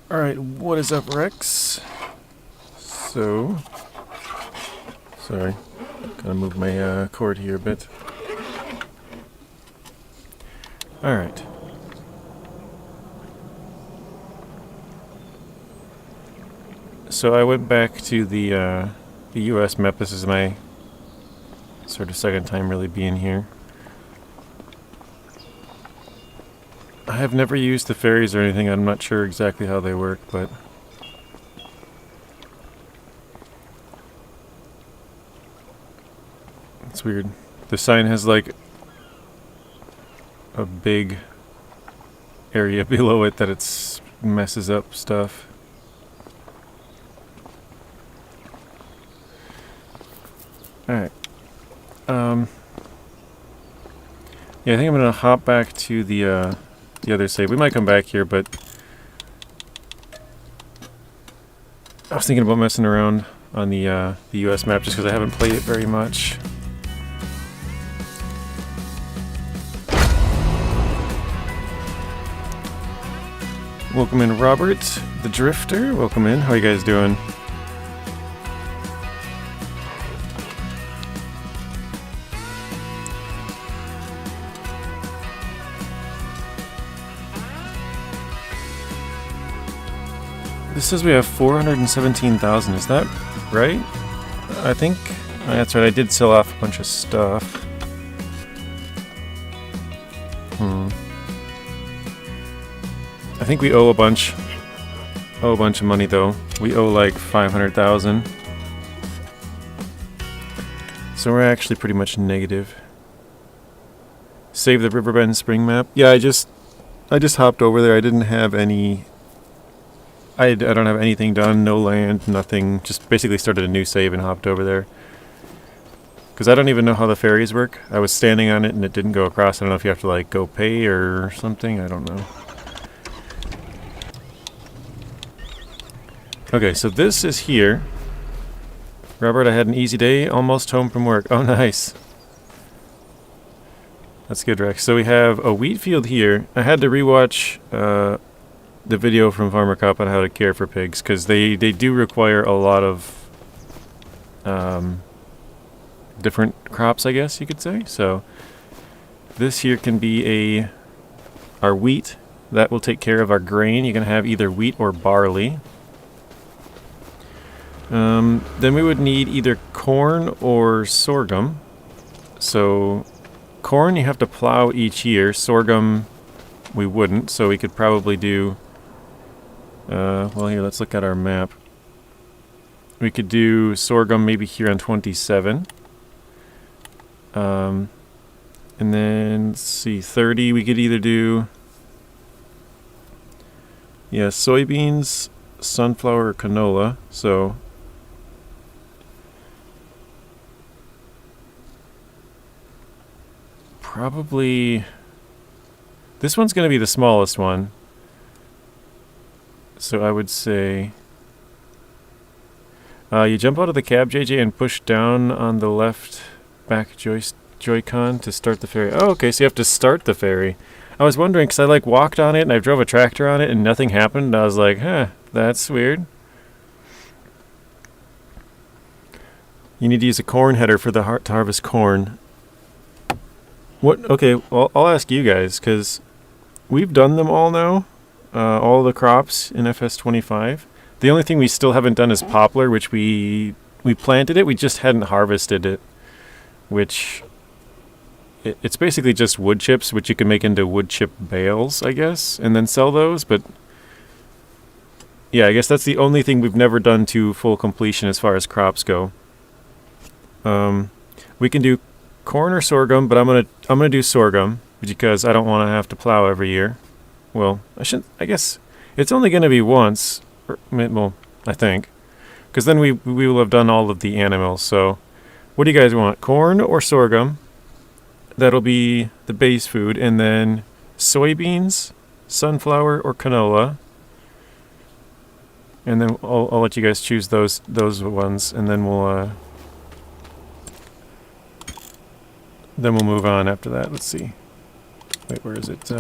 Alright, what is up, Rex? So, sorry, gotta move my cord here a bit. Alright. So I went back to the US map. This is my sort of second time really being here. I have never used the ferries or anything. I'm not sure exactly how they work, but it's weird. The sign has like a big area below it that it messes up stuff. Alright. Yeah, I think I'm gonna hop back to the other save. We might come back here, but I was thinking about messing around on the US map just because I haven't played it very much. Welcome in, Robert, the Drifter. Welcome in. How are you guys doing? This says we have 417,000. Is that right? I think that's right. I did sell off a bunch of stuff. I think we owe a bunch. Owe a bunch of money though. We owe like 500,000. So we're actually pretty much negative. Save the Riverbend Spring map. Yeah, I just hopped over there. I didn't have any. I don't have anything done. No land. Nothing. Just basically started a new save and hopped over there. Because I don't even know how the ferries work. I was standing on it and it didn't go across. I don't know if you have to like go pay or something. I don't know. Okay, so this is here. Robert, I had an easy day, almost home from work. Oh, nice. That's good, Rex. So we have a wheat field here. I had to rewatch the video from Farmer Cop on how to care for pigs, because they do require a lot of different crops, I guess you could say. So this here can be our wheat. That will take care of our grain. You can have either wheat or barley. Then we would need either corn or sorghum. So corn you have to plow each year. Sorghum we wouldn't, so we could probably do well, here, let's look at our map. We could do sorghum maybe here on 27. And then, let's see, 30 we could either do, yeah, soybeans, sunflower, or canola. So probably this one's going to be the smallest one. So I would say you jump out of the cab, JJ, and push down on the left back Joy-Con to start the ferry. Oh, okay, so you have to start the ferry. I was wondering, because I like walked on it and I drove a tractor on it and nothing happened. I was like, huh, that's weird. You need to use a corn header for the to harvest corn. What? Okay, well, I'll ask you guys, because we've done them all now. All the crops in FS25. The only thing we still haven't done is poplar, which we planted it, we just hadn't harvested it. Which, it's basically just wood chips, which you can make into wood chip bales, I guess, and then sell those, but yeah, I guess that's the only thing we've never done to full completion as far as crops go. We can do corn or sorghum, but I'm gonna do sorghum, because I don't want to have to plow every year. Well, I guess it's only going to be once. Well, I think. Because then we will have done all of the animals. So, what do you guys want? Corn or sorghum? That'll be the base food. And then soybeans, sunflower, or canola. And then I'll let you guys choose those ones. And then we'll move on after that. Let's see. Wait, where is it?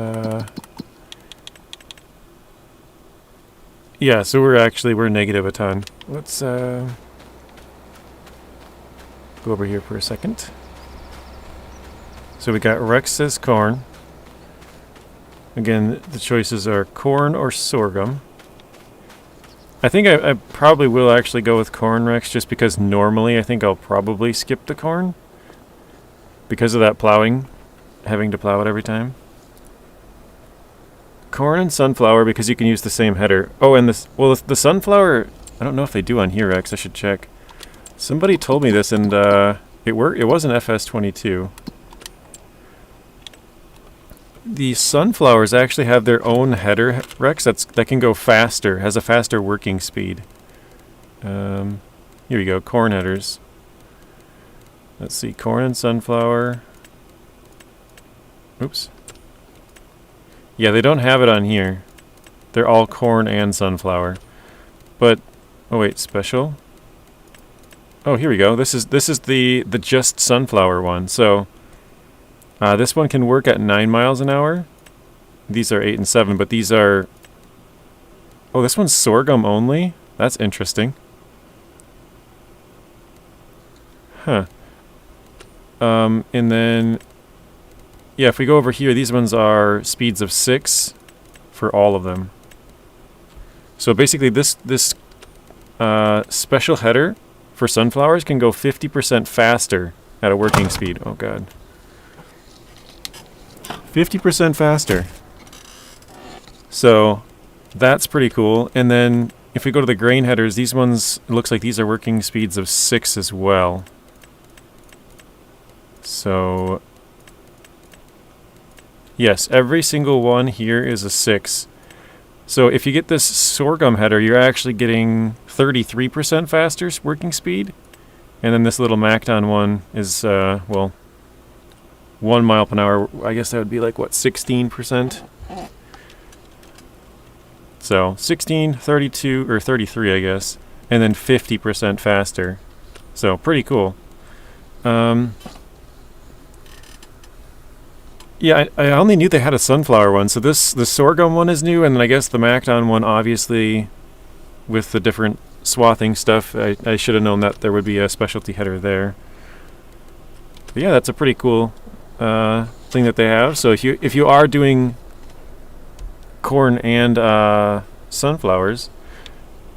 Yeah, so we're negative a ton. Let's go over here for a second. So we got Rex says corn. Again, the choices are corn or sorghum. I think I probably will actually go with corn, Rex, just because normally I think I'll probably skip the corn because of that plowing, having to plow it every time. Corn and sunflower because you can use the same header. Oh, and the sunflower, I don't know if they do on here, Rex. I should check. Somebody told me this, and it worked. It was an FS25. The sunflowers actually have their own header, Rex, that can go faster, has a faster working speed. Here we go, corn headers. Let's see, corn and sunflower. Oops. Yeah, they don't have it on here. They're all corn and sunflower. But, oh wait, special? Oh, here we go. This is the just sunflower one. So, this one can work at 9 miles an hour. These are 8 and 7, but these are... Oh, this one's sorghum only? That's interesting. Huh. And then... Yeah, if we go over here, these ones are speeds of 6 for all of them. So basically this special header for sunflowers can go 50% faster at a working speed. Oh god. 50% faster. So that's pretty cool. And then if we go to the grain headers, these ones, it looks like these are working speeds of 6 as well. So yes, every single one here is a 6. So if you get this sorghum header, you're actually getting 33% faster working speed. And then this little Macton one is, well, 1 mile per hour. I guess that would be like, what, 16%? So 16, 32, or 33, I guess. And then 50% faster. So pretty cool. Yeah, I only knew they had a sunflower one, so the sorghum one is new, and then I guess the Macton one, obviously, with the different swathing stuff, I should have known that there would be a specialty header there. But yeah, that's a pretty cool thing that they have. So if you are doing corn and sunflowers,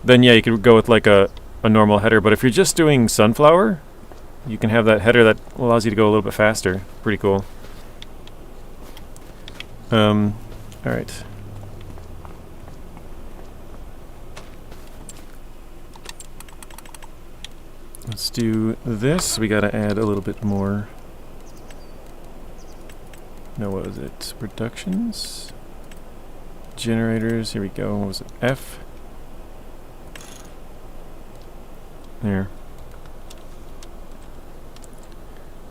then yeah, you could go with like a normal header. But if you're just doing sunflower, you can have that header that allows you to go a little bit faster. Pretty cool. Alright. Let's do this. We gotta add a little bit more. No, what was it? Reductions? Generators. Here we go. What was it? F. There.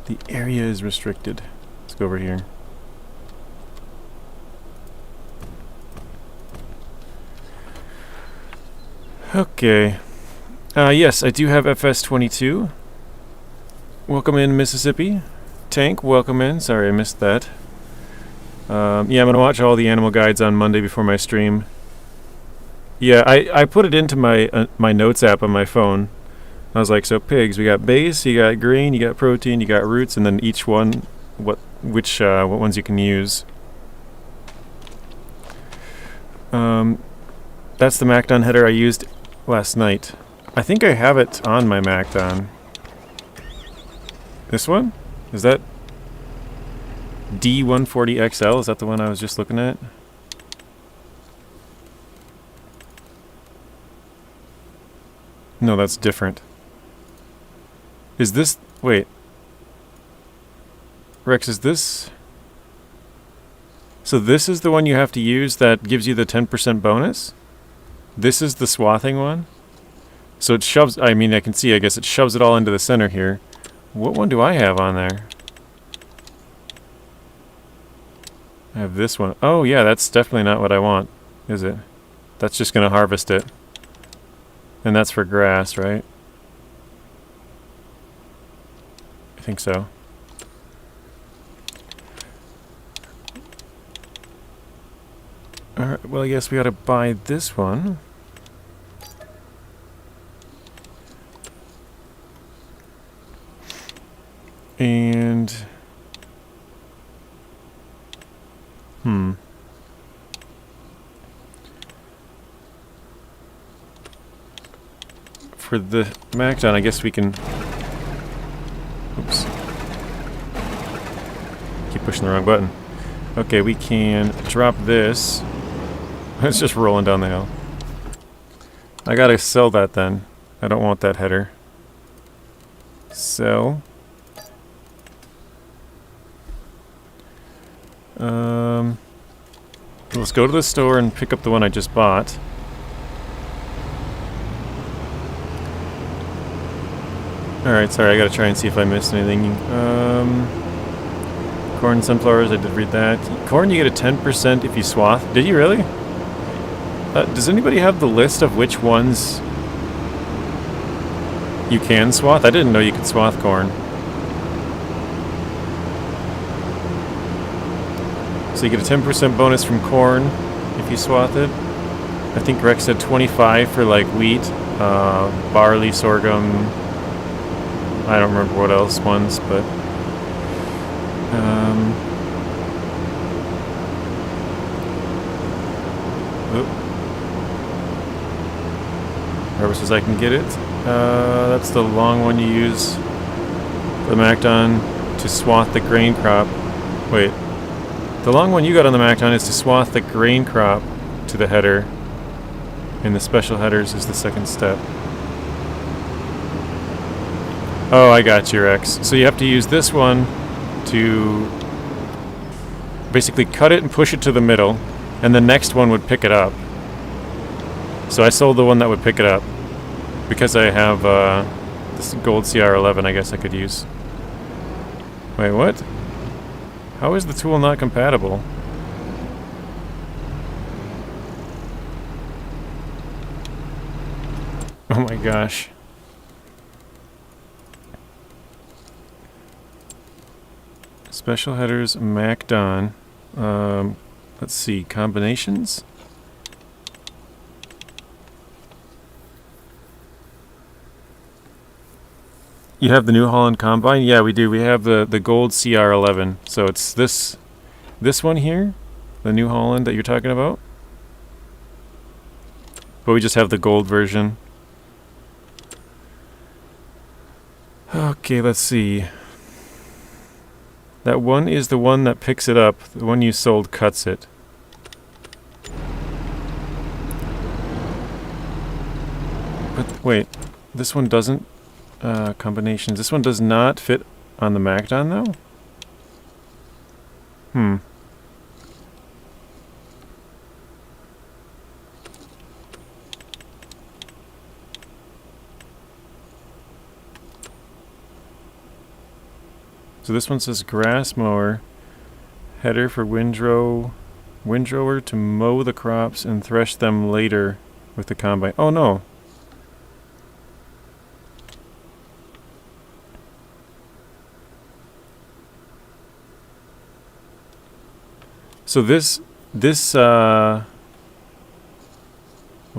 The area is restricted. Let's go over here. Okay. Yes, I do have FS25. Welcome in, Mississippi. Tank, welcome in. Sorry, I missed that. Yeah, I'm going to watch all the animal guides on Monday before my stream. Yeah, I put it into my my notes app on my phone. I was like, so pigs, we got base, you got green, you got protein, you got roots, and then each one, what ones you can use. That's the Macton header I used last night. I think I have it on my Macton. This one? Is that D140XL? Is that the one I was just looking at? No, that's different. Is this... Wait. Rex, is this... So this is the one you have to use that gives you the 10% bonus? This is the swathing one? So it shoves... I mean, I can see, I guess it shoves it all into the center here. What one do I have on there? I have this one. Oh, yeah, that's definitely not what I want, is it? That's just going to harvest it. And that's for grass, right? I think so. Alright, well, I guess we gotta buy this one. And for the MacDon, I guess we can. Oops. Keep pushing the wrong button. Okay, we can drop this. It's just rolling down the hill. I gotta sell that then. I don't want that header. Sell. Let's go to the store and pick up the one I just bought. Alright, sorry, I gotta try and see if I missed anything. Corn, sunflowers, I did read that. Corn, you get a 10% if you swath. Did you really? Does anybody have the list of which ones you can swath? I didn't know you could swath corn. So you get a 10% bonus from corn if you swath it. I think Rex said 25 for like wheat, barley, sorghum. I don't remember what else ones, but Harvest as I can get it. That's the long one you use for the MacDon to swath the grain crop. Wait. The long one you got on the MacDon is to swath the grain crop to the header, and the special headers is the second step. Oh, I got you, Rex. So you have to use this one to basically cut it and push it to the middle, and the next one would pick it up. So I sold the one that would pick it up because I have this gold CR11 I guess I could use. Wait, what? How is the tool not compatible? Oh my gosh. Special headers, MacDon. Let's see, combinations? You have the New Holland Combine? Yeah, we do. We have the gold CR11. So it's this one here, the New Holland that you're talking about. But we just have the gold version. Okay, let's see. That one is the one that picks it up. The one you sold cuts it. But wait, this one doesn't. Combinations. This one does not fit on the MacDon though? So this one says grass mower, header for windrower to mow the crops and thresh them later with the combine. Oh no. So this what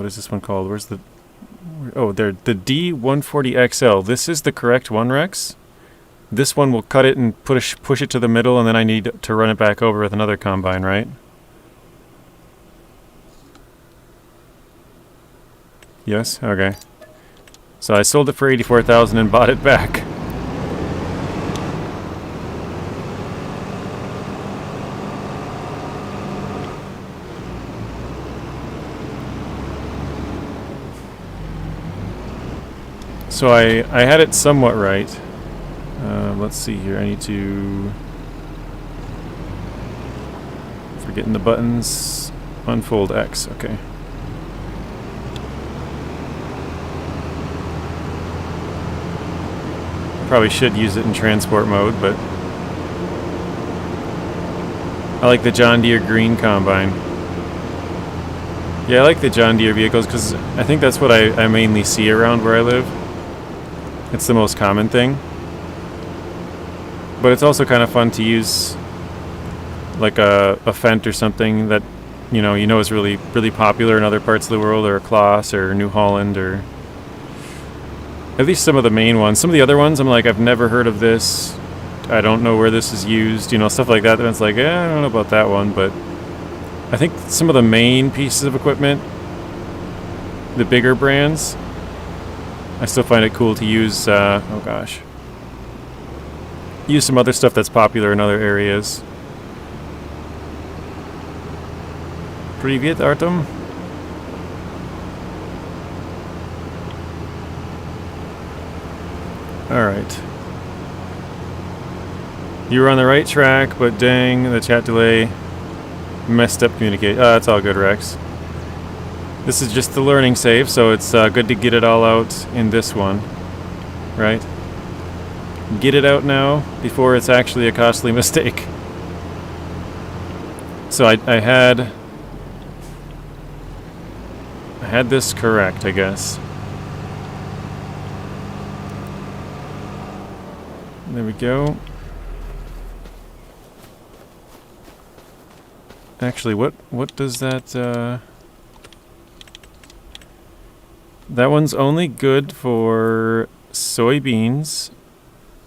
is this one called? Where's the there, the D140XL. This is the correct one, Rex. This one will cut it and push it to the middle, and then I need to run it back over with another combine, right? Yes? Okay. So I sold it for $84,000 and bought it back. So I had it somewhat right. Let's see here. I need to... Forgetting the buttons. Unfold X. Okay. Probably should use it in transport mode, but... I like the John Deere green combine. Yeah, I like the John Deere vehicles because I think that's what I mainly see around where I live. It's the most common thing. But it's also kind of fun to use like a Fendt or something that you know is really popular in other parts of the world, or a Kloss or New Holland, or at least some of the main ones. Some of the other ones I'm like, I've never heard of this. I don't know where this is used, stuff like that. Then it's like, I don't know about that one, but I think some of the main pieces of equipment, the bigger brands, I still find it cool to use, use some other stuff that's popular in other areas. Привет, Artem. Alright. You were on the right track, but dang, the chat delay messed up communicate. It's all good, Rex. This is just the learning save, so it's good to get it all out in this one. Right? Get it out now before it's actually a costly mistake. So I had this correct, I guess. There we go. Actually, what does that that one's only good for soybeans.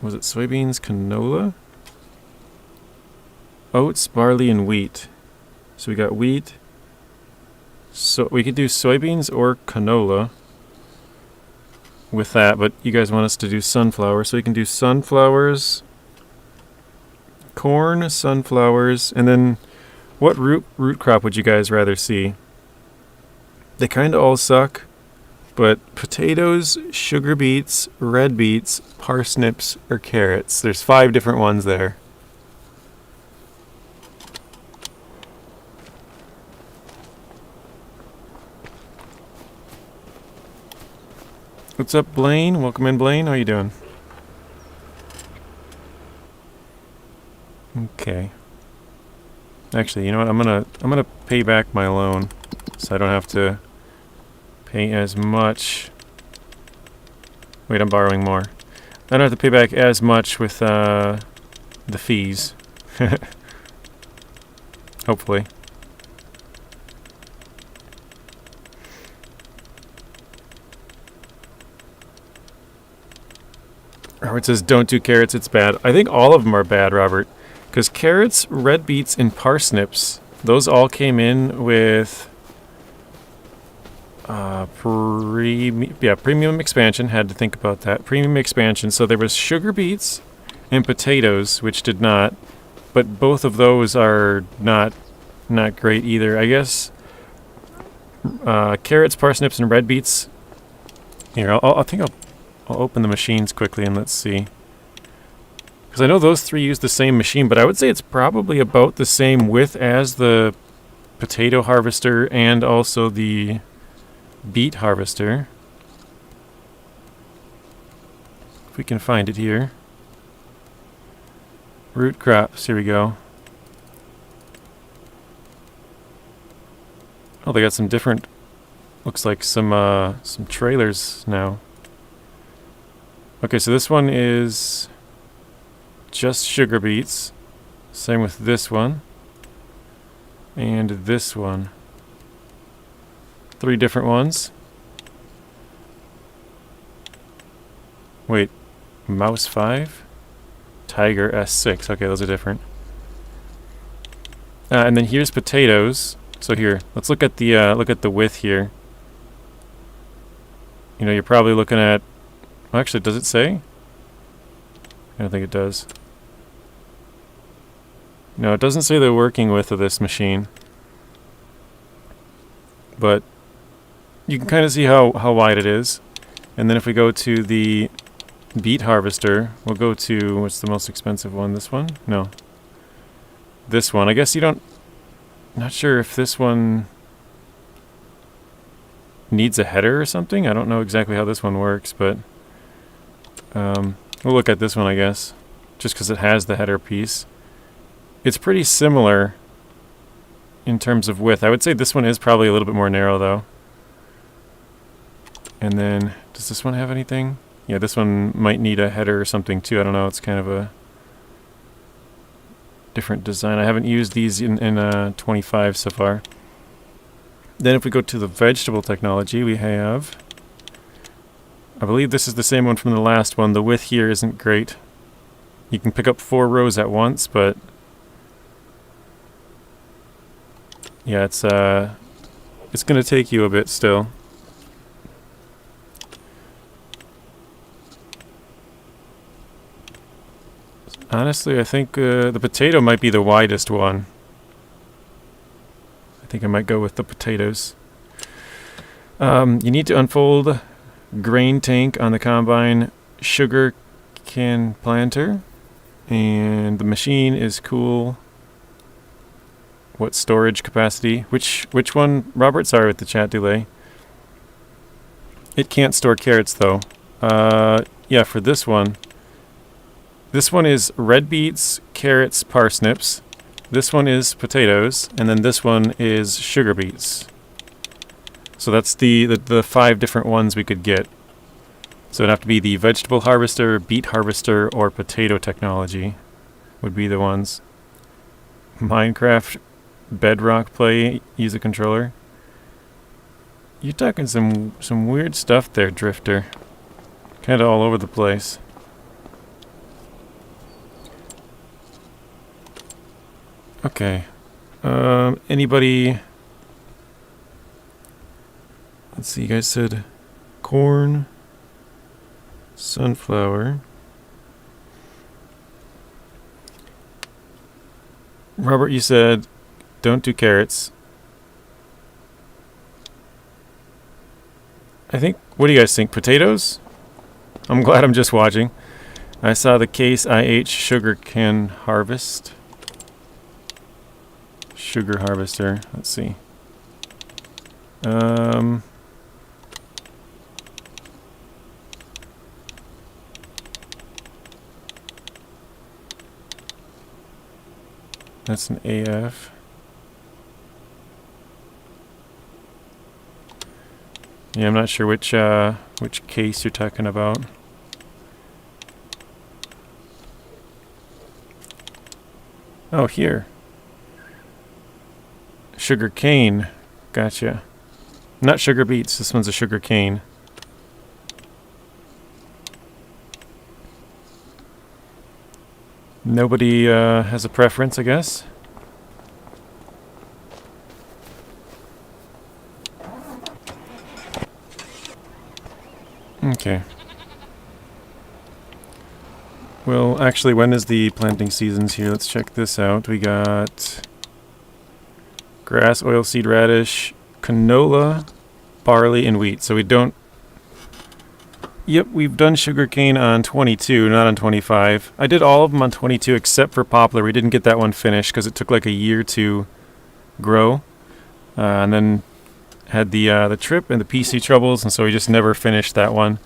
Was it soybeans, canola? Oats, barley, and wheat. So we got wheat. So we could do soybeans or canola with that, but you guys want us to do sunflower, so we can do sunflowers, corn, sunflowers, and then what root crop would you guys rather see? They kind of all suck, but potatoes, sugar beets, red beets, parsnips, or carrots. There's 5 different ones there. What's up, Blaine? Welcome in, Blaine. How you doing? Okay. Actually, you know what? I'm gonna pay back my loan, so I don't have to pay as much. Wait, I'm borrowing more. I don't have to pay back as much with the fees. Hopefully. Robert says, don't do carrots, it's bad. I think all of them are bad, Robert. Because carrots, red beets, and parsnips, those all came in with premium expansion. Had to think about that. Premium expansion. So there was sugar beets and potatoes, which did not. But both of those are not great either. I guess carrots, parsnips, and red beets. Here, I think I'll open the machines quickly and let's see. Because I know those 3 use the same machine, but I would say it's probably about the same width as the potato harvester and also the beet harvester. If we can find it here. Root crops, here we go. Oh, they got some different, looks like some trailers now. Okay, so this one is just sugar beets. Same with this one. And this one. 3 different ones. Wait, Mouse 5? Tiger S6. Okay, those are different. And then here's potatoes. So here, let's look at the width here. You know, you're probably looking at. Well, actually, does it say? I don't think it does. No, it doesn't say the working width of this machine. But you can kind of see how wide it is. And then if we go to the beet harvester, we'll go to, what's the most expensive one? This one? No. This one. I guess you don't. Not sure if this one needs a header or something. I don't know exactly how this one works, but we'll look at this one, I guess, just because it has the header piece. It's pretty similar in terms of width. I would say this one is probably a little bit more narrow, though. And then, does this one have anything? Yeah, this one might need a header or something, too. I don't know. It's kind of a different design. I haven't used these in 25 so far. Then if we go to the vegetable technology, we have, I believe this is the same one from the last one. The width here isn't great. You can pick up 4 rows at once, but yeah, it's going to take you a bit still. Honestly, I think the potato might be the widest one. I think I might go with the potatoes. You need to unfold grain tank on the combine sugar can planter, and the machine is cool. What storage capacity? Which one? Robert, sorry with the chat delay. It can't store carrots though. Yeah, for this one. This one is red beets, carrots, parsnips. This one is potatoes, and then this one is sugar beets. So that's the 5 different ones we could get. So it'd have to be the vegetable harvester, beet harvester, or potato technology would be the ones. Minecraft Bedrock play, use a controller. You're talking some weird stuff there, Drifter. Kinda all over the place. Okay. Anybody... Let's see, you guys said corn, sunflower. Robert, you said don't do carrots. I think, what do you guys think? Potatoes? I'm glad I'm just watching. I saw the Case IH sugar can harvest. Sugar harvester. Let's see. That's an AF. Yeah, I'm not sure which case you're talking about. Oh, here. Sugar cane. Gotcha. Not sugar beets. This one's a sugar cane. Nobody has a preference, I guess. Okay. Well, actually, when is the planting seasons here? Let's check this out. We got grass, oilseed radish, canola, barley, and wheat. So we don't... Yep, we've done sugarcane on 22, not on 25. I did all of them on 22 except for poplar. We didn't get that one finished because it took like a year to grow. And then had the trip and the PC troubles, and so we just never finished that one.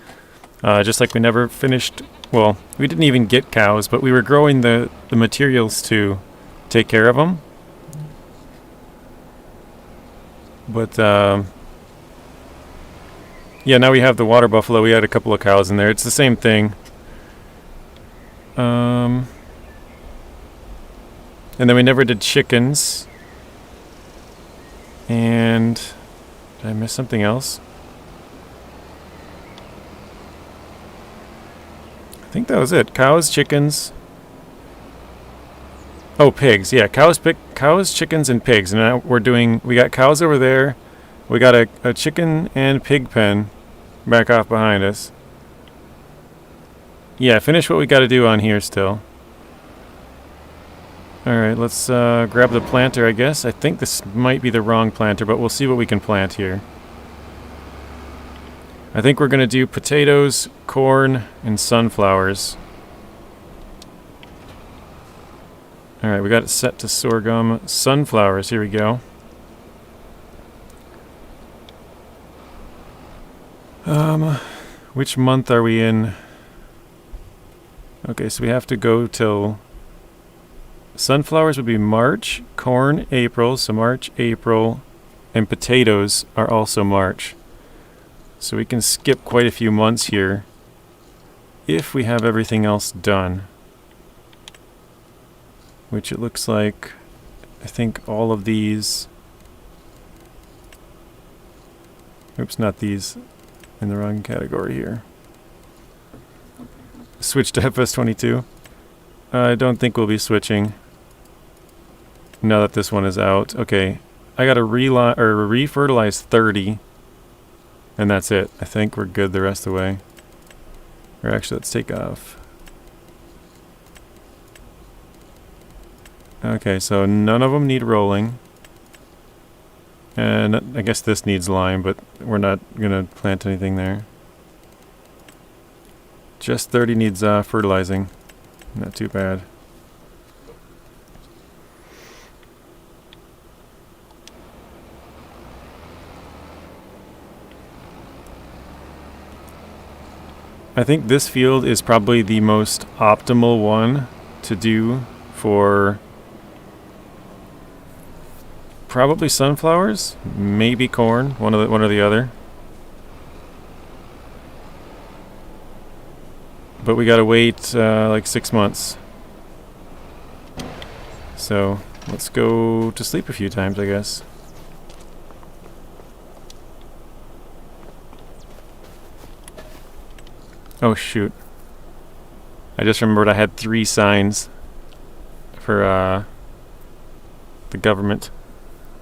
Just like we never finished... Well, we didn't even get cows, but we were growing the materials to take care of them. But, yeah, now we have the water buffalo. We had a couple of cows in there. It's the same thing. And then we never did chickens. And did I miss something else? I think that was it. Cows, chickens. Oh, pigs. Yeah, cows, chickens, and pigs. And now we got cows over there. We got a chicken and pig pen back off behind us. Yeah, finish what we got to do on here still. Alright, let's grab the planter, I guess. I think this might be the wrong planter, but we'll see what we can plant here. I think we're going to do potatoes, corn, and sunflowers. Alright, we got it set to sorghum. Sunflowers, here we go. Which month are we in? Okay, so we have to go till... Sunflowers would be March, corn, April, so March, April, and potatoes are also March. So we can skip quite a few months here if we have everything else done. Which it looks like, I think all of these... Oops, not these. In the wrong category here. Switch to FS25. I don't think we'll be switching now that this one is out. Okay, I gotta re-fertilize 30, and that's it. I think we're good the rest of the way. Or actually, let's take off. Okay, so none of them need rolling. And I guess this needs lime, but we're not gonna plant anything there. Just 30 needs fertilizing. Not too bad. I think this field is probably the most optimal one to do for probably sunflowers, maybe corn, one or the other. But we gotta wait like 6 months. So let's go to sleep a few times, I guess. Oh shoot. I just remembered I had 3 signs for the government.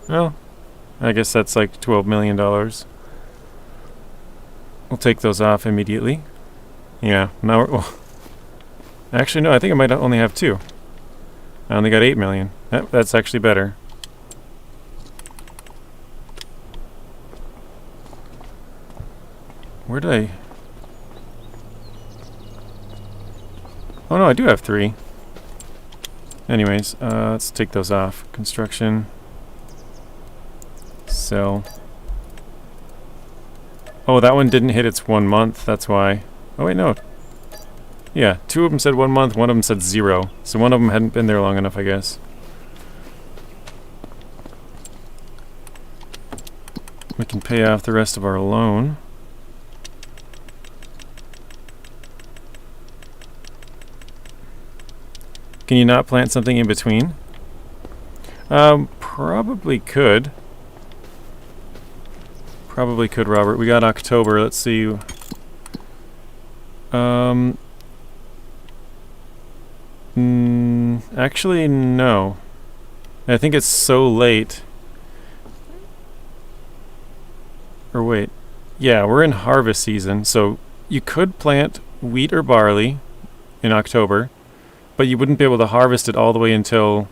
Well, I guess that's like $12 million. We'll take those off immediately. Yeah, now we're... Well, actually, no, I think I might only have 2. I only got 8 million. That's actually better. Where did I... Oh no, I do have 3. Anyways, let's take those off. Construction. Sell. Oh, that one didn't hit its 1 month, that's why. Oh wait, no. Yeah, 2 of them said 1 month, 1 of them said 0. So one of them hadn't been there long enough, I guess. We can pay off the rest of our loan. Can you not plant something in between? Probably could. Probably could, Robert. We got October. Let's see. Actually, no. I think it's so late. Or wait. Yeah, we're in harvest season, so you could plant wheat or barley in October, but you wouldn't be able to harvest it all the way until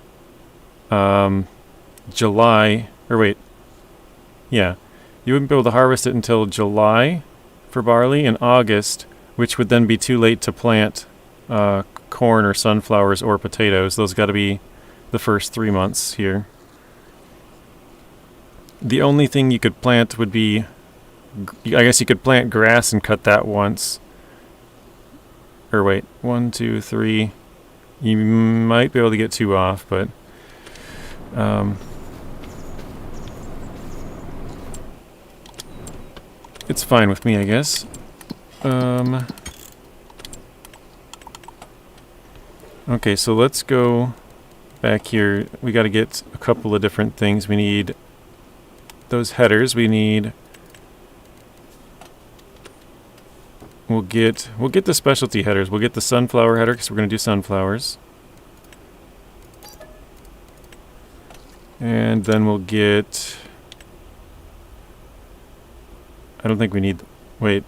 July. Or wait. Yeah. You wouldn't be able to harvest it until July for barley and August, which would then be too late to plant corn or sunflowers or potatoes. Those got to be the first 3 months here. The only thing you could plant would be, I guess you could plant grass and cut that once. Or wait, 1, 2, 3. You might be able to get 2 off, but it's fine with me, I guess. Okay, so let's go back here. We got to get a couple of different things. We need those headers. We need... We'll get the specialty headers. We'll get the sunflower header because we're going to do sunflowers. And then we'll get... I don't think we need... Wait.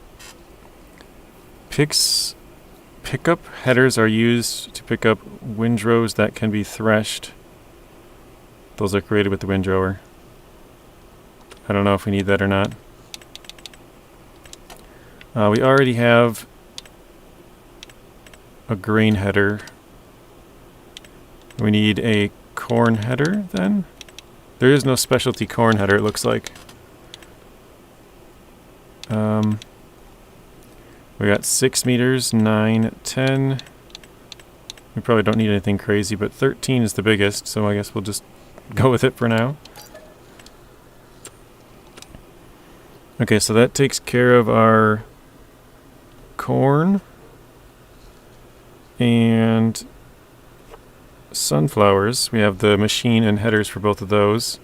Pickup headers are used to pick up windrows that can be threshed. Those are created with the windrower. I don't know if we need that or not. We already have a grain header. We need a corn header then? There is no specialty corn header, it looks like. We got 6 meters, 9, 10. We probably don't need anything crazy, but 13 is the biggest, so I guess we'll just go with it for now. Okay, so that takes care of our corn and sunflowers. We have the machine and headers for both of those.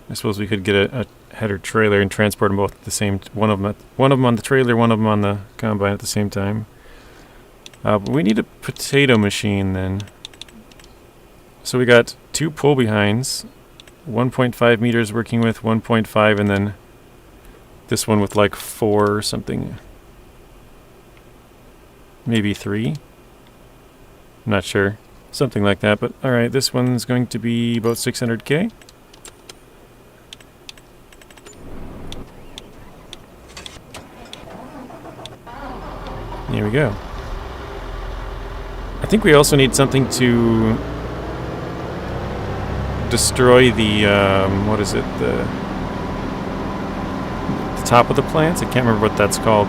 I suppose we could get a header trailer and transport them both at the same one of them on the trailer, one of them on the combine at the same time. But we need a potato machine then. So we got 2 pull behinds, 1.5 meters working with 1.5, and then this one with like 4 or something. Maybe 3. I'm not sure. Something like that, but alright, this one's going to be about 600k. There we go. I think we also need something to destroy the, what is it, the top of the plants? I can't remember what that's called,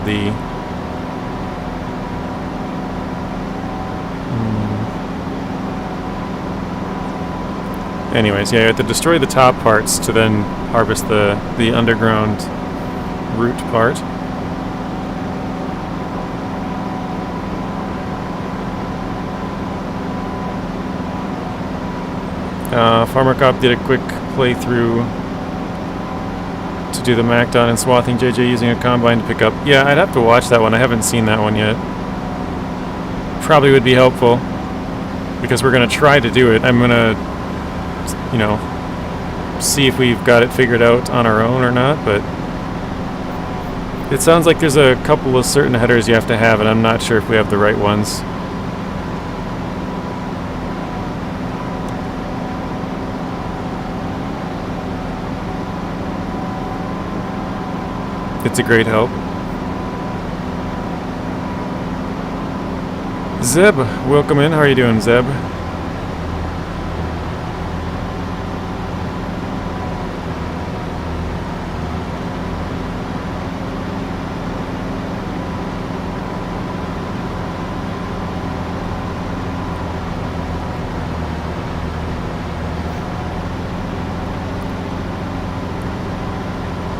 Anyways, yeah, you have to destroy the top parts to then harvest the underground root part. Farmer Cop did a quick playthrough to do the MacDon and swathing JJ using a combine to pick up. Yeah, I'd have to watch that one. I haven't seen that one yet. Probably would be helpful because we're going to try to do it. I'm going to, you know, see if we've got it figured out on our own or not, but it sounds like there's a couple of certain headers you have to have, and I'm not sure if we have the right ones. It's a great help. Zeb, welcome in. How are you doing, Zeb?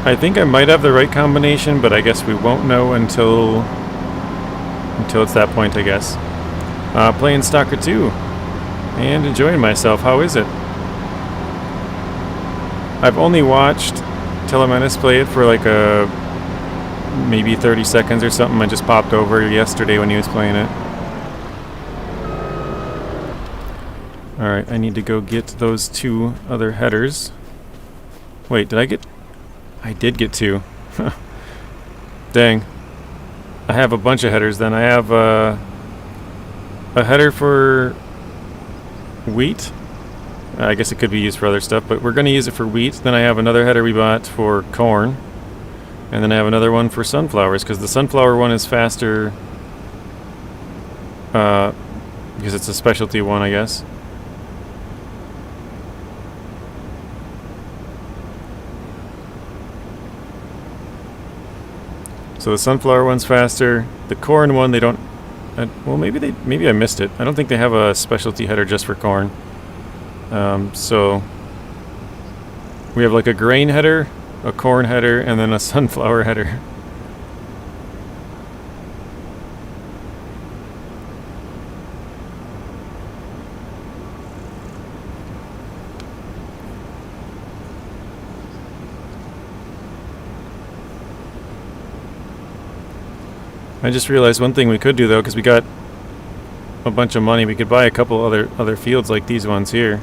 I think I might have the right combination, but I guess we won't know until it's that point, I guess. Playing Stalker 2 and enjoying myself. How is it? I've only watched Telemanus play it for like maybe 30 seconds or something. I just popped over yesterday when he was playing it. Alright, I need to go get those 2 other headers. Wait, did I get... I did get 2. Dang. I have a bunch of headers then. I have a header for wheat. I guess it could be used for other stuff, but we're going to use it for wheat. Then I have another header we bought for corn. And then I have another one for sunflowers, because the sunflower one is faster because it's a specialty one, I guess. So the sunflower one's faster. The corn one, they don't... well, maybe I missed it. I don't think they have a specialty header just for corn. So we have like a grain header, a corn header, and then a sunflower header. I just realized one thing we could do though, because we got a bunch of money, we could buy a couple other fields like these ones here.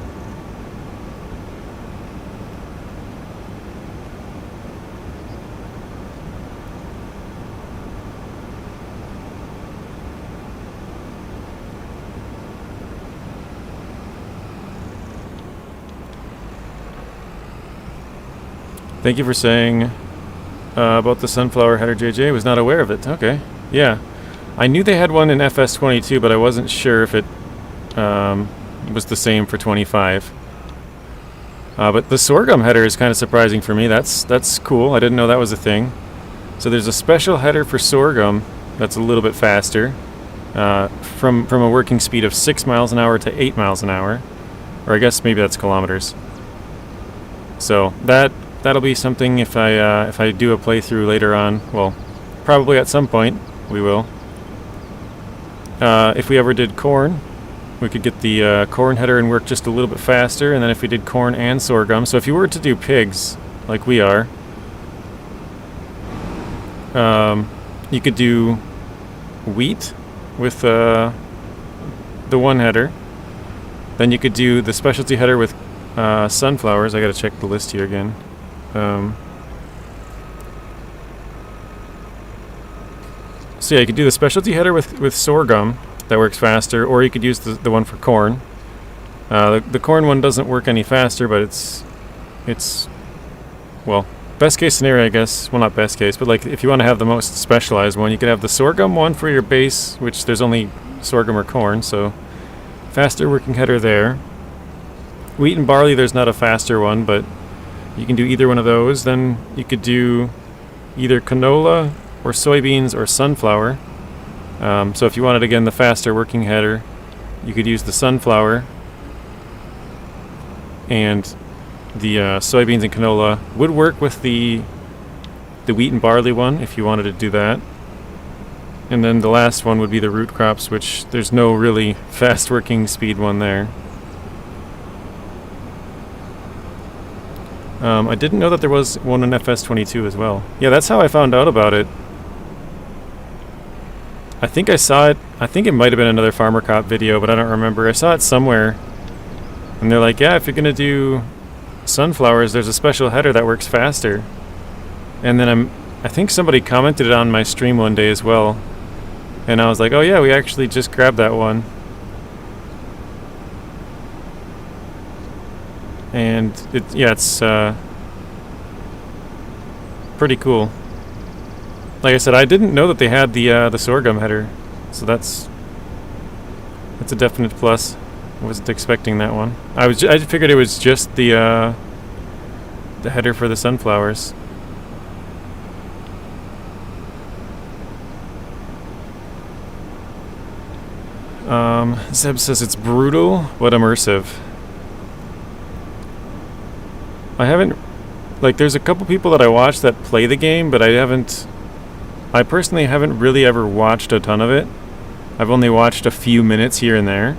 Thank you for saying about the sunflower header, JJ. Was not aware of it. Okay. Yeah. I knew they had one in FS22, but I wasn't sure if it was the same for 25. But the sorghum header is kind of surprising for me. That's cool. I didn't know that was a thing. So there's a special header for sorghum that's a little bit faster, from a working speed of 6 miles an hour to 8 miles an hour. Or I guess maybe that's kilometers. So that'll be something if I do a playthrough later on. Well, probably at some point we will. If we ever did corn, we could get the corn header and work just a little bit faster. And then if we did corn and sorghum, so if you were to do pigs like we are, you could do wheat with the one header. Then you could do the specialty header with sunflowers. I gotta check the list here again. So yeah, you could do the specialty header with sorghum. That works faster, or you could use the one for corn. The corn one doesn't work any faster, but it's well, best case scenario, I guess. Well, not best case, but like if you want to have the most specialized one, you could have the sorghum one for your base, which there's only sorghum or corn, so faster working header there. Wheat and barley, there's not a faster one, but you can do either one of those. Then you could do either canola or soybeans or sunflower. So if you wanted, again, the faster working header, you could use the sunflower, and the soybeans and canola would work with the wheat and barley one if you wanted to do that. And then the last one would be the root crops, which there's no really fast working speed one there. I didn't know that there was one in FS22 as well. Yeah, that's how I found out about it. I think I saw it. I think it might have been another Farmer Cop video, but I don't remember. I saw it somewhere. And they're like, yeah, if you're going to do sunflowers, there's a special header that works faster. And then I think somebody commented it on my stream one day as well. And I was like, oh yeah, we actually just grabbed that one. And it's pretty cool. Like I said, I didn't know that they had the sorghum header, so that's a definite plus. I wasn't expecting that one. I figured it was just the header for the sunflowers. Zeb says it's brutal but immersive. I haven't, like, there's a couple people that I watch that play the game, but I personally haven't really ever watched a ton of it. I've only watched a few minutes here and there.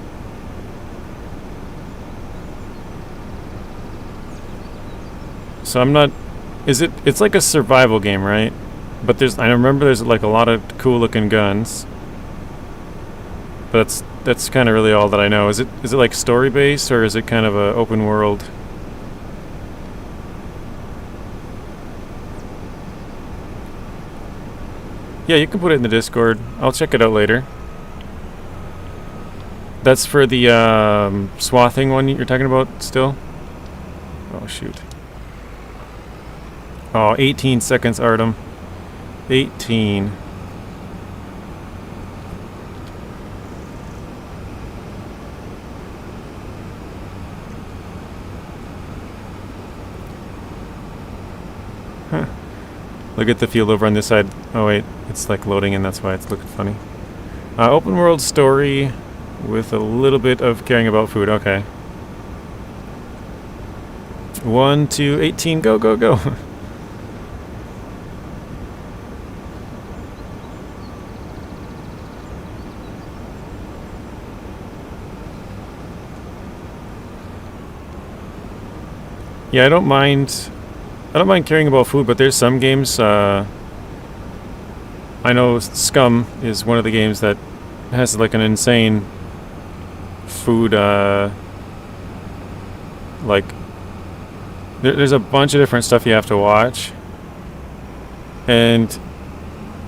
So I'm not, it's like a survival game, right? But I remember there's like a lot of cool looking guns. But that's kind of really all that I know. Is it like story based, or is it kind of a open world? Yeah, you can put it in the Discord. I'll check it out later. That's for the swathing one you're talking about still? Oh, shoot. Oh, 18 seconds, Artem. 18. Huh. Look at the field over on this side. Oh wait, it's like loading and that's why it's looking funny. Open world story with a little bit of caring about food. Okay. 1, 2, 18, go, go, go. Yeah, I don't mind caring about food, but there's some games, I know Scum is one of the games that has like an insane food, like, there's a bunch of different stuff you have to watch, and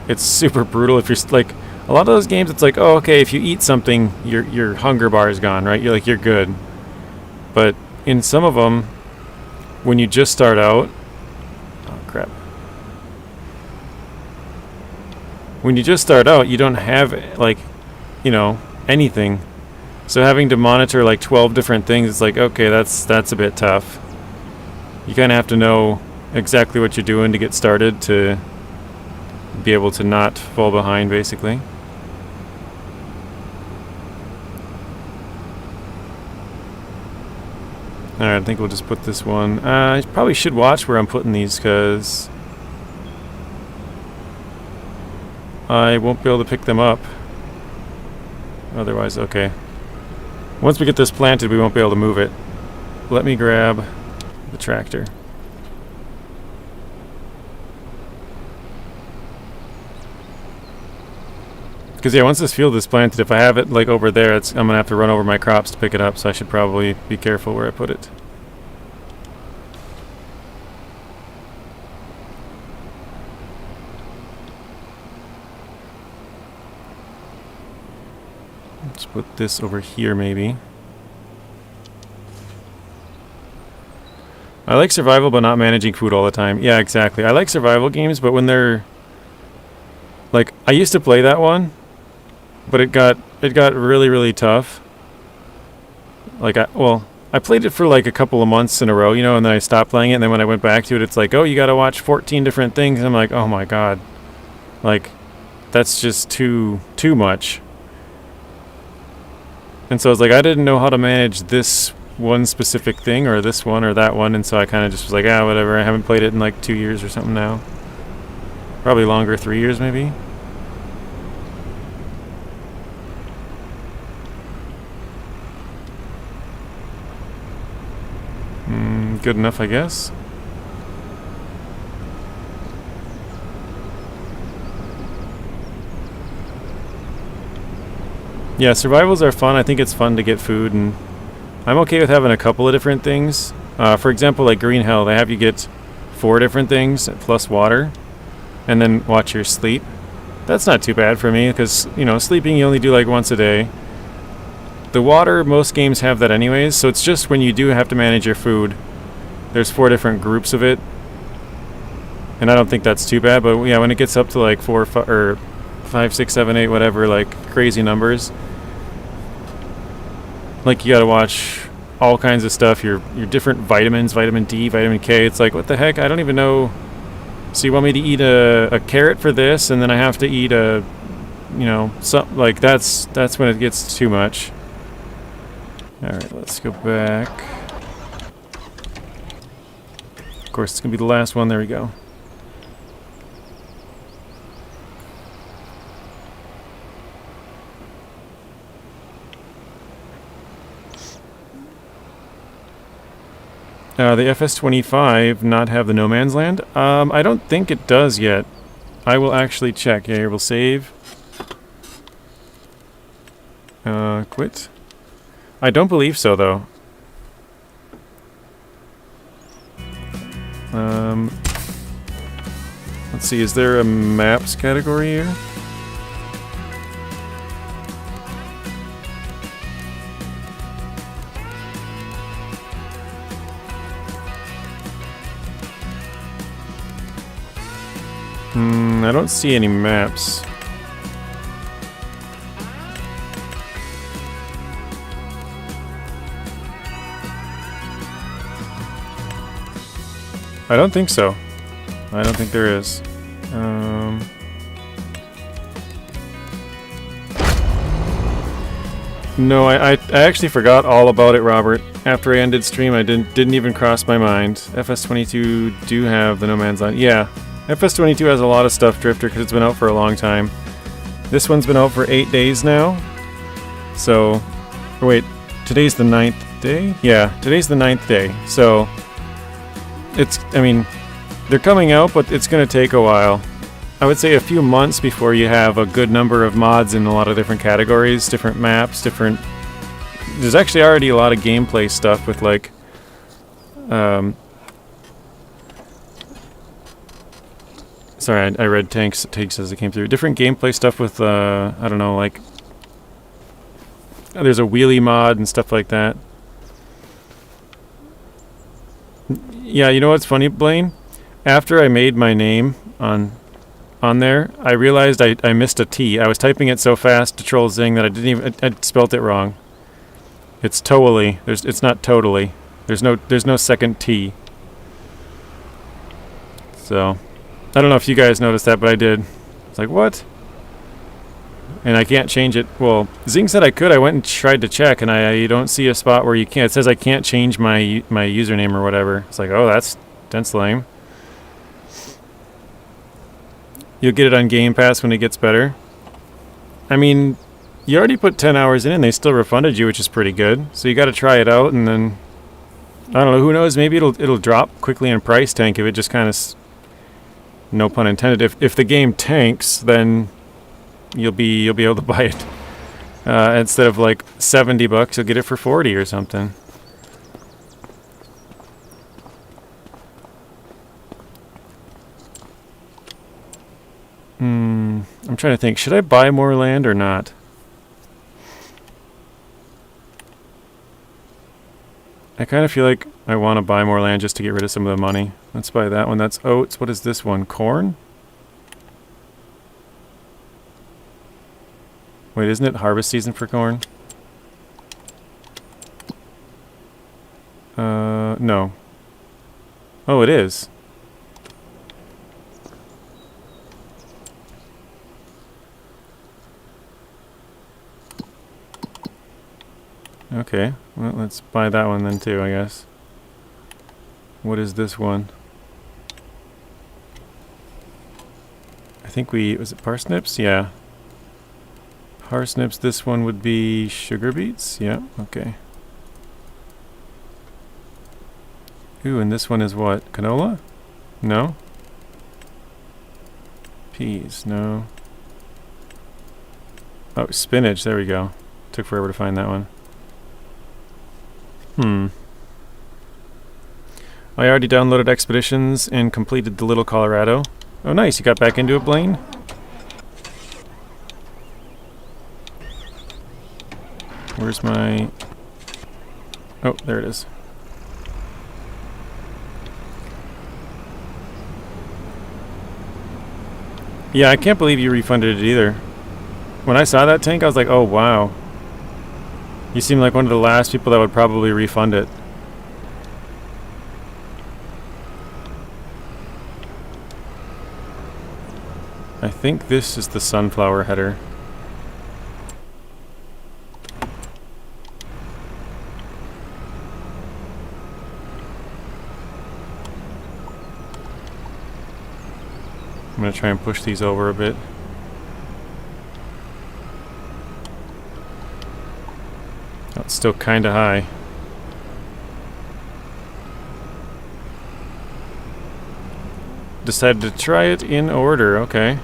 it's super brutal. If you're like, a lot of those games, it's like, oh, okay, if you eat something, your hunger bar is gone, right? You're good. But in some of them, when you just start out, oh crap. When you just start out, you don't have, like, you know, anything. So having to monitor like 12 different things, it's like, okay, that's a bit tough. You kind of have to know exactly what you're doing to get started to be able to not fall behind, basically. Alright, I think we'll just put this one. I probably should watch where I'm putting these, because I won't be able to pick them up. Otherwise, okay. Once we get this planted, we won't be able to move it. Let me grab the tractor. Because yeah, once this field is planted, if I have it like over there, I'm gonna have to run over my crops to pick it up. So I should probably be careful where I put it. Let's put this over here, maybe. I like survival, but not managing food all the time. Yeah, exactly. I like survival games, but when they're like, I used to play that one, but it got really, really tough. Like, I played it for like a couple of months in a row, you know, and then I stopped playing it. And then when I went back to it, it's like, oh, you got to watch 14 different things. And I'm like, oh my god, like, that's just too much. And so I was like, I didn't know how to manage this one specific thing or this one or that one, and so I kind of just was like, whatever. I haven't played it in like 2 years or something now. Probably longer, 3 years maybe. Good enough, I guess. Yeah, survivals are fun. I think it's fun to get food, and I'm okay with having a couple of different things. For example, like Green Hell, they have you get 4 different things plus water, and then watch your sleep. That's not too bad for me, because, you know, sleeping you only do like once a day. The water, most games have that anyways, so it's just when you do have to manage your food, there's 4 different groups of it. And I don't think that's too bad, but yeah, when it gets up to like 4 or 5, 6, 7, 8, whatever, like crazy numbers, like you gotta watch all kinds of stuff, your different vitamins, vitamin D, vitamin K. It's like, what the heck? I don't even know. So you want me to eat a carrot for this, and then I have to eat a, you know, something like that's when it gets too much. All right, let's go back. Of course, it's gonna be the last one. There we go. The FS25 not have the no man's land? I don't think it does yet. I will actually check. Yeah, here we'll save. Quit. I don't believe so, though. Let's see, is there a maps category here? I don't see any maps. I don't think so. I don't think there is. No, I actually forgot all about it, Robert. After I ended stream, I didn't even cross my mind. FS22 do have the No Man's Land. Yeah, FS22 has a lot of stuff, Drifter, because it's been out for a long time. This one's been out for 8 days now. So, wait, today's the 9th day? Yeah, today's the 9th day. So, I mean, they're coming out, but it's going to take a while. I would say a few months before you have a good number of mods in a lot of different categories, different maps, different... There's actually already a lot of gameplay stuff with, like... Sorry, I read tanks as it came through. Different gameplay stuff with, I don't know, like... There's a wheelie mod and stuff like that. Yeah, you know what's funny, Blaine? After I made my name on there, I realized I missed a T. I was typing it so fast to troll Zing that I spelt it wrong. It's totally. It's not totally. There's no second T. So, I don't know if you guys noticed that, but I did. It's like, what? And I can't change it. Well, Zing said I could. I went and tried to check, and I don't see a spot where you can. It says I can't change my username or whatever. It's like, oh, that's lame. You'll get it on Game Pass when it gets better. I mean, you already put 10 hours in and they still refunded you, which is pretty good. So you got to try it out, and then I don't know, who knows, maybe it'll drop quickly in price tank if it just kind of, no pun intended, if the game tanks, then you'll be able to buy it. Instead of like $70, you'll get it for 40 or something. I'm trying to think, should I buy more land or not? I kind of feel like I want to buy more land just to get rid of some of the money. Let's buy that one. That's oats. What is this one? Corn? Wait, isn't it harvest season for corn? No. Oh, it is. Okay, well, let's buy that one then too, I guess. What is this one? I think was it parsnips? Yeah. Parsnips, this one would be sugar beets? Yeah, okay. Ooh, and this one is what? Canola? No? Peas, no. Oh, spinach, there we go. Took forever to find that one. I already downloaded Expeditions and completed the Little Colorado. Oh nice, you got back into it, Blaine? Where's my... Oh, there it is. Yeah, I can't believe you refunded it either. When I saw that tank, I was like, oh wow. You seem like one of the last people that would probably refund it. I think this is the sunflower header. I'm going to try and push these over a bit. Oh, it's still kind of high. Decided to try it in order, okay.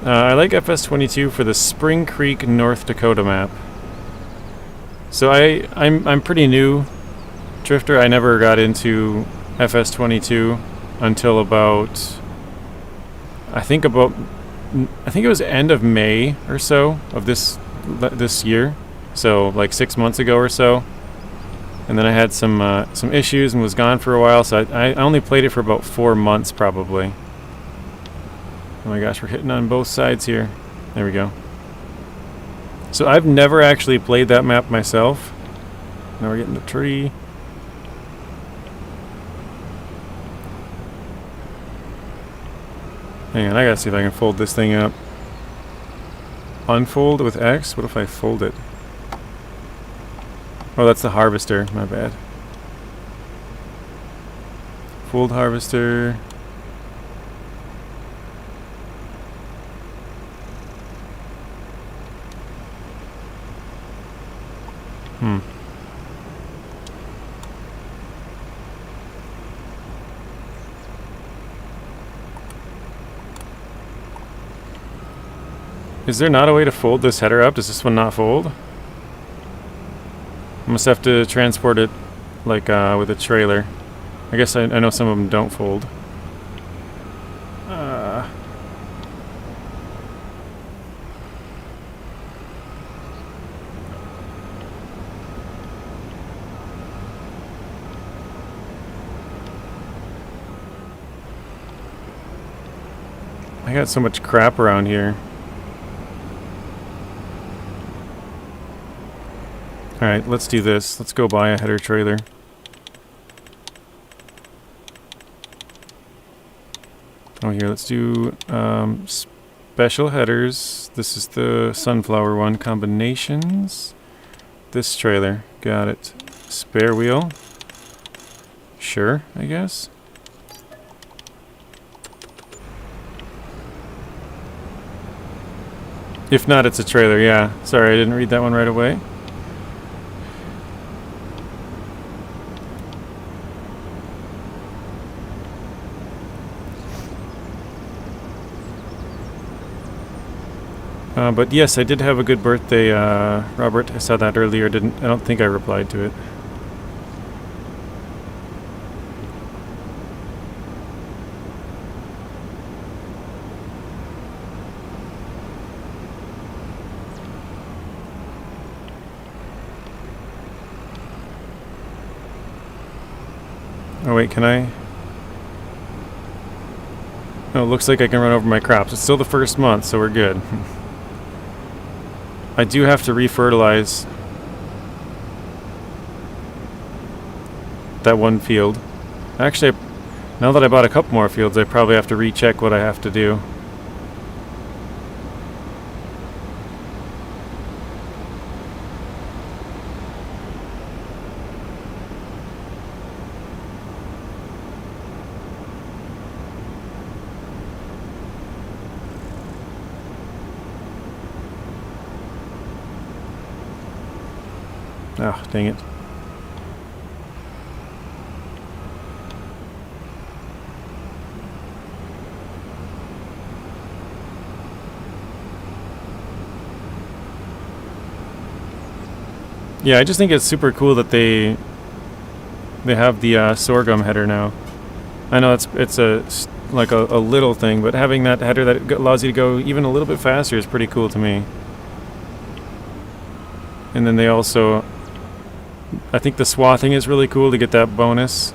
I like FS25 for the Spring Creek, North Dakota map. So I'm pretty new drifter. I never got into FS25 until about I think it was end of May or so of this year. So like 6 months ago or so. And then I had some issues and was gone for a while, so I only played it for about 4 months probably. Oh my gosh, we're hitting on both sides here. There we go. So I've never actually played that map myself. Now we're getting the tree. Hang on, I gotta see if I can fold this thing up. Unfold with X? What if I fold it? Oh, that's the harvester. My bad. Fold harvester. Is there not a way to fold this header up? Does this one not fold? I must have to transport it like with a trailer. I guess I know some of them don't fold. I got so much crap around here. Alright, let's do this. Let's go buy a header trailer. Oh, here, let's do special headers. This is the sunflower one. Combinations. This trailer. Got it. Spare wheel. Sure, I guess. If not, it's a trailer, yeah. Sorry, I didn't read that one right away. But yes, I did have a good birthday, Robert. I saw that earlier. I don't think I replied to it. Oh wait, can I? Oh, it looks like I can run over my crops. It's still the first month, so we're good. I do have to refertilize that one field. Actually, now that I bought a couple more fields, I probably have to recheck what I have to do. Oh, dang it. Yeah, I just think it's super cool that they have the sorghum header now. I know it's like a little thing, but having that header that allows you to go even a little bit faster is pretty cool to me. And then they also, I think the swathing is really cool to get that bonus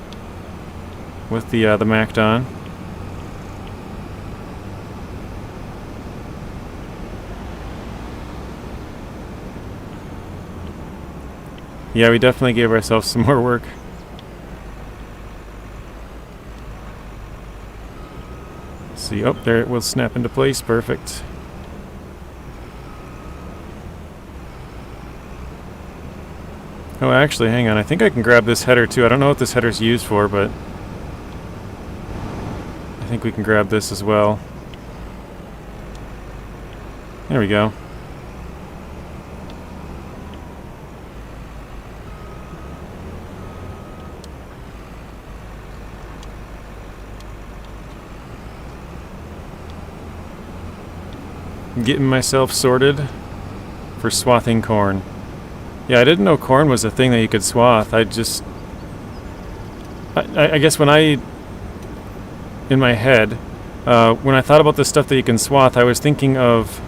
with the Macdon. Yeah, we definitely gave ourselves some more work. Let's see, oh, there it will snap into place, perfect. Oh, actually, hang on. I think I can grab this header too. I don't know what this header's used for, but I think we can grab this as well. There we go. I'm getting myself sorted for swathing corn. Yeah, I didn't know corn was a thing that you could swath. I guess when in my head, when I thought about the stuff that you can swath, I was thinking of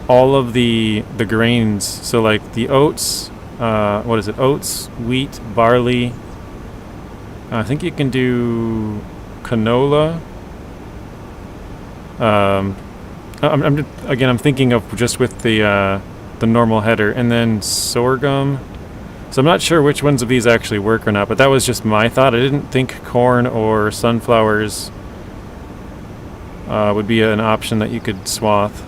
all of the grains. So like the oats, what is it? Oats, wheat, barley. I think you can do canola. I'm thinking of just with the normal header, and then sorghum. So I'm not sure which ones of these actually work or not, but that was just my thought. I didn't think corn or sunflowers would be an option that you could swath.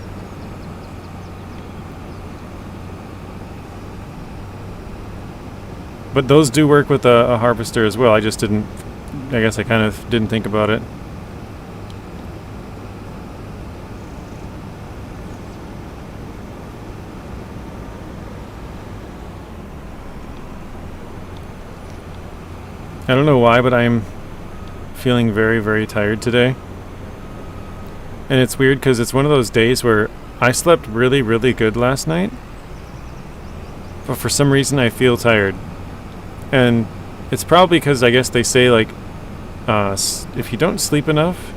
But those do work with a harvester as well. I just didn't, I guess I kind of didn't think about it. I don't know why, but I'm feeling very, very tired today. And it's weird because it's one of those days where I slept really, really good last night, but for some reason I feel tired. And it's probably because I guess they say, like, if you don't sleep enough,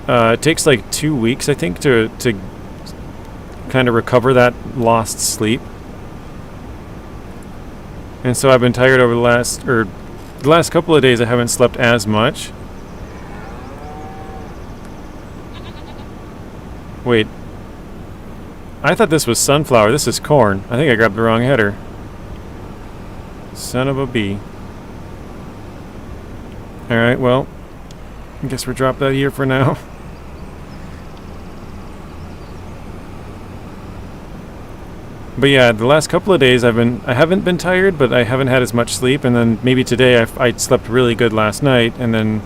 it takes like 2 weeks, I think, to kind of recover that lost sleep. And so I've been tired over the last couple of days. I haven't slept as much. Wait. I thought this was sunflower. This is corn. I think I grabbed the wrong header. Son of a bee. Alright, well, I guess we'll drop that here for now. But yeah, the last couple of days I haven't been tired, but I haven't had as much sleep, and then maybe today I slept really good last night, and then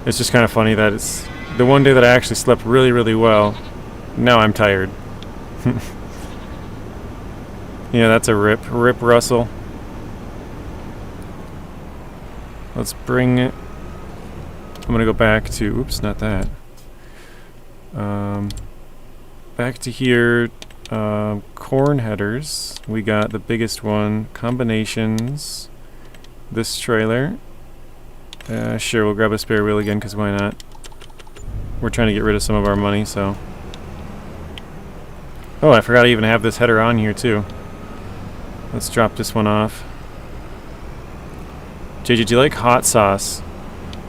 it's just kind of funny that it's the one day that I actually slept really, really well. Now I'm tired. Yeah, that's a rip Russell. Let's bring it. I'm gonna go back to, oops, not that. back to here. Corn headers. We got the biggest one. Combinations. This trailer. Sure, we'll grab a spare wheel again, because why not? We're trying to get rid of some of our money, so... Oh, I forgot to even have this header on here, too. Let's drop this one off. JJ, do you like hot sauce?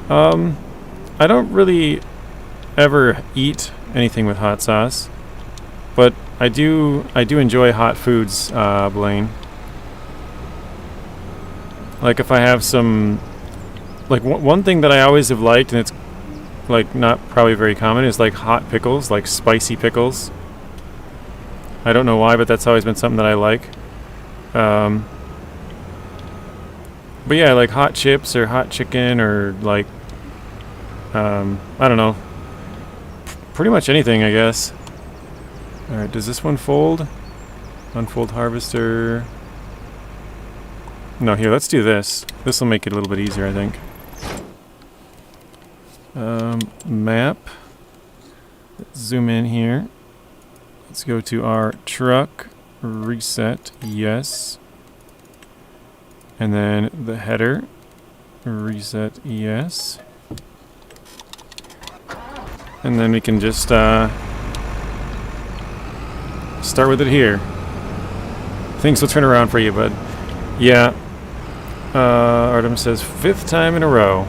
I don't really ever eat anything with hot sauce, but I do enjoy hot foods, Blaine. Like if I have some... Like, one thing that I always have liked, and it's, like, not probably very common, is, like, hot pickles, like spicy pickles. I don't know why, but that's always been something that I like. But yeah, like hot chips or hot chicken or, like, I don't know. Pretty much anything, I guess. Alright, does this one fold? Unfold harvester. No, here, let's do this. This will make it a little bit easier, I think. Map. Let's zoom in here. Let's go to our truck. Reset, yes. And then the header. Reset, yes. And then we can just start with it here. Things will turn around for you, bud. Yeah. Artem says 5th time in a row.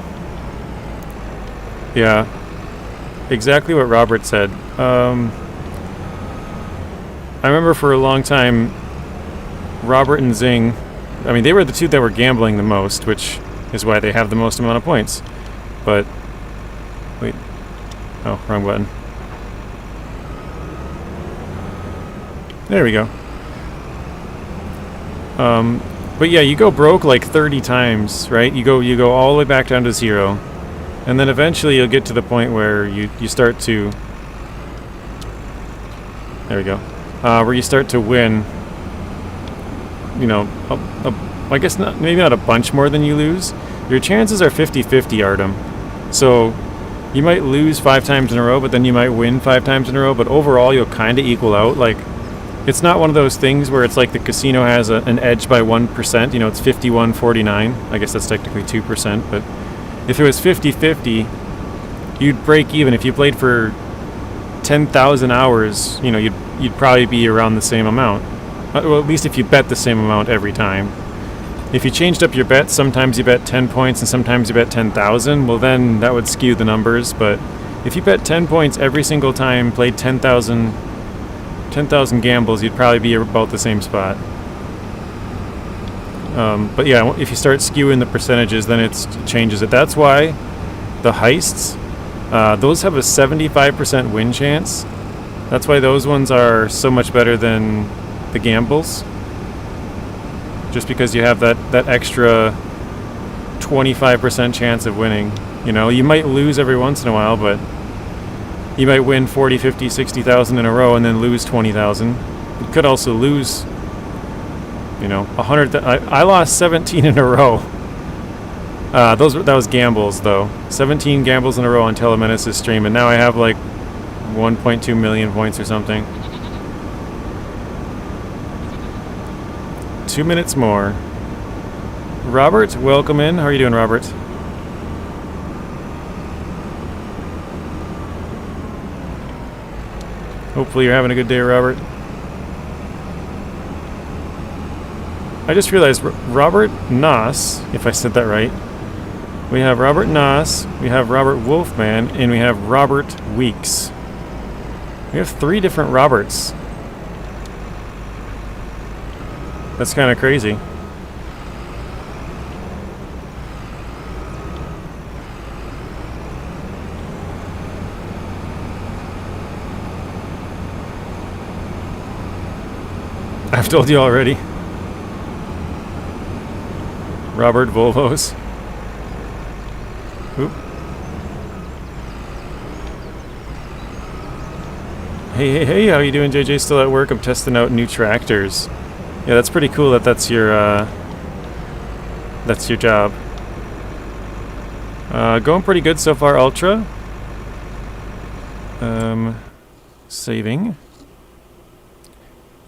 Yeah. Exactly what Robert said. I remember for a long time, Robert and Zing, I mean, they were the two that were gambling the most, which is why they have the most amount of points. But, wait. Oh, wrong button. There we go. But yeah, you go broke like 30 times, right? You go all the way back down to 0. And then eventually you'll get to the point where you start to... There we go. Where you start to win, you know, I guess maybe not a bunch more than you lose. Your chances are 50-50, Artem. So you might lose 5 times in a row, but then you might win 5 times in a row. But overall, you'll kind of equal out. Like, it's not one of those things where it's like the casino has an edge by 1%. You know, it's 51-49. I guess that's technically 2%. But if it was 50-50, you'd break even. If you played for 10,000 hours, you know, you'd probably be around the same amount. Well, at least if you bet the same amount every time. If you changed up your bets, sometimes you bet 10 points and sometimes you bet 10,000, well then that would skew the numbers. But if you bet 10 points every single time, played 10,000 gambles, you'd probably be about the same spot. But yeah, if you start skewing the percentages, then it changes it. That's why the heists, those have a 75% win chance. That's why those ones are so much better than the gambles. Just because you have that extra 25% chance of winning. You know, you might lose every once in a while, but you might win 40, 50, 60,000 in a row and then lose 20,000. You could also lose, you know, 100. I lost 17 in a row. That was gambles, though. 17 gambles in a row on Telemenace's stream, and now I have like 1.2 million points or something. 2 minutes more. Robert, welcome in. How are you doing, Robert? Hopefully you're having a good day, Robert. I just realized Robert Noss, if I said that right. We have Robert Noss, we have Robert Wolfman, and we have Robert Weeks. We have 3 different Roberts. That's kind of crazy. I've told you already. Robert Volvos. Oop. Hey, how you doing, JJ? Still at work? I'm testing out new tractors. Yeah, that's pretty cool that that's your job. Going pretty good so far, Ultra. Saving.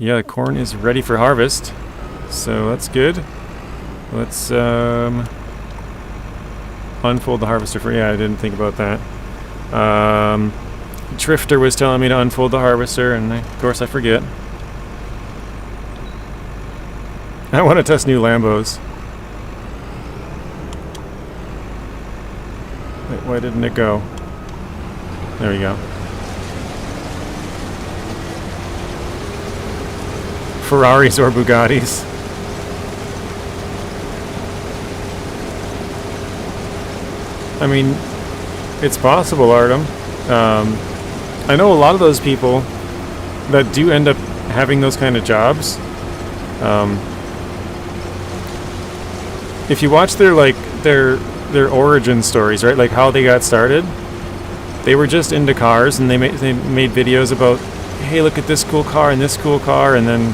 Yeah, the corn is ready for harvest, so that's good. Let's unfold the harvester for... Yeah, I didn't think about that. Drifter was telling me to unfold the harvester, and of course I forget. I want to test new Lambos. Wait, why didn't it go? There we go. Ferraris or Bugattis. I mean, it's possible, Artem. I know a lot of those people that do end up having those kind of jobs. If you watch their origin stories, right, like how they got started, they were just into cars, and they made videos about, hey, look at this cool car and this cool car, and then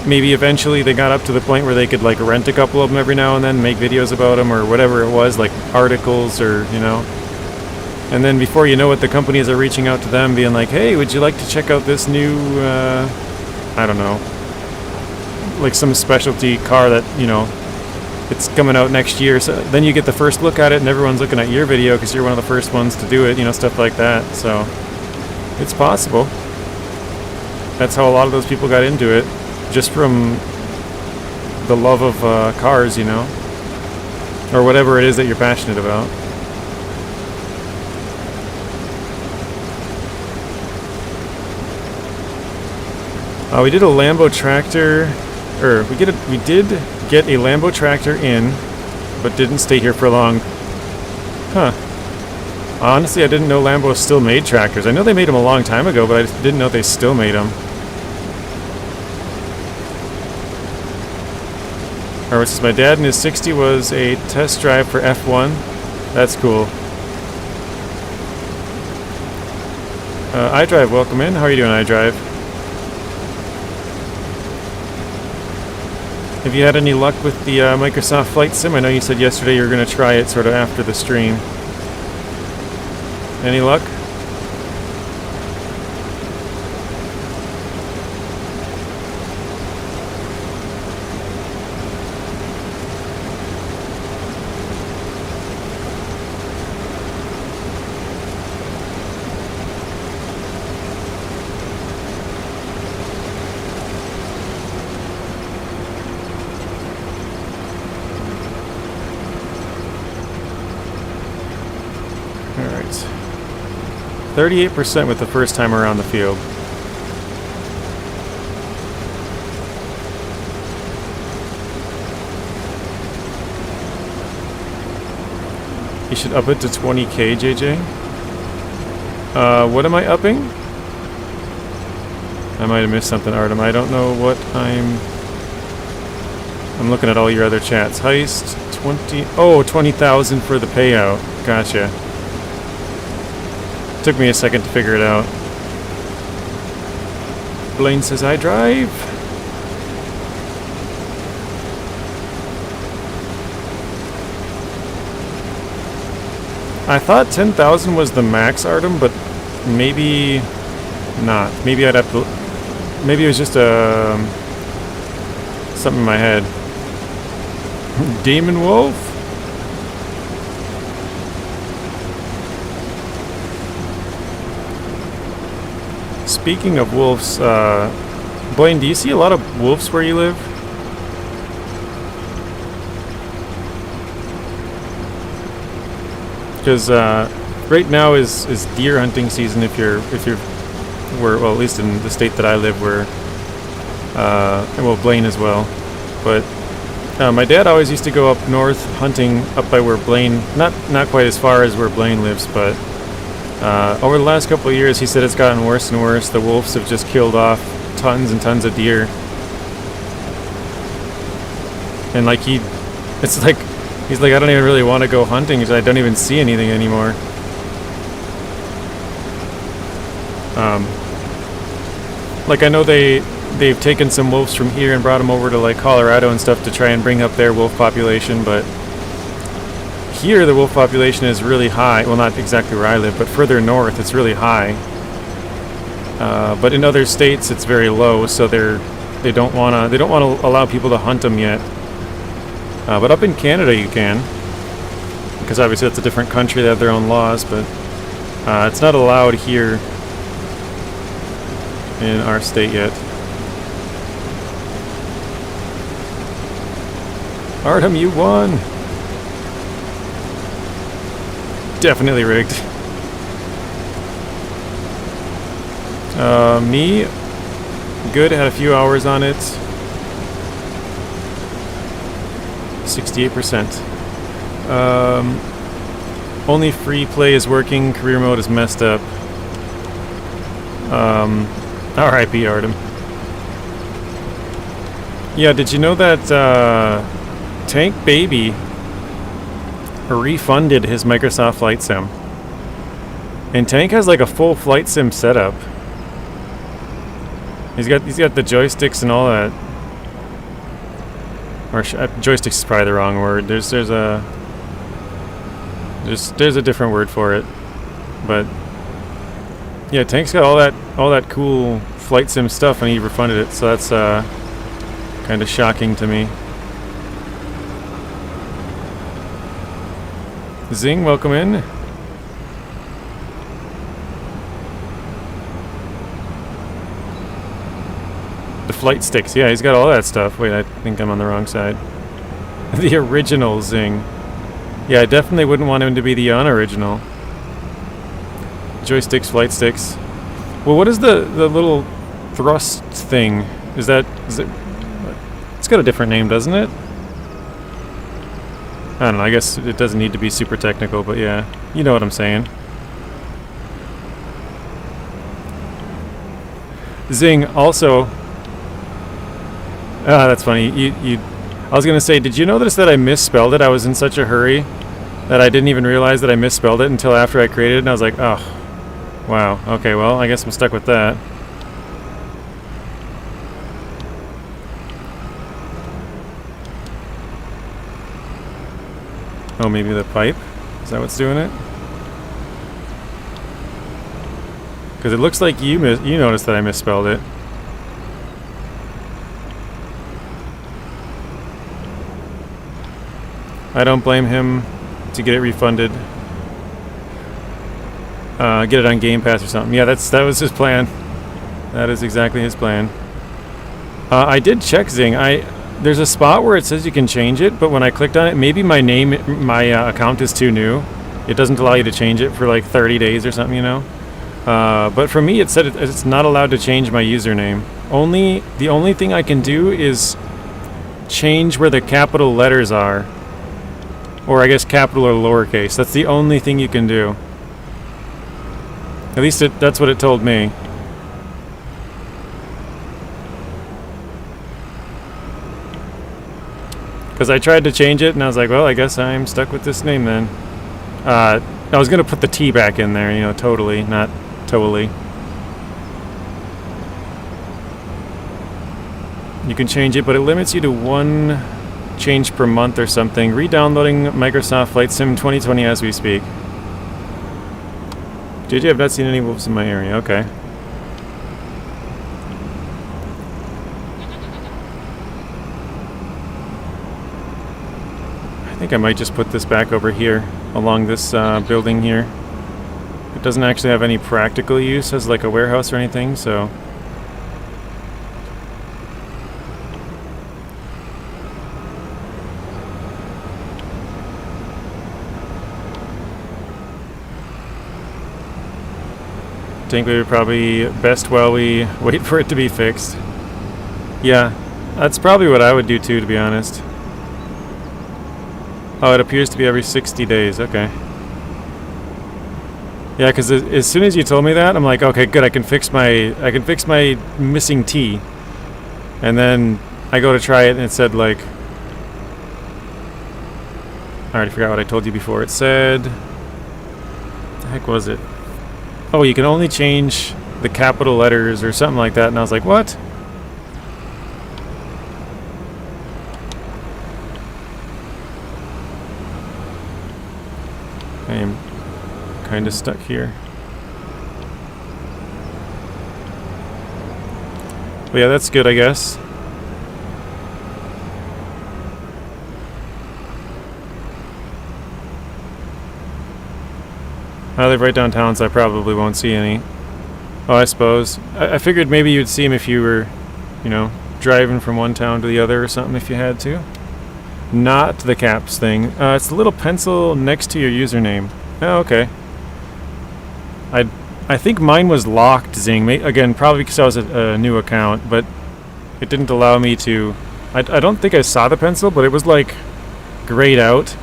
maybe eventually they got up to the point where they could like rent a couple of them every now and then, make videos about them or whatever it was, like articles or, you know. And then before you know it, the companies are reaching out to them being like, hey, would you like to check out this new, I don't know, like some specialty car that, you know, it's coming out next year. So then you get the first look at it and everyone's looking at your video because you're one of the first ones to do it, you know, stuff like that. So it's possible. That's how a lot of those people got into it, just from the love of cars, you know, or whatever it is that you're passionate about. We did a Lambo tractor, or we did get a Lambo tractor in, but didn't stay here for long. Huh. Honestly, I didn't know Lambo still made tractors. I know they made them a long time ago, but I just didn't know they still made them. Alright, says my dad in his 60 was a test drive for F1. That's cool. iDrive, welcome in. How are you doing, iDrive? Have you had any luck with the Microsoft Flight Sim? I know you said yesterday you were going to try it sort of after the stream. Any luck? Alright. 38% with the first time around the field. You should up it to 20k, JJ. What am I upping? I might have missed something, Artem. I don't know what I'm looking at all your other chats. Heist, 20... Oh, 20,000 for the payout. Gotcha. Took me a second to figure it out. Blaine says, I drive. I thought 10,000 was the max, Artem, but maybe not. Maybe I'd have to... Maybe it was just something in my head. Demon Wolf? Speaking of wolves, Blaine, do you see a lot of wolves where you live? Because right now is deer hunting season. If you're well, at least in the state that I live, where well, Blaine as well. But my dad always used to go up north hunting up by where Blaine, not quite as far as where Blaine lives, but over the last couple of years, he said it's gotten worse and worse. The wolves have just killed off tons and tons of deer. And like it's like, he's like, I don't even really want to go hunting because I don't even see anything anymore. Like I know they've taken some wolves from here and brought them over to like Colorado and stuff to try and bring up their wolf population, but here the wolf population is really high. Well, not exactly where I live, but further north it's really high. But in other states it's very low, so they don't wanna allow people to hunt them yet. But up in Canada you can, because obviously that's a different country. They have their own laws, but it's not allowed here in our state yet. Artem, you won! Definitely rigged. Me, good, had a few hours on it. 68%. Only free play is working, career mode is messed up. RIP Artem. Yeah, did you know that Tank Baby refunded his Microsoft Flight Sim? And Tank has like a full Flight Sim setup. He's got the joysticks and all that. Or joysticks is probably the wrong word. There's a different word for it. But yeah, Tank's got all that cool Flight Sim stuff, and he refunded it. So that's kind of shocking to me. Zing, welcome in. The flight sticks, yeah, he's got all that stuff. Wait, I think I'm on the wrong side. The original Zing. Yeah, I definitely wouldn't want him to be the unoriginal. Joysticks, flight sticks. Well, what is the little thrust thing? Is it? It's got a different name, doesn't it? I don't know, I guess it doesn't need to be super technical, but yeah, you know what I'm saying. Zing, also... Ah, that's funny. I was going to say, did you notice that I misspelled it? I was in such a hurry that I didn't even realize that I misspelled it until after I created it, and I was like, oh, wow, okay, well, I guess I'm stuck with that. Oh, maybe the pipe? Is that what's doing it? Because it looks like you noticed that I misspelled it. I don't blame him to get it refunded. Get it on Game Pass or something. Yeah, that was his plan. That is exactly his plan. I did check Zing. There's a spot where it says you can change it, but when I clicked on it, maybe my account is too new. It doesn't allow you to change it for like 30 days or something, you know? But for me, it said it's not allowed to change my username. The only thing I can do is change where the capital letters are. Or I guess capital or lowercase. That's the only thing you can do. At least that's what it told me. Because I tried to change it and I was like, well, I guess I'm stuck with this name then. I was going to put the T back in there, you know, totally, not totally. You can change it, but it limits you to one change per month or something. Re-downloading Microsoft Flight Sim 2020 as we speak. JJ, I've not seen any wolves in my area. Okay. I think I might just put this back over here, along this building here. It doesn't actually have any practical use as like a warehouse or anything, so... I think we would probably best while we wait for it to be fixed. Yeah, that's probably what I would do too, to be honest. Oh, it appears to be every 60 days. Okay. Yeah, because as soon as you told me that, I'm like, okay, good. I can fix my missing T. And then I go to try it, and it said like, I already forgot what I told you before. It said, what the heck was it? Oh, you can only change the capital letters or something like that. And I was like, what? I am kind of stuck here. But yeah, that's good, I guess. I live right downtown, so I probably won't see any. Oh, I suppose. I figured maybe you'd see them if you were, you know, driving from one town to the other or something if you had to. Not the caps thing. It's the little pencil next to your username. Oh, okay. I think mine was locked, Zing. Again, probably because I was a new account, but it didn't allow me to... I don't think I saw the pencil, but it was like grayed out.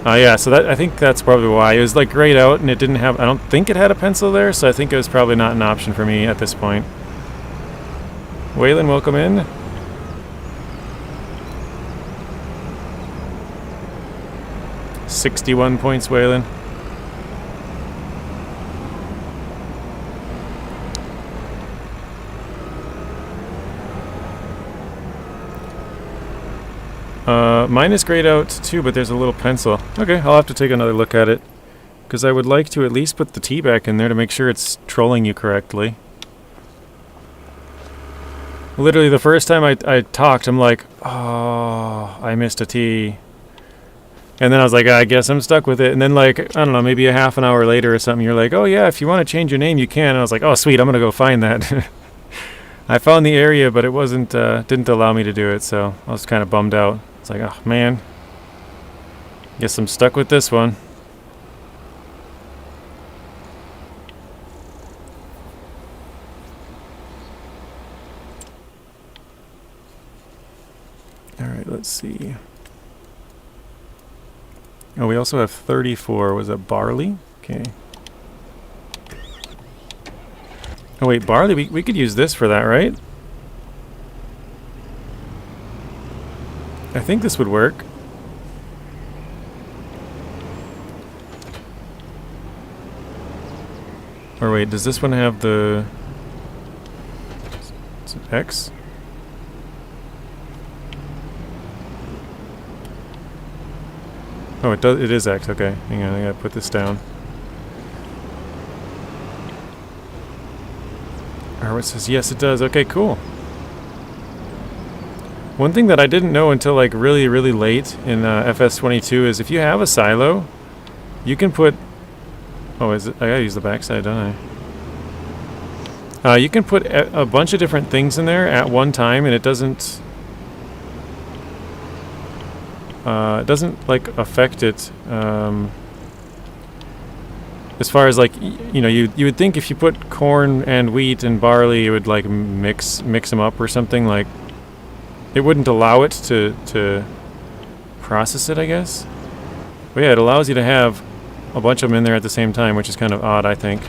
Yeah, so I think that's probably why. It was like grayed out and it didn't have... I don't think it had a pencil there, so I think it was probably not an option for me at this point. Waylon, welcome in. $61 points, Waylon. Mine is grayed out too, but there's a little pencil. Okay, I'll have to take another look at it. Because I would like to at least put the T back in there to make sure it's trolling you correctly. Literally, the first time I talked, I'm like, oh, I missed a T. And then I was like, I guess I'm stuck with it. And then, like, I don't know, maybe a half an hour later or something, you're like, oh yeah, if you want to change your name, you can. And I was like, oh sweet, I'm going to go find that. I found the area, but it wasn't, didn't allow me to do it, so I was kind of bummed out. It's like, oh man, guess I'm stuck with this one. Alright, let's see. Oh, we also have 34. Was that barley? Okay. Oh wait, barley, we could use this for that, right? I think this would work. Or wait, does this one have the... Is it X? Oh, it does. It is X. Okay, hang on. I gotta put this down. Or it says yes, it does. Okay, cool. One thing that I didn't know until like really, really late in FS25 is if you have a silo, you can put... Oh, is it? I gotta use the backside, don't I? You can put a bunch of different things in there at one time, and it doesn't like affect it. As far as like you know, you would think if you put corn and wheat and barley, it would like mix them up or something. Like it wouldn't allow it to process it, I guess. But yeah, it allows you to have a bunch of them in there at the same time, which is kind of odd, I think.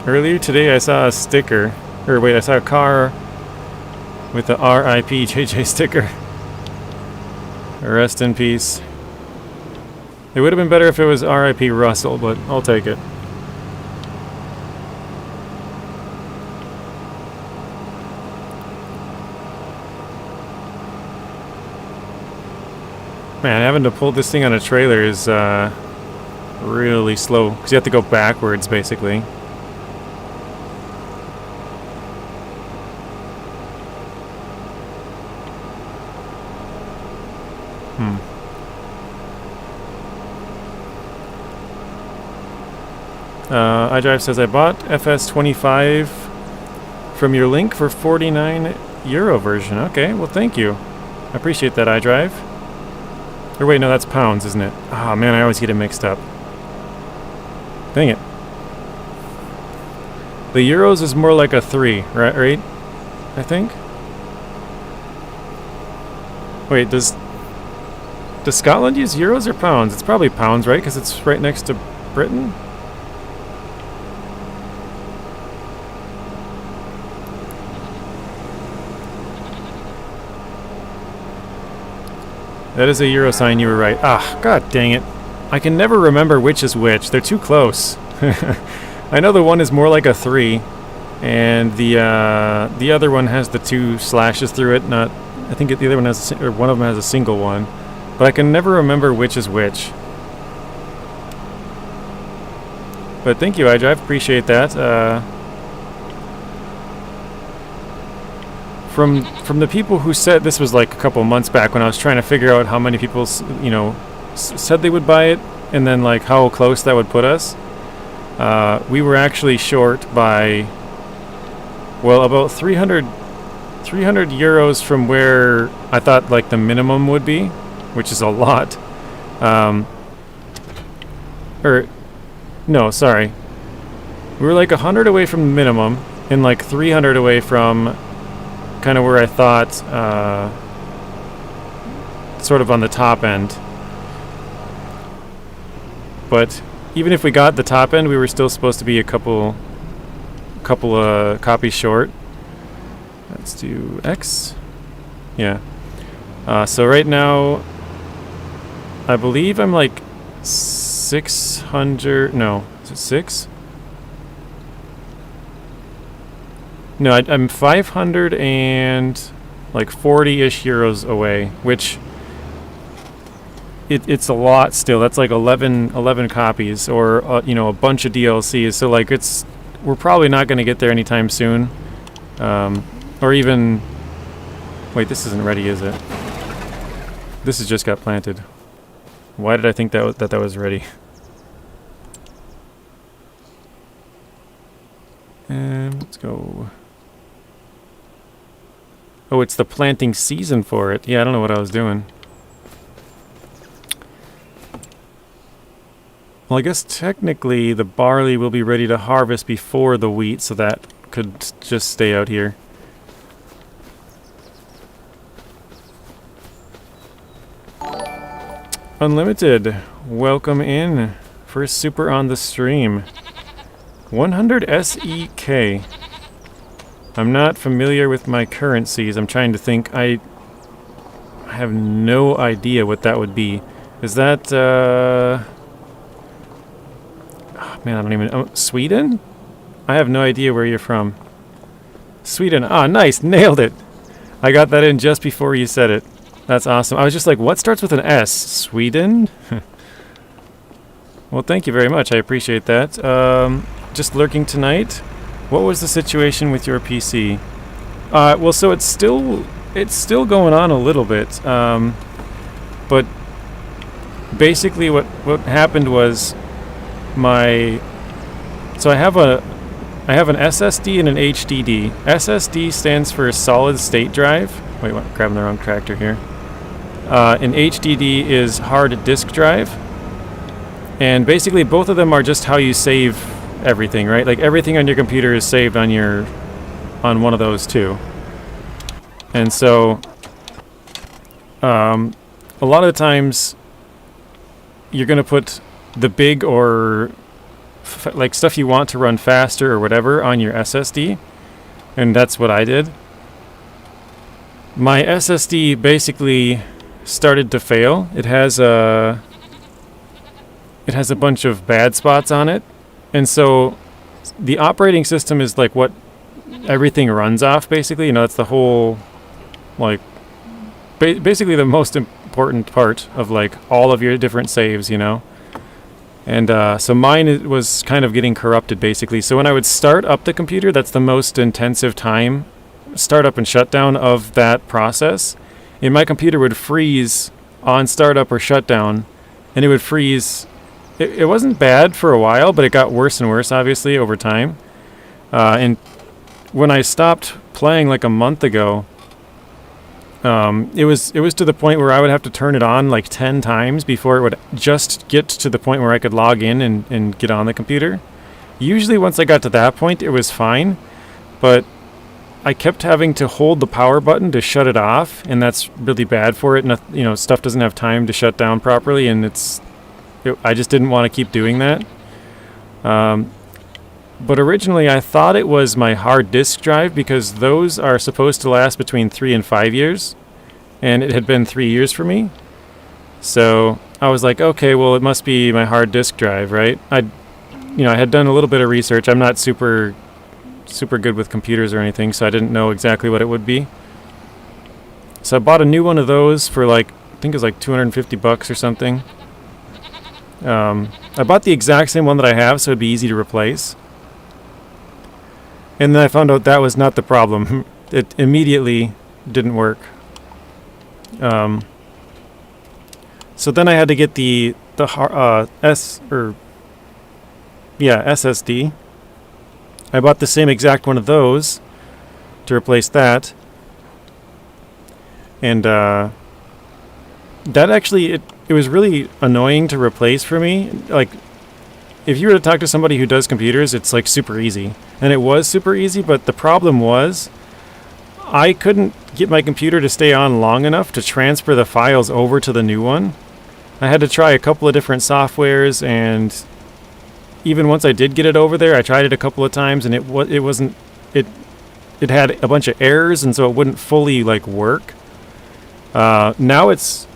Earlier today I saw a sticker, or wait, I saw a car with the RIP JJ sticker. Rest in peace. It would have been better if it was RIP Russell, but I'll take it. Man, having to pull this thing on a trailer is really slow, because you have to go backwards, basically. iDrive says, I bought FS25 from your link for €49 version. Okay, well thank you. I appreciate that, iDrive. Or wait, no, that's pounds, isn't it? Ah, man, I always get it mixed up. Dang it. The euros is more like a 3, right? I think? Wait, does Scotland use euros or pounds? It's probably pounds, right? Because it's right next to Britain? That is a euro sign, you were right. Ah, god dang it. I can never remember which is which. They're too close. I know the one is more like a 3, and the other one has the 2 slashes through it, not I think the other one has, or one of them has a single one, but I can never remember which is which. But thank you, iDrive. Appreciate that. From the people who said, this was like a couple months back when I was trying to figure out how many people, you know, said they would buy it, and then like how close that would put us. We were actually short by, well, about 300 euros from where I thought like the minimum would be, which is a lot. Or no, sorry. We were like 100 away from the minimum and like 300 away from kind of where I thought, sort of on the top end. But even if we got the top end, we were still supposed to be a couple copies short. Let's do X. Yeah. So right now, I believe I'm like 600. No, is it 6? No, I'm 500 and like 40-ish euros away, which it's a lot still. That's like 11 copies, or you know, a bunch of DLCs. So like we're probably not going to get there anytime soon, or even. Wait, this isn't ready, is it? This has just got planted. Why did I think that was ready? And let's go. Oh, it's the planting season for it. Yeah, I don't know what I was doing. Well, I guess technically the barley will be ready to harvest before the wheat, so that could just stay out here. Unlimited, welcome in. First super on the stream. 100 SEK. I'm not familiar with my currencies. I'm trying to think. I have no idea what that would be. Is that, oh, man, I don't even... Oh, Sweden? I have no idea where you're from. Sweden. Ah, nice. Nailed it. I got that in just before you said it. That's awesome. I was just like, what starts with an S? Sweden? Well, thank you very much. I appreciate that. Just lurking tonight. What was the situation with your PC? Well, so it's still going on a little bit. But basically what happened was so I have an SSD and an HDD. SSD stands for solid state drive. Wait, what? Grabbing the wrong tractor here. An HDD is hard disk drive. And basically both of them are just how you save everything, right? Like everything on your computer is saved on one of those too. And so a lot of the times you're going to put the big or like stuff you want to run faster or whatever on your SSD, and that's what I did. My SSD basically started to fail. It has a bunch of bad spots on it, and so the operating system is like what everything runs off, basically. You know, that's the whole, like, basically the most important part of like all of your different saves, you know. And so mine was kind of getting corrupted, basically. So when I would start up the computer, that's the most intensive time, startup and shutdown of that process. And my computer would freeze on startup or shutdown, and it would freeze. It wasn't bad for a while, but it got worse and worse, obviously, over time. And when I stopped playing like a month ago, it was to the point where I would have to turn it on like 10 times before it would just get to the point where I could log in and get on the computer. Usually once I got to that point, it was fine, but I kept having to hold the power button to shut it off, and that's really bad for it. You know, stuff doesn't have time to shut down properly, and I just didn't want to keep doing that. But originally I thought it was my hard disk drive, because those are supposed to last between 3 and 5 years, and it had been 3 years for me. So I was like, okay, well, it must be my hard disk drive, right? I had done a little bit of research. I'm not super good with computers or anything, so I didn't know exactly what it would be. So I bought a new one of those for like, I think it was like $250 or something. I bought the exact same one that I have, so it'd be easy to replace. And then I found out that was not the problem. It immediately didn't work. So then I had to get the SSD. I bought the same exact one of those to replace that. And that actually, it was really annoying to replace for me. Like, if you were to talk to somebody who does computers, it's like super easy. And it was super easy, but the problem was I couldn't get my computer to stay on long enough to transfer the files over to the new one. I had to try a couple of different softwares, and even once I did get it over there, I tried it a couple of times, and it had a bunch of errors, and so it wouldn't fully like work. Now it's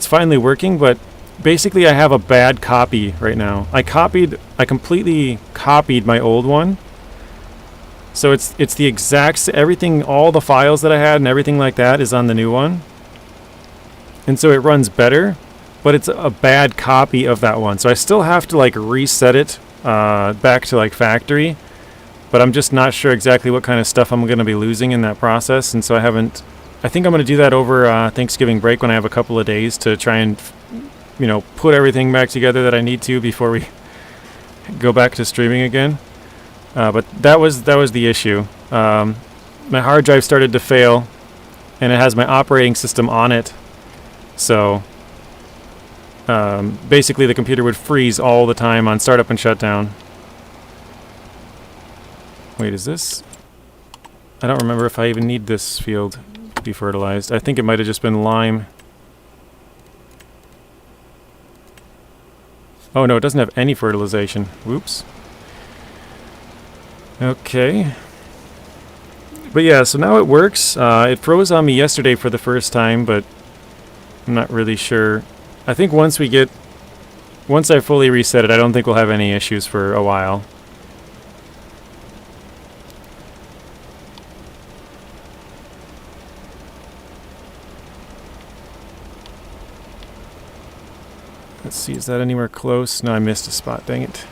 finally working, but basically I have a bad copy right now. I completely copied my old one. So it's the exact everything, all the files that I had and everything like that is on the new one. And so it runs better, but it's a bad copy of that one. So I still have to like reset it back to like factory, but I'm just not sure exactly what kind of stuff I'm going to be losing in that process. And so I think I'm going to do that over Thanksgiving break when I have a couple of days to try and, put everything back together that I need to before we go back to streaming again. But that was the issue. My hard drive started to fail, and it has my operating system on it. So basically the computer would freeze all the time on startup and shutdown. Wait, is this? I don't remember if I even need this field to be fertilized. I think it might have just been lime. Oh no, it doesn't have any fertilization. Whoops. Okay. But yeah, so now it works. It froze on me yesterday for the first time, but I'm not really sure. I think once I fully reset it, I don't think we'll have any issues for a while. Let's see, is that anywhere close? No, I missed a spot, dang it.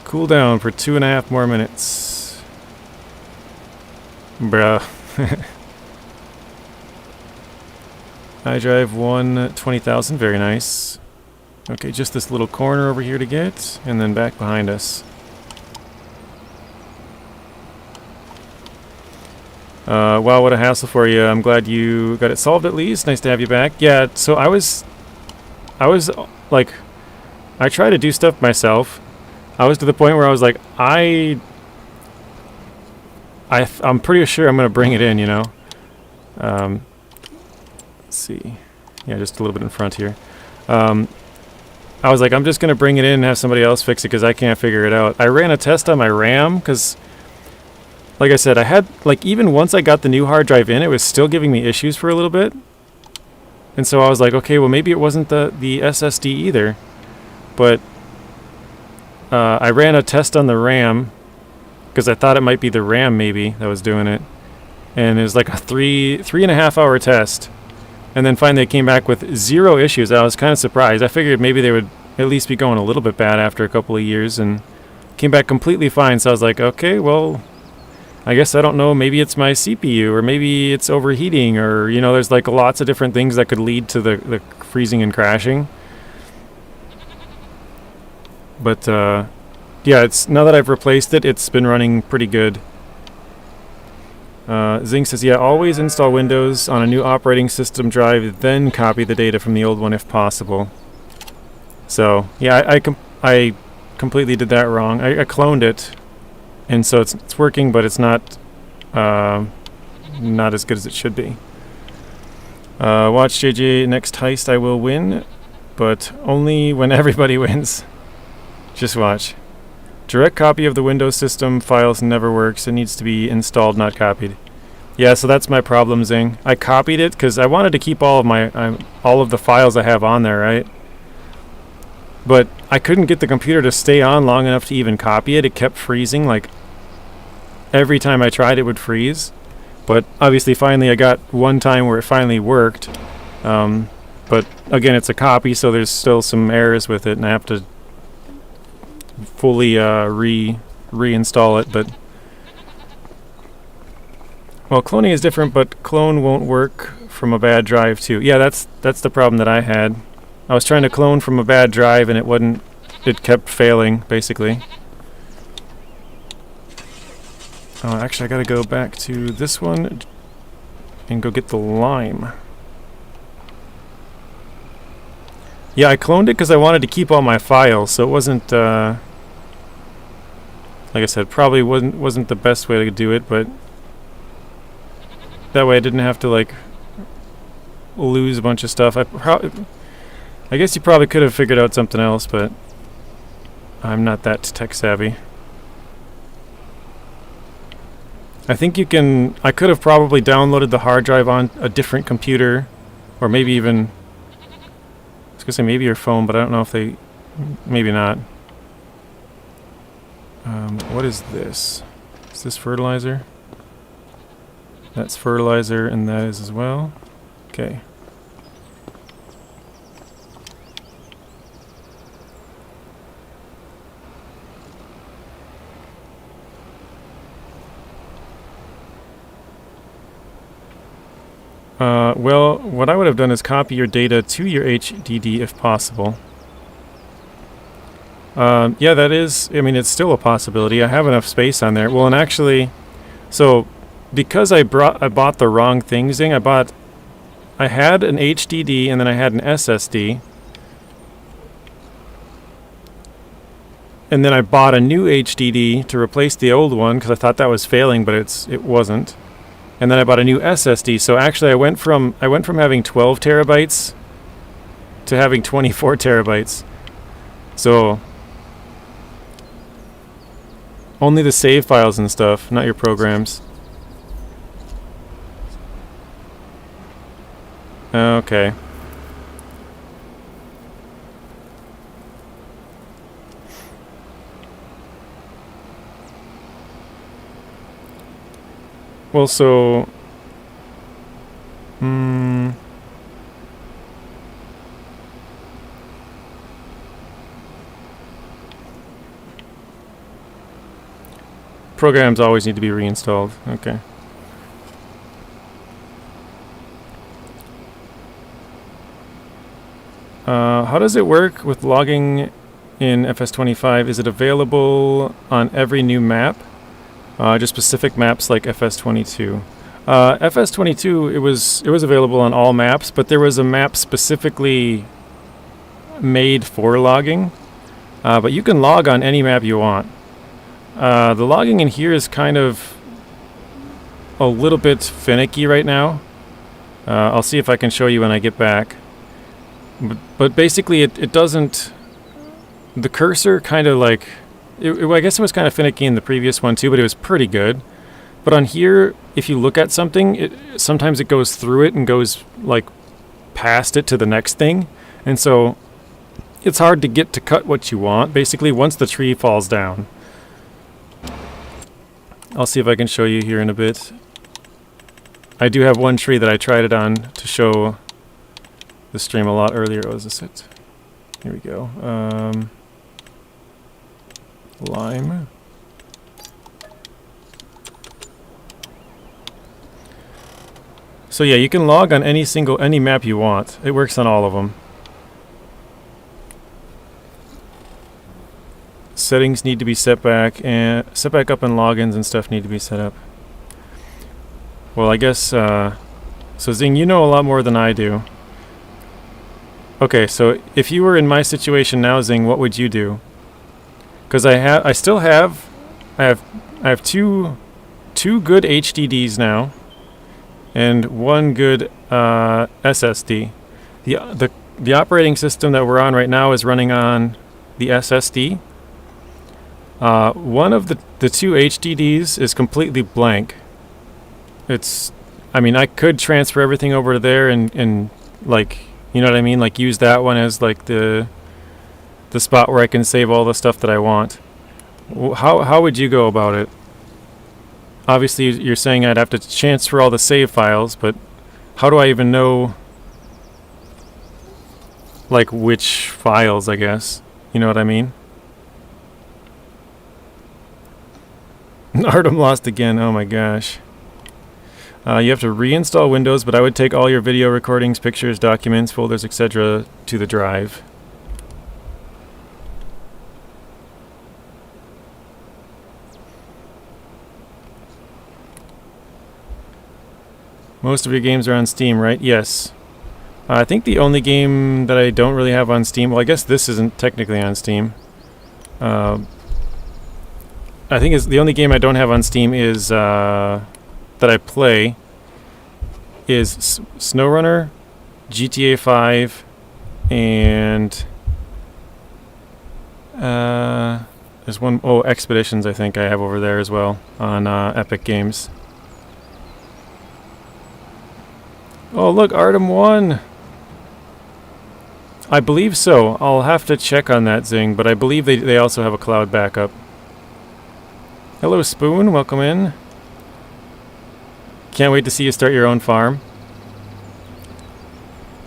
Cool down for 2.5 more minutes. Bruh. I drive 120,000, very nice. Okay, just this little corner over here to get, and then back behind us. Wow, what a hassle for you. I'm glad you got it solved at least. Nice to have you back. Yeah, so I was like, I try to do stuff myself. I was to the point where I was like, I'm pretty sure I'm going to bring it in, Let's see. Yeah, just a little bit in front here. I was like, I'm just going to bring it in and have somebody else fix it because I can't figure it out. I ran a test on my RAM because, like I said, I had, like, even once I got the new hard drive in, it was still giving me issues for a little bit. And so I was like, okay, well, maybe it wasn't the SSD either. But I ran a test on the RAM because I thought it might be the RAM maybe that was doing it. And it was like a 3.5 hour test. And then finally it came back with 0 issues. I was kind of surprised. I figured maybe they would at least be going a little bit bad after a couple of years, and came back completely fine. So I was like, okay, well, I guess I don't know, maybe it's my CPU, or maybe it's overheating, or, there's like lots of different things that could lead to the freezing and crashing. But yeah, it's now that I've replaced it, it's been running pretty good. Zing says, yeah, always install Windows on a new operating system drive, then copy the data from the old one if possible. So, yeah, I completely did that wrong. I cloned it, and so it's working, but it's not as good as it should be. Watch JJ, next heist I will win, but only when everybody wins. Just watch. Direct copy of the Windows system files never works. It needs to be installed, not copied. Yeah, so that's my problem, Zing. I copied it because I wanted to keep all of the files I have on there, right? But I couldn't get the computer to stay on long enough to even copy it. It kept freezing. Like, every time I tried, it would freeze. But obviously finally I got one time where it finally worked. But again, it's a copy, so there's still some errors with it, and I have to fully reinstall it. But well, cloning is different, but clone won't work from a bad drive too. Yeah, that's the problem that I had. I was trying to clone from a bad drive and it kept failing basically. Oh, actually I gotta go back to this one and go get the lime. Yeah, I cloned it because I wanted to keep all my files, so it wasn't like I said, probably wasn't the best way to do it, but that way I didn't have to like lose a bunch of stuff. I guess you probably could have figured out something else, but I'm not that tech savvy. I think I could have probably downloaded the hard drive on a different computer, or maybe even, I was gonna say maybe your phone, but I don't know if maybe not. What is this? Is this fertilizer? That's fertilizer, and that is as well. Okay. Well, what I would have done is copy your data to your HDD if possible. Yeah, that is, I mean, it's still a possibility. I have enough space on there. Well, and actually, so because I bought the wrong things in, I had an HDD and then I had an SSD. And then I bought a new HDD to replace the old one because I thought that was failing, but it wasn't. And then I bought a new SSD. So actually I went from having 12 terabytes to having 24 terabytes. So only the save files and stuff, not your programs. Okay. Well, so programs always need to be reinstalled. Okay. How does it work with logging in FS25? Is it available on every new map? Just specific maps like FS22. FS22, it was available on all maps, but there was a map specifically made for logging. But you can log on any map you want. The logging in here is kind of a little bit finicky right now. I'll see if I can show you when I get back. But basically it doesn't... The cursor kind of like... I guess it was kind of finicky in the previous one too, but it was pretty good. But on here, if you look at something, sometimes it goes through it and goes like past it to the next thing. And so it's hard to get to cut what you want, basically, once the tree falls down. I'll see if I can show you here in a bit. I do have one tree that I tried it on to show the stream a lot earlier. Oh, is this it? Here we go. Lime. So yeah, you can log on any map you want. It works on all of them. Settings need to be set back up, and logins and stuff need to be set up. Well, I guess so Zing, you know a lot more than I do. Okay, so if you were in my situation now, Zing, what would you do? Because I have two good HDDs now, and one good SSD. The operating system that we're on right now is running on the SSD. One of the two HDDs is completely blank. I mean, I could transfer everything over to there and like, you know what I mean? Like use that one as like the spot where I can save all the stuff that I want. How would you go about it? obviously you're saying I'd have to transfer all the save files, but how do I even know, like, which files, I guess? You know what I mean? Artem lost again. Oh my gosh. You have to reinstall Windows, but I would take all your video recordings, pictures, documents, folders, etc. to the drive. Most of your games are on Steam, right? Yes. I think the only game that I don't really have on Steam, well, I guess this isn't technically on Steam. I think the only game I don't have on Steam is that I play is SnowRunner, GTA 5, and there's one, Expeditions I think I have over there as well on Epic Games. Oh look, Artem won! I believe so. I'll have to check on that, Zing, but I believe they also have a cloud backup. Hello Spoon, welcome in. Can't wait to see you start your own farm.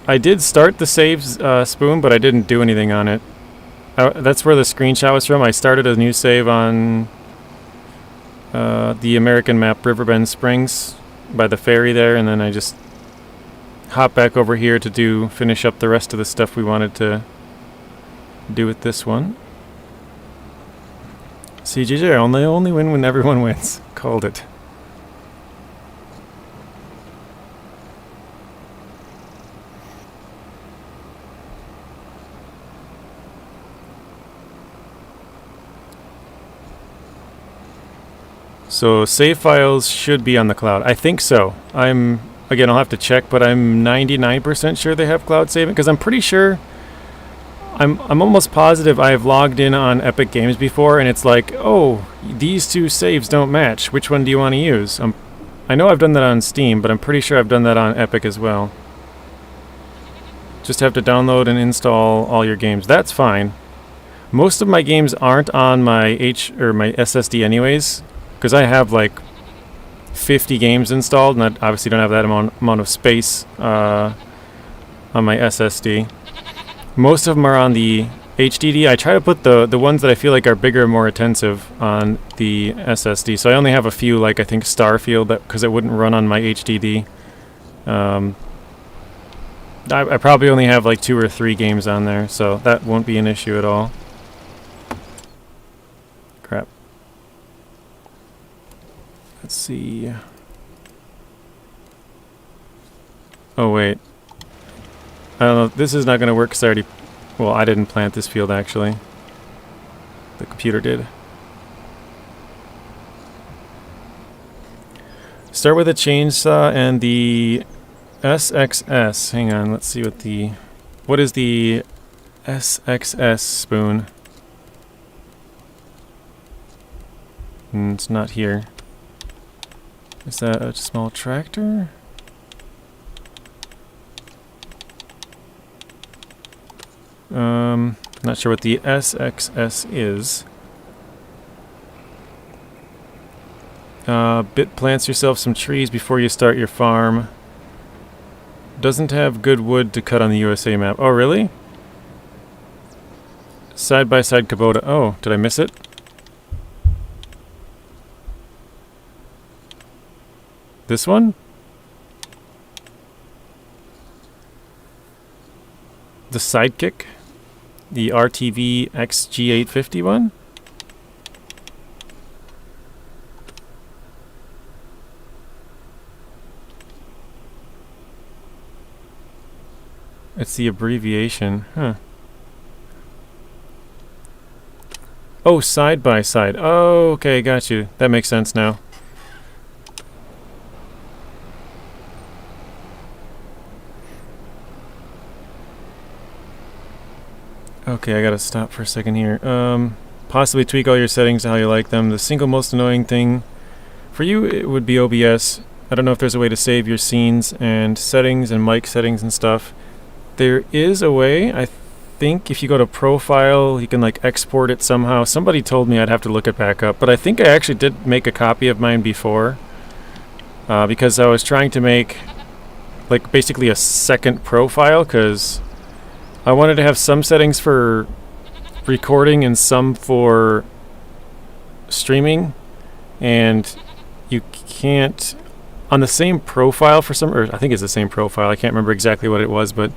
I did start the saves, Spoon, but I didn't do anything on it. That's where the screenshot was from. I started a new save on the American map Riverbend Springs by the ferry there, and then I just hop back over here to finish up the rest of the stuff we wanted to do with this one. CJJ, only win when everyone wins. Called it. So save files should be on the cloud. I think so. Again, I'll have to check, but I'm 99% sure they have cloud saving, because I'm pretty sure, I'm almost positive I have logged in on Epic Games before, and it's like, oh, these two saves don't match. Which one do you want to use? I know I've done that on Steam, but I'm pretty sure I've done that on Epic as well. Just have to download and install all your games. That's fine. Most of my games aren't on my my SSD anyways, because I have like 50 games installed, and I obviously don't have that amount of space on my SSD. Most of them are on the HDD. I try to put the ones that I feel like are bigger and more intensive on the SSD. So I only have a few, like I think Starfield, because it wouldn't run on my HDD. I probably only have like 2 or 3 games on there, so that won't be an issue at all. Crap. Let's see. Oh wait. I don't know. This is not going to work because I didn't plant this field actually. The computer did. Start with a chainsaw and the SXS. Hang on, let's see what is the SXS, Spoon? It's not here. Is that a small tractor? Not sure what the SXS is. Bit plants yourself some trees before you start your farm. Doesn't have good wood to cut on the USA map. Oh, really? Side-by-side Kubota. Oh, did I miss it? This one? The Sidekick? The RTV XG850 one? It's the abbreviation. Huh. Oh, side by side. Oh, okay, got you. That makes sense now. Okay, I gotta stop for a second here. Possibly tweak all your settings to how you like them. The single most annoying thing for you, it would be OBS. I don't know if there's a way to save your scenes and settings and mic settings and stuff. There is a way. I think if you go to profile, you can like export it somehow. Somebody told me I'd have to look it back up, but I think I actually did make a copy of mine before because I was trying to make like basically a second profile because I wanted to have some settings for recording and some for streaming, and you can't on the same profile for some, or I think it's the same profile, I can't remember exactly what it was, but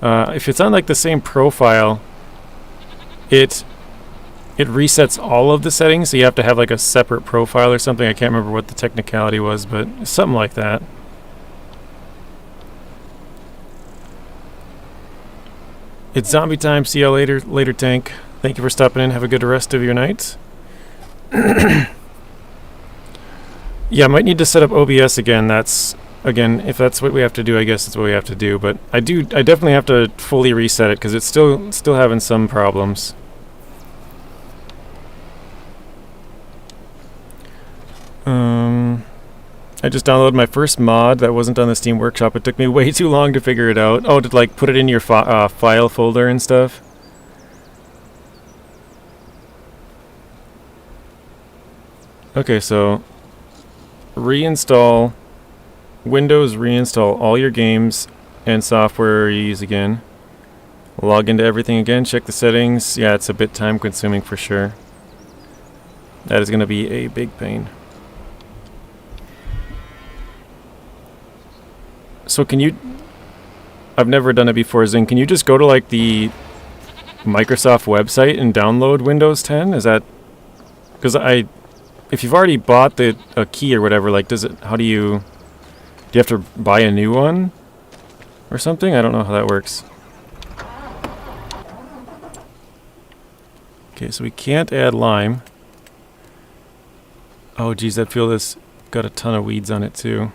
if it's on like the same profile, it resets all of the settings, so you have to have like a separate profile or something. I can't remember what the technicality was, but something like that. It's zombie time. See you later, Tank. Thank you for stopping in. Have a good rest of your night. Yeah, I might need to set up OBS again. That's, again, if that's what we have to do, I guess that's what we have to do. But I definitely have to fully reset it because it's still having some problems. I just downloaded my first mod that wasn't on the Steam Workshop. It took me way too long to figure it out. Oh, to like put it in your file folder and stuff. Okay, so reinstall Windows, reinstall all your games and software you use again. Log into everything again, check the settings. Yeah, it's a bit time consuming for sure. That is going to be a big pain. So can you, I've never done it before, Zing, can you just go to like the Microsoft website and download Windows 10? Is that, because if you've already bought a key or whatever, like do you have to buy a new one or something? I don't know how that works. Okay, so we can't add lime. Oh geez, that field has got a ton of weeds on it too.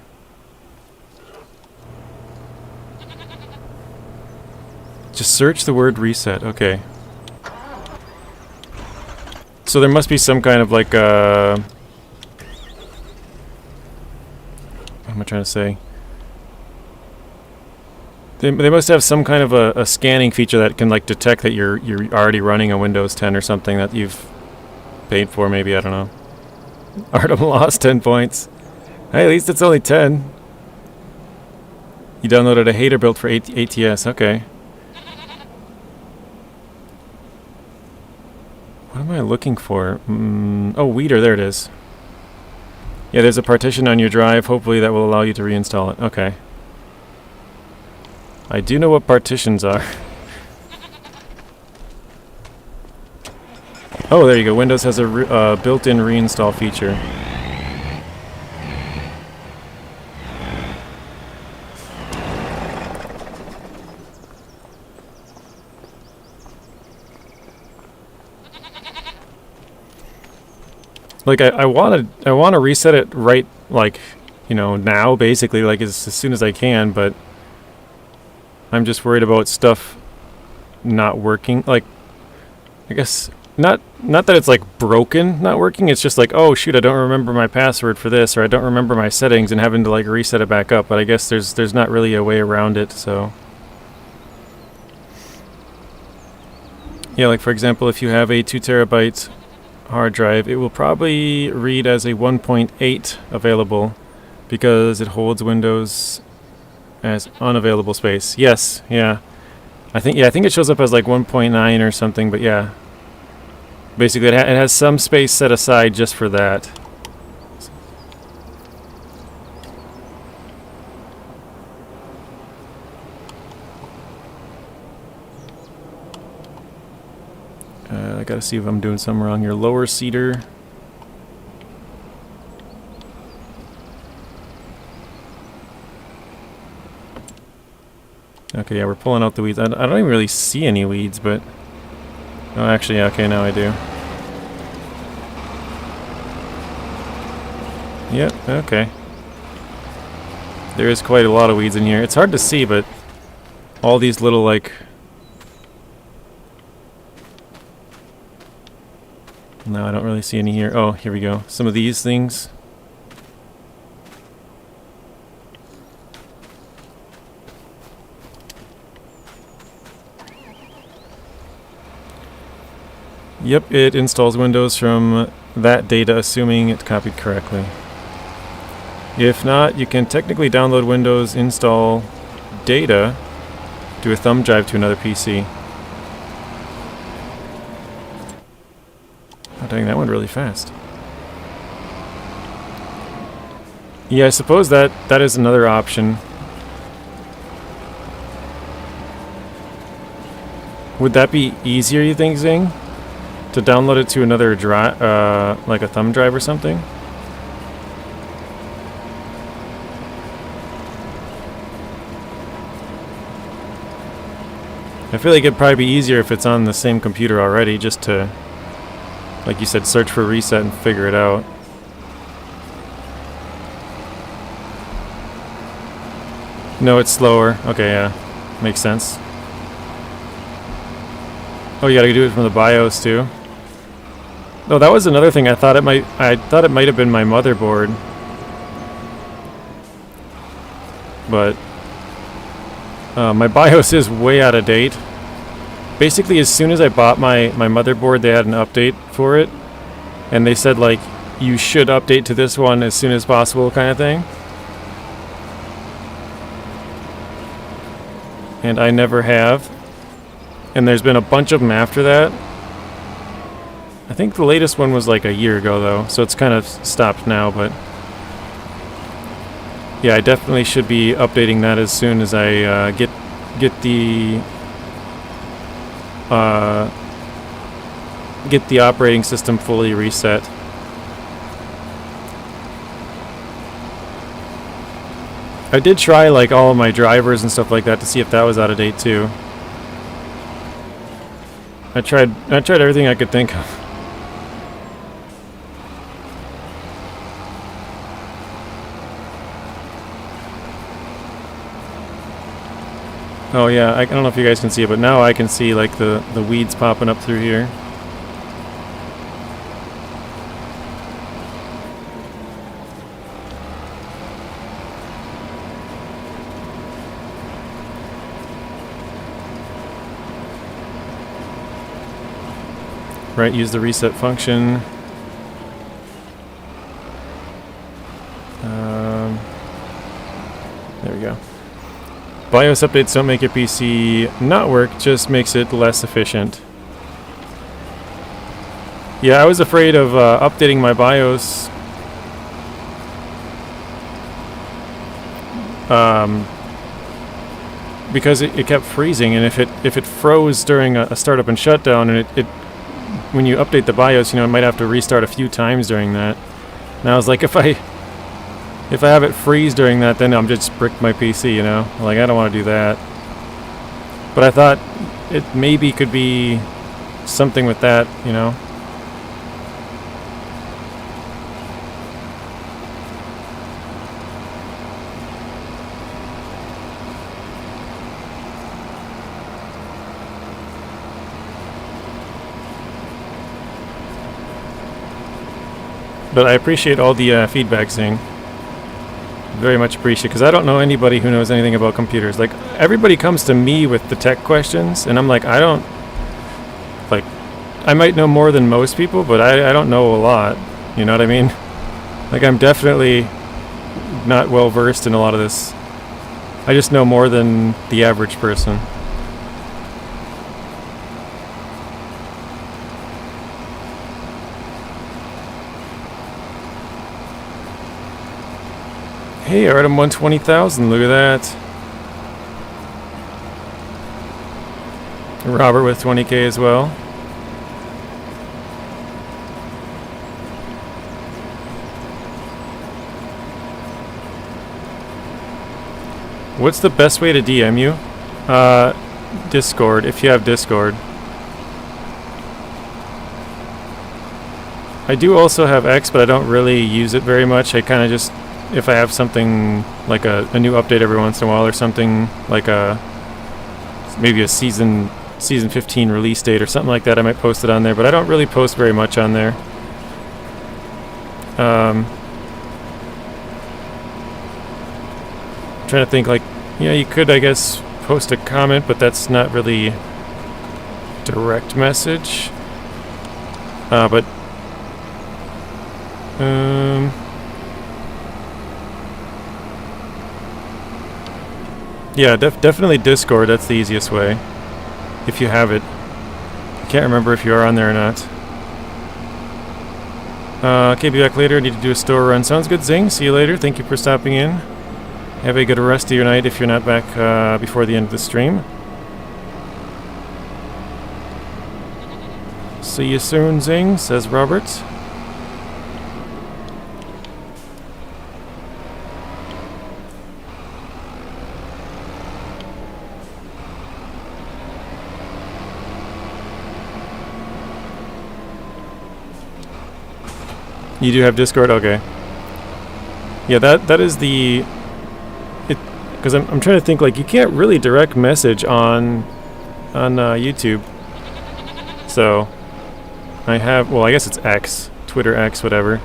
Just search the word reset. Okay. So there must be some kind of like what am I trying to say? They must have some kind of a scanning feature that can like detect that you're already running a Windows 10 or something that you've paid for, maybe, I don't know. Artem lost 10 points. Hey, at least it's only 10. You downloaded a hater build for ATS, okay. What am I looking for? Oh, Weeder, there it is. Yeah, there's a partition on your drive. Hopefully that will allow you to reinstall it. Okay. I do know what partitions are. Oh, there you go. Windows has a built-in reinstall feature. Like I want to reset it right, like, you know, now basically, like as soon as I can, but I'm just worried about stuff not working. Like, I guess not that it's like broken, not working. It's just like, oh shoot, I don't remember my password for this, or I don't remember my settings, and having to like reset it back up. But I guess there's not really a way around it. So yeah, like for example, if you have a 2 terabyte hard drive, it will probably read as a 1.8 available because it holds Windows as unavailable space. Yes, yeah. I think it shows up as like 1.9 or something, but yeah. Basically, it has some space set aside just for that. I gotta see if I'm doing something wrong here. Lower cedar. Okay, yeah, we're pulling out the weeds. I don't even really see any weeds, but... Oh, actually, yeah, okay, now I do. Yep, okay. There is quite a lot of weeds in here. It's hard to see, but... all these little, like... No, I don't really see any here. Oh, here we go. Some of these things. Yep, it installs Windows from that data, assuming it copied correctly. If not, you can technically download Windows, install data, do a thumb drive to another PC. Oh dang, that went really fast. Yeah, I suppose that is another option. Would that be easier, you think, Zing? To download it to another drive, like a thumb drive or something? I feel like it'd probably be easier if it's on the same computer already, just to, like you said, search for reset and figure it out. No, it's slower. Okay, yeah. Makes sense. Oh, you gotta do it from the BIOS too? No, that was another thing. I thought it might have been my motherboard. But my BIOS is way out of date. Basically, as soon as I bought my motherboard, they had an update for it. And they said, like, you should update to this one as soon as possible kind of thing. And I never have. And there's been a bunch of them after that. I think the latest one was like a year ago, though, so it's kind of stopped now, but yeah, I definitely should be updating that as soon as I get the operating system fully reset. I did try like all of my drivers and stuff like that to see if that was out of date too. I tried everything I could think of. Oh yeah, I don't know if you guys can see it, but now I can see like the weeds popping up through here. Right, use the reset function. There we go. BIOS updates don't make your PC not work, just makes it less efficient. Yeah, I was afraid of updating my BIOS because it kept freezing, and if it froze during a startup and shutdown, and it when you update the BIOS, you know, it might have to restart a few times during that. And I was like, if I have it freeze during that, then I'm just bricked my PC, you know? Like, I don't want to do that. But I thought it maybe could be something with that, you know? But I appreciate all the feedback, Zing. Very much appreciate, because I don't know anybody who knows anything about computers. Like, everybody comes to me with the tech questions, and I'm like, I might know more than most people, but I don't know a lot. You know what I mean? Like, I'm definitely not well versed in a lot of this. I just know more than the average person. Hey, Artem 120,000, look at that. Robert with 20K as well. What's the best way to DM you? Discord, if you have Discord. I do also have X, but I don't really use it very much. I kind of just, if I have something like a new update every once in a while, or something like maybe a season 15 release date or something like that, I might post it on there, but I don't really post very much on there. Trying to think, like, yeah, you could, I guess, post a comment, but that's not really direct message. But yeah, definitely Discord. That's the easiest way. If you have it. I can't remember if you are on there or not. Okay, be back later. I need to do a store run. Sounds good, Zing. See you later. Thank you for stopping in. Have a good rest of your night if you're not back before the end of the stream. See you soon, Zing, says Robert. You do have Discord? Okay. Yeah, that is the... Because I'm trying to think, like, you can't really direct message on YouTube. So, I have... Well, I guess it's X. Twitter X, whatever.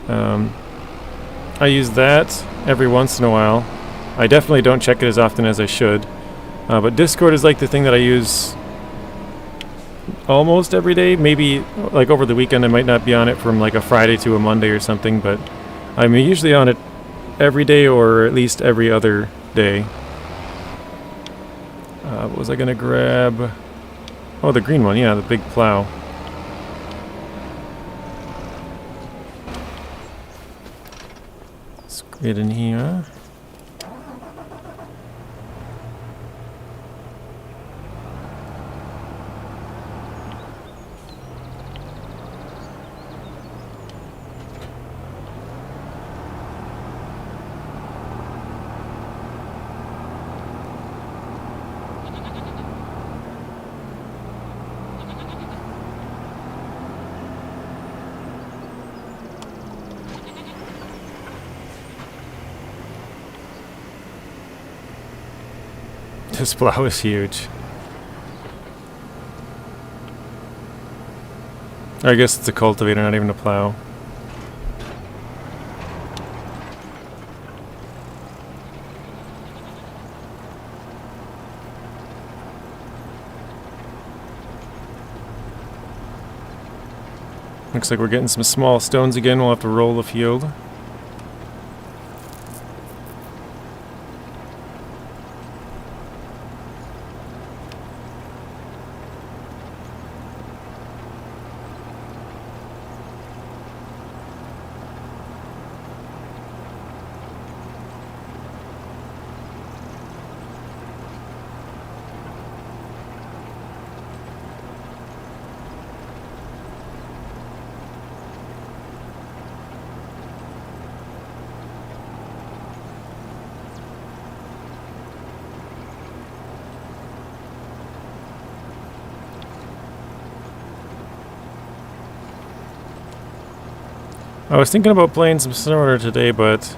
I use that every once in a while. I definitely don't check it as often as I should. But Discord is like the thing that I use almost every day. Maybe like over the weekend I might not be on it from like a Friday to a Monday or something, but I'm usually on it every day or at least every other day. What was I gonna grab? Oh, the green one, yeah, the big plow. Let's get in here. This plow is huge. I guess it's a cultivator, not even a plow. Looks like we're getting some small stones again. We'll have to roll the field. I was thinking about playing some SnowRunner today, but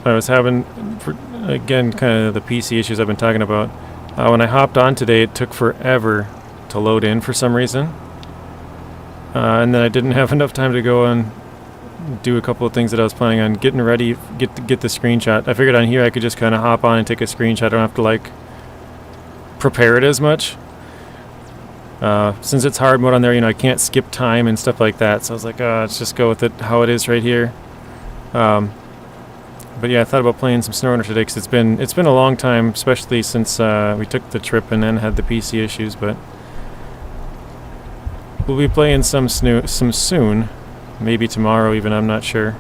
I was having, again, kind of the PC issues I've been talking about. When I hopped on today, it took forever to load in for some reason. And then I didn't have enough time to go and do a couple of things that I was planning on getting ready, get the screenshot. I figured on here I could just kind of hop on and take a screenshot. I don't have to, like, prepare it as much. Since it's hard mode on there, you know, I can't skip time and stuff like that. So I was like, let's just go with it how it is right here. But yeah, I thought about playing some SnowRunner today because it's been a long time, especially since we took the trip and then had the PC issues. But we'll be playing some soon, maybe tomorrow even. I'm not sure.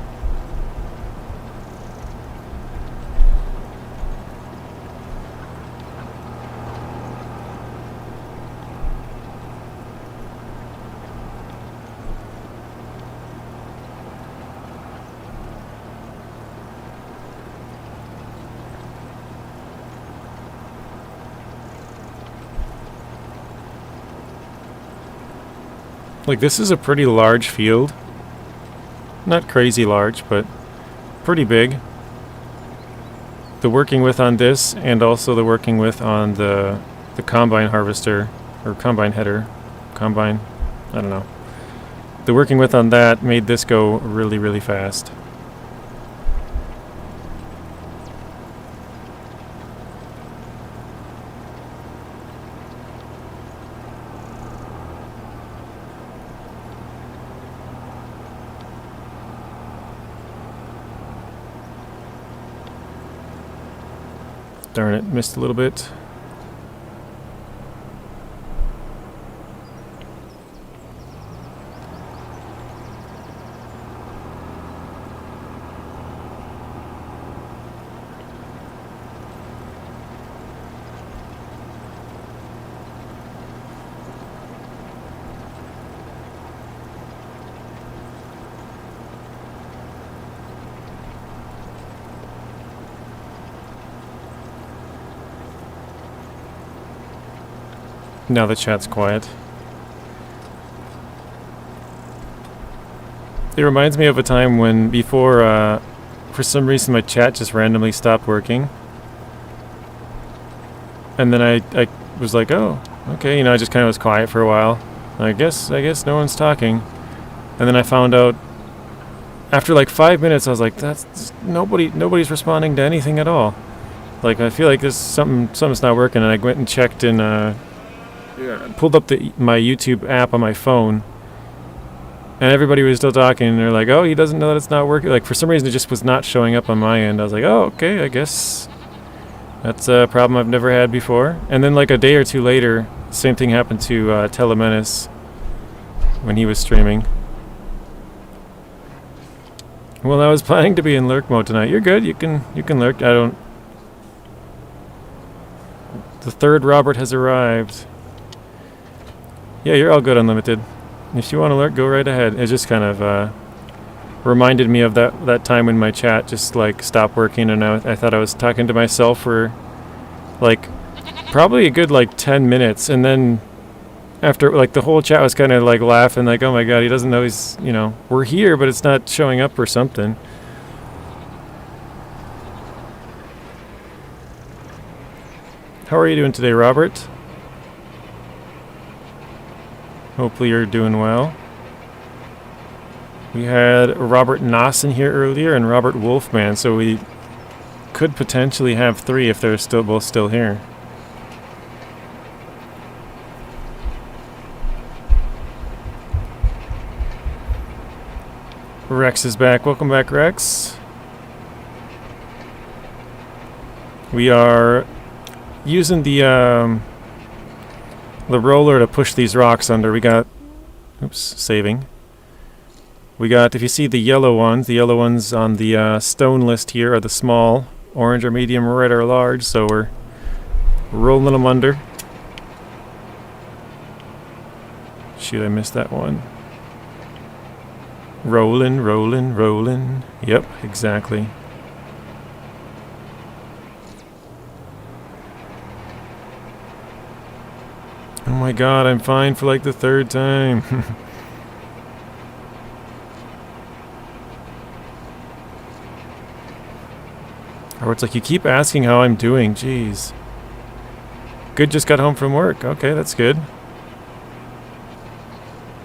Like, this is a pretty large field. Not crazy large, but pretty big. The working width on this, and also the working width on the combine harvester, or combine header. Combine, I don't know. The working width on that made this go really, really fast. Darn it, missed a little bit. Now the chat's quiet. It reminds me of a time when before, for some reason my chat just randomly stopped working. And then I was like, oh, okay, you know, I just kind of was quiet for a while. I guess no one's talking. And then I found out, after like 5 minutes, I was like, nobody's responding to anything at all. Like, I feel like there's something's not working, and I went and checked and, pulled up my YouTube app on my phone, and everybody was still talking, and they're like, oh, he doesn't know that it's not working. Like, for some reason it just was not showing up on my end. I was like, oh, okay, I guess that's a problem I've never had before. And then like a day or two later, same thing happened to Telemenace when he was streaming. Well, I was planning to be in lurk mode tonight. You're good, you can lurk. The third Robert has arrived. Yeah, you're all good, Unlimited. If you want to lurk, go right ahead. It just kind of reminded me of that time when my chat just like stopped working, and I thought I was talking to myself for like probably a good like 10 minutes, and then after like the whole chat was kind of like laughing, like, oh my god, he doesn't know he's, you know, we're here, but it's not showing up or something. How are you doing today, Robert? Hopefully you're doing well. We had Robert Nossen here earlier and Robert Wolfman, so we could potentially have 3 if they're both still here. Rex is back. Welcome back, Rex. We are using the roller to push these rocks under. We got, oops, saving. We got, if you see the yellow ones on the stone list here are the small, orange or medium, red or large, so we're rolling them under. Shoot, I missed that one. Rolling, rolling, rolling. Yep, exactly. Oh my god, I'm fine for like the 3rd time. Or it's like, you keep asking how I'm doing, jeez. Good, just got home from work. Okay, that's good.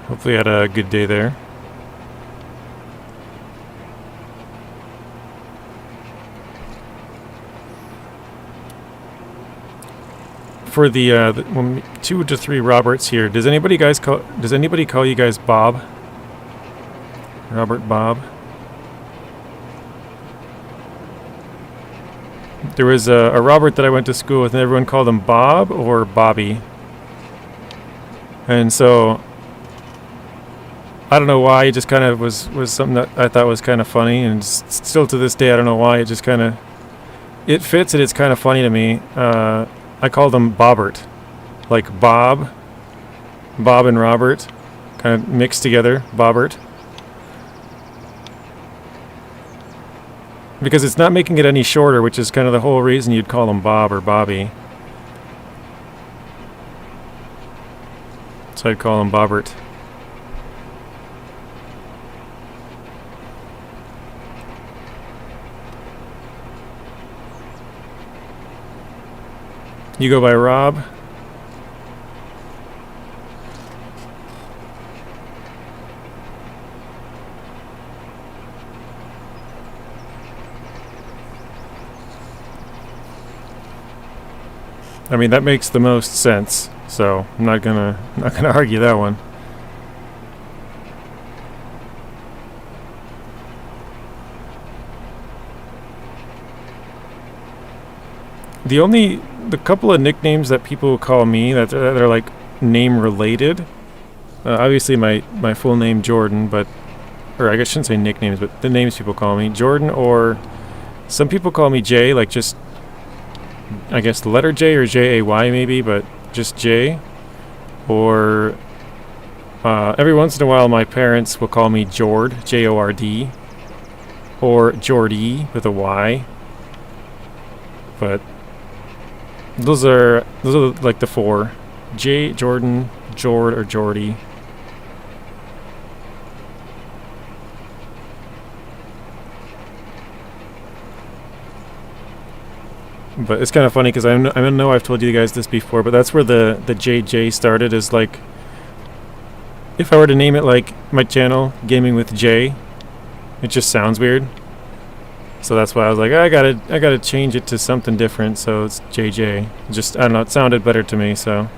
Hopefully you had a good day there. For the 2 to 3 Roberts here, does anybody call you guys Bob? Robert Bob? There was a Robert that I went to school with, and everyone called him Bob or Bobby. And so I don't know why, it just kind of was something that I thought was kind of funny, and still to this day I don't know why, it just kind of, it fits and it's kind of funny to me. I called him Bobbert, like Bob and Robert, kind of mixed together, Bobbert. Because it's not making it any shorter, which is kind of the whole reason you'd call him Bob or Bobby. So I'd call him Bobbert. You go by Rob? I mean, that makes the most sense, so I'm not gonna argue that one. the couple of nicknames that people call me that are like name related. Obviously, my full name Jordan, or I guess I shouldn't say nicknames, but the names people call me Jordan, or some people call me Jay, like just I guess the letter J or Jay maybe, but just Jay. Or every once in a while, my parents will call me Jord, Jord, or Jordy with a Y. But those are like the four: Jay, Jordan, Jord, or Jordy. But it's kind of funny because I know I've told you guys this before, but that's where the JJ started. Is like, if I were to name it like my channel, Gaming with J, it just sounds weird. So that's why I was like, I gotta change it to something different. So it's JJ. Just, I don't know, it sounded better to me. So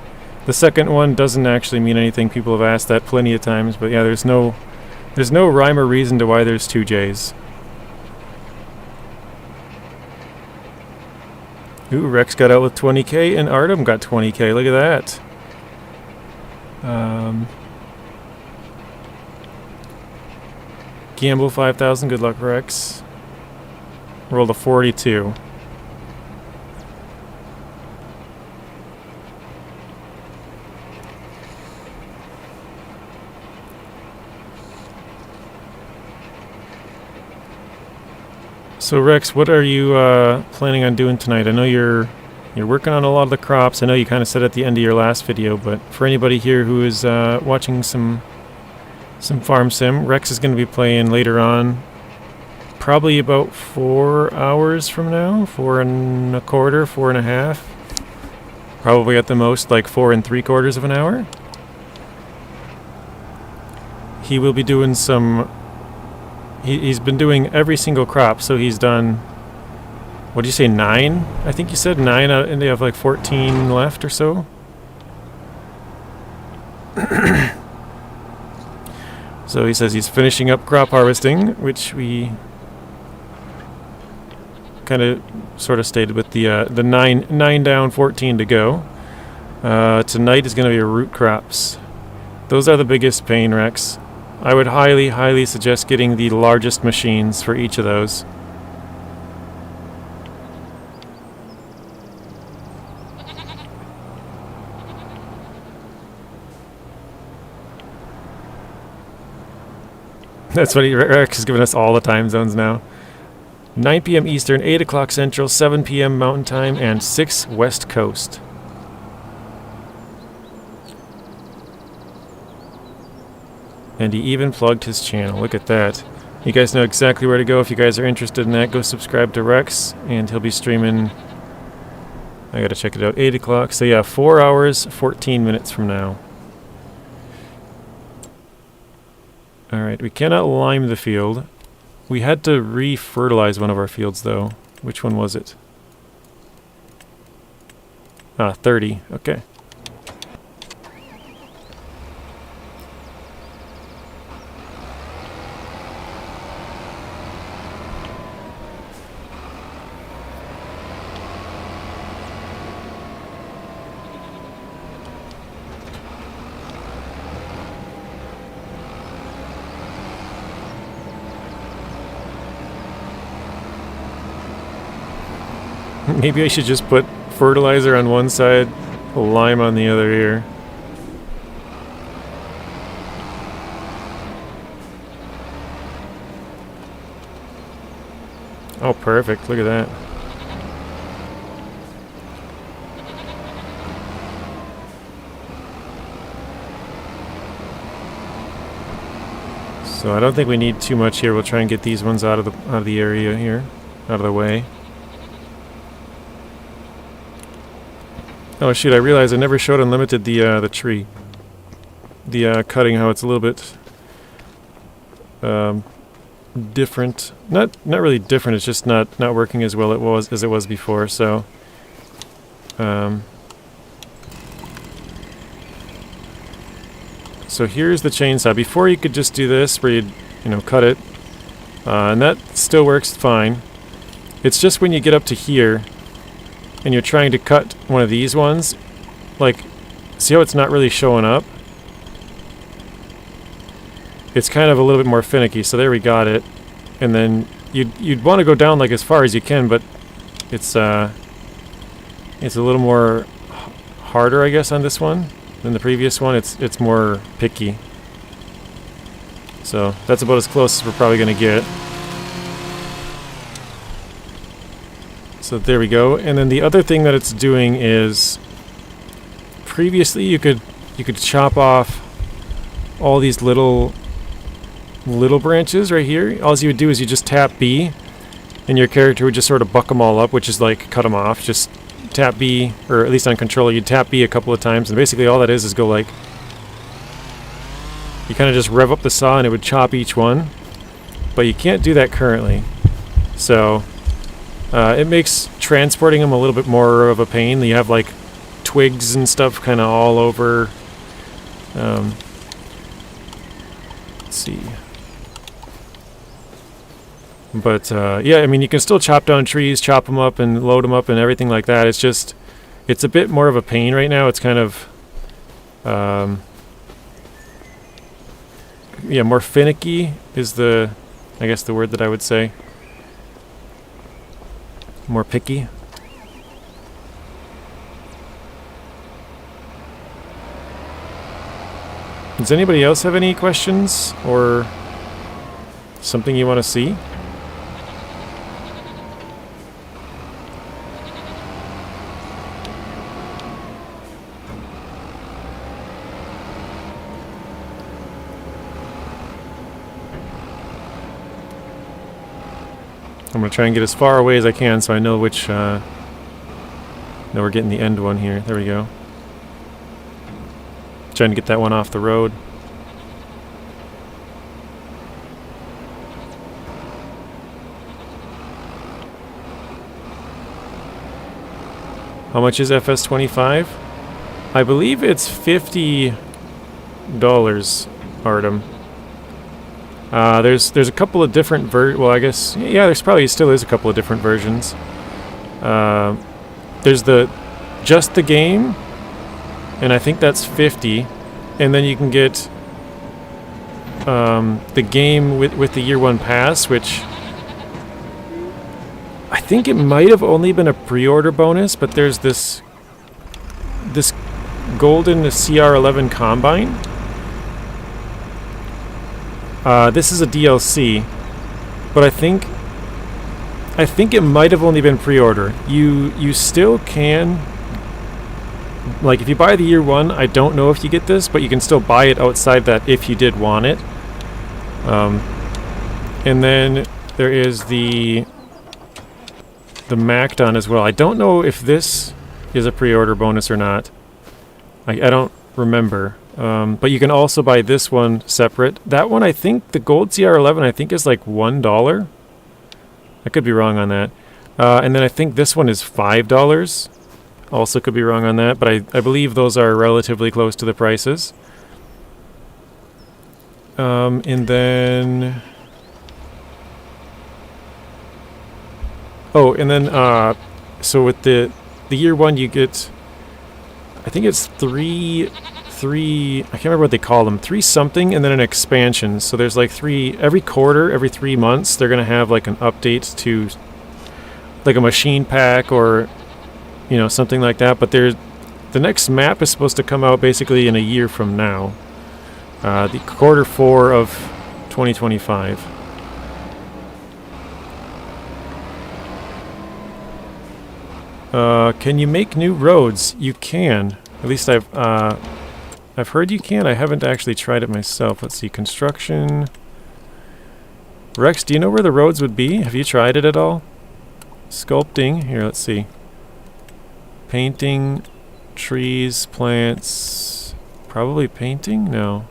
the second one doesn't actually mean anything. People have asked that plenty of times, but yeah, there's no rhyme or reason to why there's two J's. Ooh, Rex got out with 20k and Artem got 20k. Look at that. Gamble 5,000. Good luck, Rex. Rolled a 42. So Rex, what are you planning on doing tonight? I know you're working on a lot of the crops. I know you kind of said at the end of your last video, but for anybody here who is watching some farm sim, Rex is going to be playing later on, probably about 4 hours from now, 4 1/4, 4 1/2. Probably at the most like 4 3/4 of an hour. He will be doing some. He's been doing every single crop, so he's done, what do you say, 9? I think you said 9, and they have like 14 left or so. So he says he's finishing up crop harvesting, which we kind of sort of stated with the 9 down, 14 to go. Tonight is going to be root crops. Those are the biggest pain, Rex. I would highly, highly suggest getting the largest machines for each of those. That's what Rex is giving us all the time zones now. 9 p.m. Eastern, 8 o'clock Central, 7 p.m. Mountain Time, and 6 West Coast. And he even plugged his channel. Look at that. You guys know exactly where to go if you guys are interested in that. Go subscribe to Rex, and he'll be streaming. I gotta check it out. 8 o'clock. So yeah, 4 hours, 14 minutes from now. Alright, we cannot lime the field. We had to re-fertilize one of our fields, though. Which one was it? 30. Okay. Maybe I should just put fertilizer on one side, lime on the other here. Oh, perfect. Look at that. So I don't think we need too much here. We'll try and get these ones out of the area here, out of the way. Oh shoot, I realized I never showed Unlimited the tree. The cutting, how it's a little bit different. Not really different, it's just not working as well as it was before, so so here's the chainsaw. Before you could just do this where you'd, cut it. And that still works fine. It's just when you get up to here, and you're trying to cut one of these ones, like, see how it's not really showing up? It's kind of a little bit more finicky, so there we got it. And then you'd want to go down like as far as you can, but it's a little more harder, I guess, on this one than the previous one. It's more picky. So that's about as close as we're probably going to get. So there we go. And then the other thing that it's doing is, previously you could chop off all these little branches right here. All you would do is you just tap B, and your character would just sort of buck them all up, which is like cut them off. Just tap B, or at least on controller, you'd tap B a couple of times, and basically all that is go like, you kind of just rev up the saw and it would chop each one. But you can't do that currently. So it makes transporting them a little bit more of a pain. You have like twigs and stuff kind of all over. Let's see. But yeah, I mean, you can still chop down trees, chop them up and load them up and everything like that. It's just, it's a bit more of a pain right now. It's kind of, yeah, more finicky is I guess the word that I would say. More picky. Does anybody else have any questions or something you want to see? I'm going to try and get as far away as I can so I know which... no, we're getting the end one here. There we go. Trying to get that one off the road. How much is FS25? I believe it's $50, Artem. There's a couple of different well, I guess, yeah, there's probably still is a couple of different versions. There's just the game, and I think that's 50, and then you can get the game with the year one pass, which I think it might have only been a pre-order bonus, but there's this golden CR11 Combine. This is a DLC, but I think it might have only been pre-order. You still can, like, if you buy the year one, I don't know if you get this, but you can still buy it outside that if you did want it. And then there is the Macdon as well. I don't know if this is a pre-order bonus or not. I don't remember. But you can also buy this one separate. That one, I think, the gold CR11, I think is like $1. I could be wrong on that. And then I think this one is $5. Also could be wrong on that, but I believe those are relatively close to the prices. And then... Oh, and then, so with the year one, you get, I think it's three, I can't remember what they call them, 3 something, and then an expansion. So there's like every quarter, every 3 months, they're going to have like an update to like a machine pack or, you know, something like that. But the next map is supposed to come out basically in a year from now, the quarter 4 of 2025. Can you make new roads? You can. At least I've heard you can. I haven't actually tried it myself. Let's see. Construction. Rex, do you know where the roads would be? Have you tried it at all? Sculpting. Here, let's see. Painting. Trees. Plants. Probably painting? No.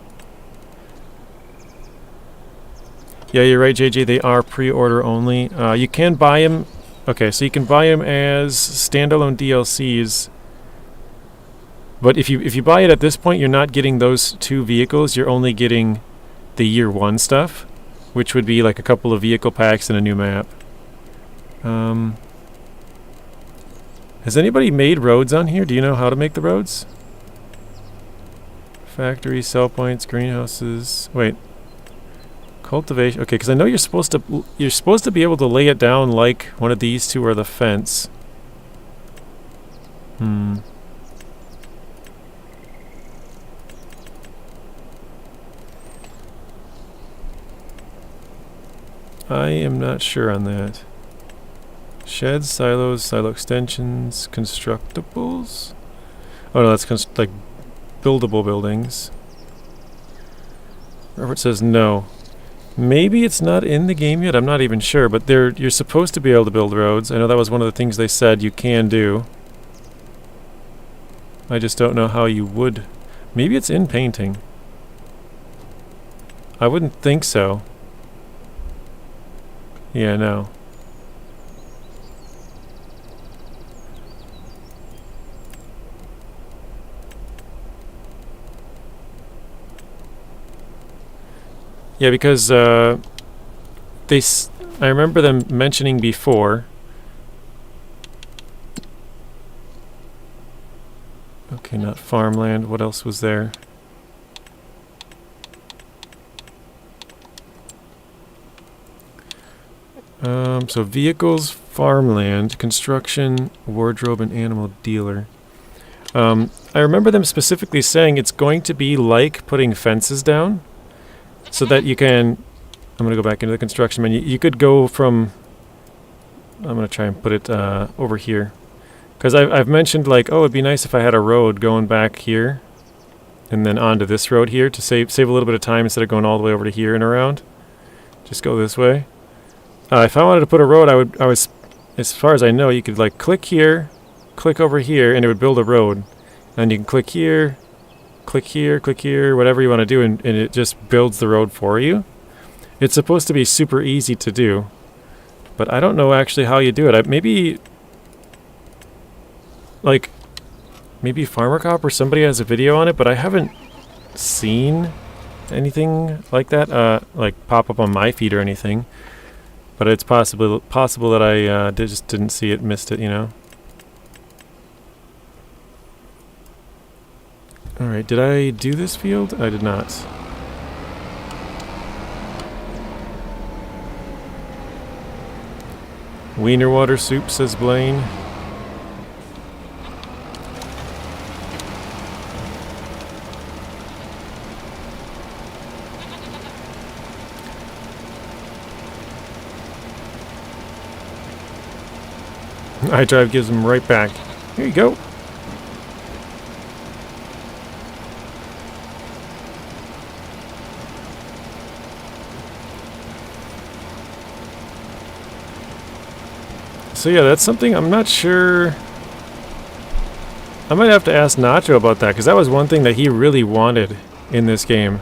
Yeah, you're right, JJ. They are pre-order only. You can buy them... Okay, so you can buy them as standalone DLCs, but if you buy it at this point, you're not getting those 2 vehicles. You're only getting the year 1 stuff, which would be like a couple of vehicle packs and a new map. And Has anybody made roads on here? Do you know how to make the roads? Factory, sell points, greenhouses. Wait. Cultivation. Okay, because I know you're supposed to be able to lay it down like one of these two or the fence. I am not sure on that. Sheds, silos, silo extensions, constructibles? Oh no, that's like buildable buildings. Robert says no. Maybe it's not in the game yet, I'm not even sure, but you're supposed to be able to build roads. I know that was one of the things they said you can do. I just don't know how you would. Maybe it's in painting. I wouldn't think so. Yeah, no. Yeah, because I remember them mentioning before. Okay, not farmland. What else was there? So vehicles, farmland, construction, wardrobe, and animal dealer. I remember them specifically saying it's going to be like putting fences down, so that you can. I'm going to go back into the construction menu. You could go from. I'm going to try and put it over here, because I've mentioned like, oh, it'd be nice if I had a road going back here, and then onto this road here to save a little bit of time instead of going all the way over to here and around. Just go this way. If I wanted to put a road, I was, as far as I know, you could like click here, click over here, and it would build a road. And you can click here, whatever you want to do, and it just builds the road for you. It's supposed to be super easy to do, but I don't know actually how you do it. Maybe Farmer Cop or somebody has a video on it, but I haven't seen anything like that, like pop up on my feed or anything. But it's possible that I just didn't see it, missed it, you know. Alright, did I do this field? I did not. Wiener water soup, says Blaine. iDrive gives them right back. Here you go. So yeah, that's something I'm not sure. I might have to ask Nacho about that, because that was one thing that he really wanted in this game.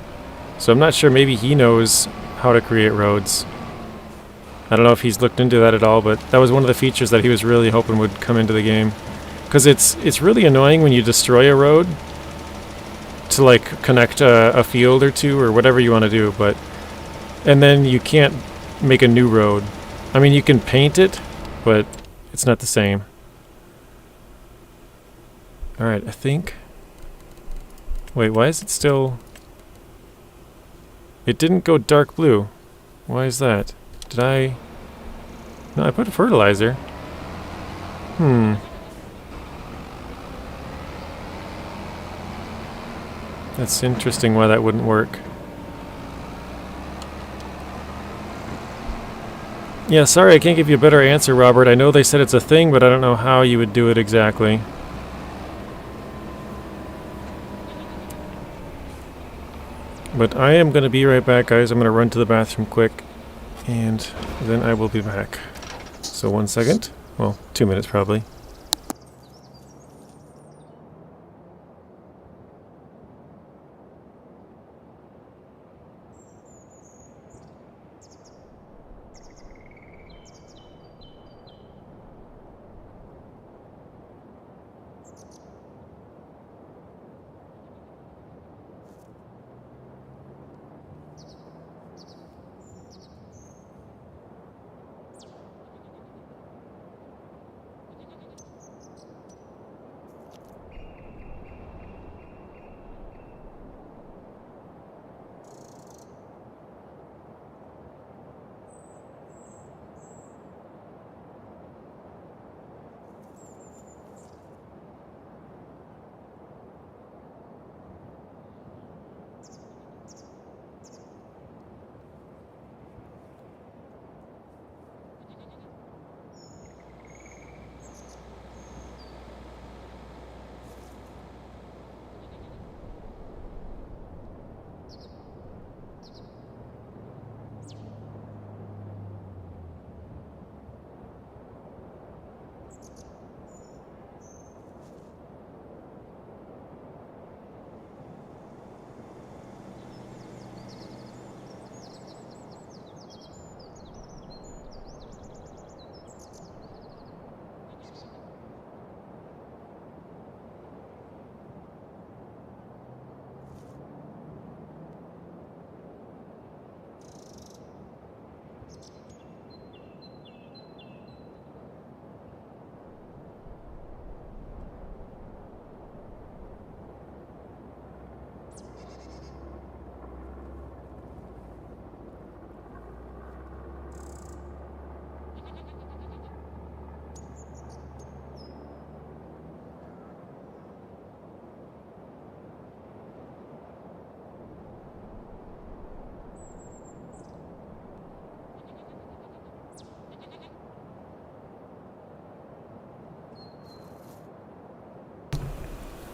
So I'm not sure, maybe he knows how to create roads. I don't know if he's looked into that at all, but that was one of the features that he was really hoping would come into the game. Because it's really annoying when you destroy a road to like connect a field or two or whatever you want to do, and then you can't make a new road. I mean, you can paint it, but it's not the same. Alright, I think... Wait, why is it still... It didn't go dark blue. Why is that? Did I... No, I put fertilizer. That's interesting why that wouldn't work. Yeah, sorry I can't give you a better answer, Robert. I know they said it's a thing, but I don't know how you would do it exactly. But I am going to be right back, guys. I'm going to run to the bathroom quick, and then I will be back. So 1 second. Well, 2 minutes probably.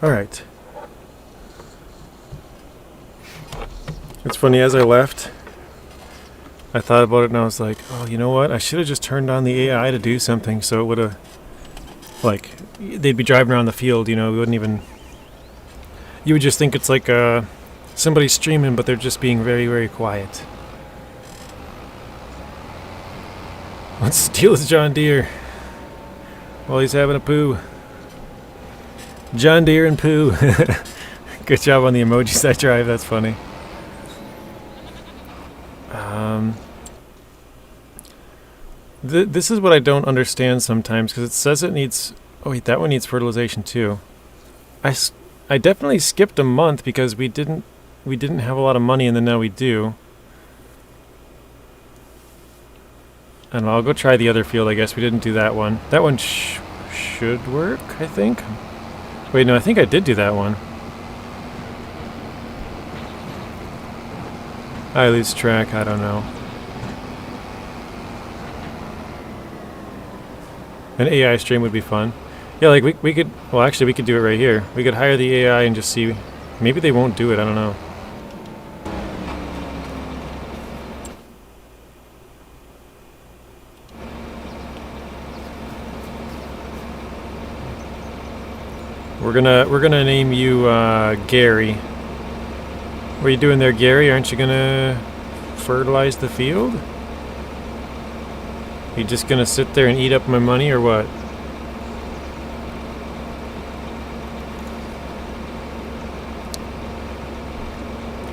Alright. It's funny, as I left, I thought about it and I was like, oh, you know what? I should have just turned on the AI to do something so it would have, like, they'd be driving around the field, you know, we wouldn't even, you would just think it's like somebody streaming, but they're just being very, very quiet. Let's steal his John Deere while he's having a poo. John Deere and poo. Good job on the emojis I drive, that's funny. This is what I don't understand sometimes, because it says it needs... Oh wait, that one needs fertilization too. I definitely skipped a month because we didn't have a lot of money, and then now we do. And I'll go try the other field, I guess. We didn't do that one. That one should work, I think. Wait, no, I think I did do that one. I lose track, I don't know. An AI stream would be fun. Yeah, like we could, well actually we could do it right here. We could hire the AI and just see, maybe they won't do it, I don't know. We're gonna name you Gary. What are you doing there, Gary? Aren't you gonna fertilize the field? You just gonna sit there and eat up my money, or what?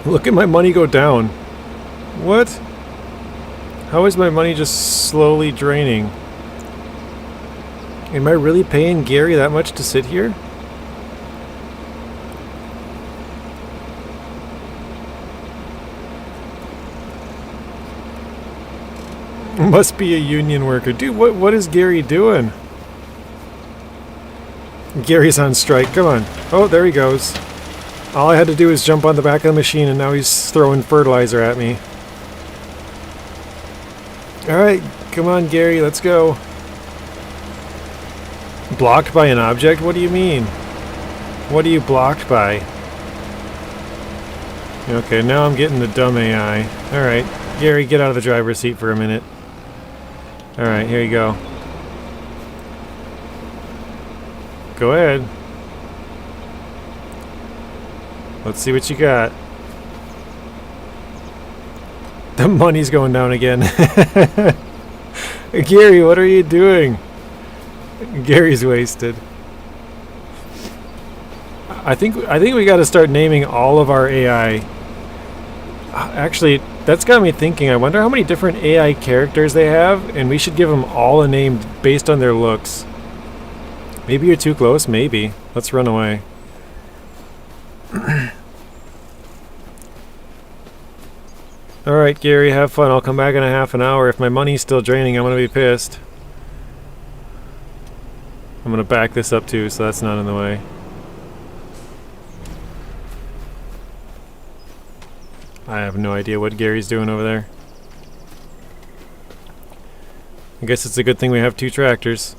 Look at my money go down. What? How is my money just slowly draining? Am I really paying Gary that much to sit here? Must be a union worker. Dude, what is Gary doing? Gary's on strike. Come on. Oh, there he goes. All I had to do was jump on the back of the machine, and now he's throwing fertilizer at me. Alright, come on, Gary, let's go. Blocked by an object? What do you mean? What are you blocked by? Okay, now I'm getting the dumb AI. Alright, Gary, get out of the driver's seat for a minute. Alright, here you go. Go ahead. Let's see what you got. The money's going down again. Gary, what are you doing? Gary's wasted. I think we got to start naming all of our AI. Actually, that's got me thinking. I wonder how many different AI characters they have, and we should give them all a name based on their looks. Maybe you're too close. Maybe. Let's run away. Alright, Gary, have fun. I'll come back in a half an hour. If my money's still draining, I'm going to be pissed. I'm going to back this up too, so that's not in the way. I have no idea what Gary's doing over there. I guess it's a good thing we have 2 tractors.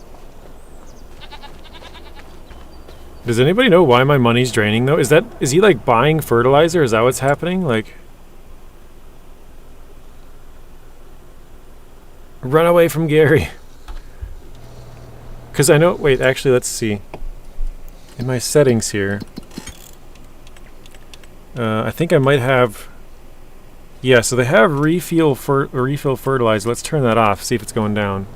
Does anybody know why my money's draining though? Is he like buying fertilizer? Is that what's happening? Like, run away from Gary. Because I know... Wait, actually, let's see. In my settings here... I think I might have... Yeah, so they have refill fertilizer. Let's turn that off, see if it's going down.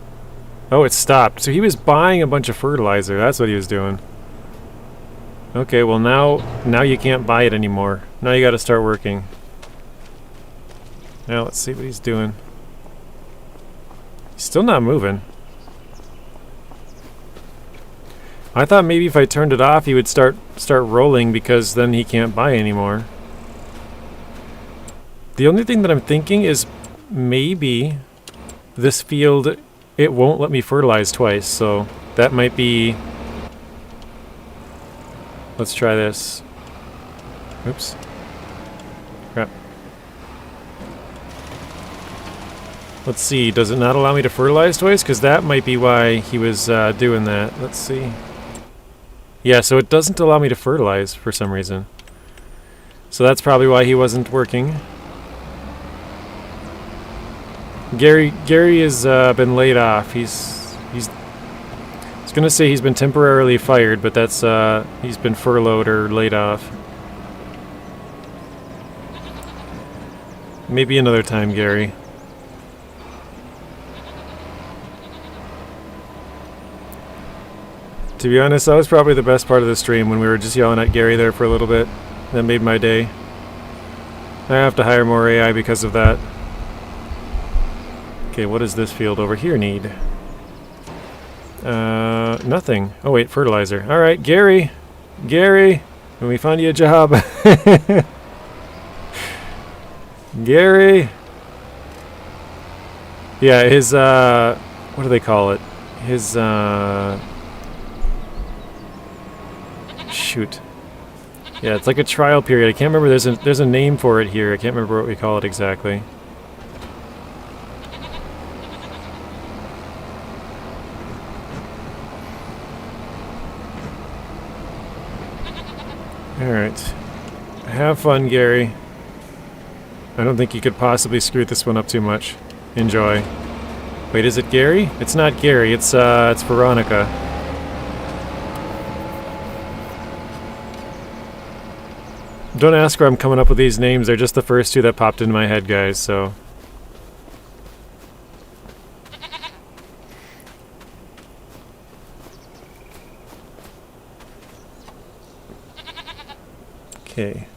Oh, it stopped. So he was buying a bunch of fertilizer. That's what he was doing. Okay, well now you can't buy it anymore. Now you gotta start working. Now let's see what he's doing. He's still not moving. I thought maybe if I turned it off he would start rolling because then he can't buy anymore. The only thing that I'm thinking is maybe this field, it won't let me fertilize twice, so that might be... Let's try this. Oops. Crap. Let's see, does it not allow me to fertilize twice? Because that might be why he was doing that. Let's see. Yeah, so it doesn't allow me to fertilize for some reason. So that's probably why he wasn't working. Gary has been laid off. I was gonna say he's been temporarily fired, but that's he's been furloughed or laid off. Maybe another time, Gary. To be honest, that was probably the best part of the stream when we were just yelling at Gary there for a little bit. That made my day. I have to hire more AI because of that. Okay, what does this field over here need? Nothing. Oh wait, fertilizer. Alright, Gary! Gary! When we find you a job. Gary! Yeah, his, what do they call it? His, shoot. Yeah, it's like a trial period. I can't remember, there's a name for it here. I can't remember what we call it exactly. Alright. Have fun, Gary. I don't think you could possibly screw this one up too much. Enjoy. Wait, is it Gary? It's not Gary, it's Veronica. Don't ask where I'm coming up with these names, they're just the first two that popped into my head, guys, so... Okay.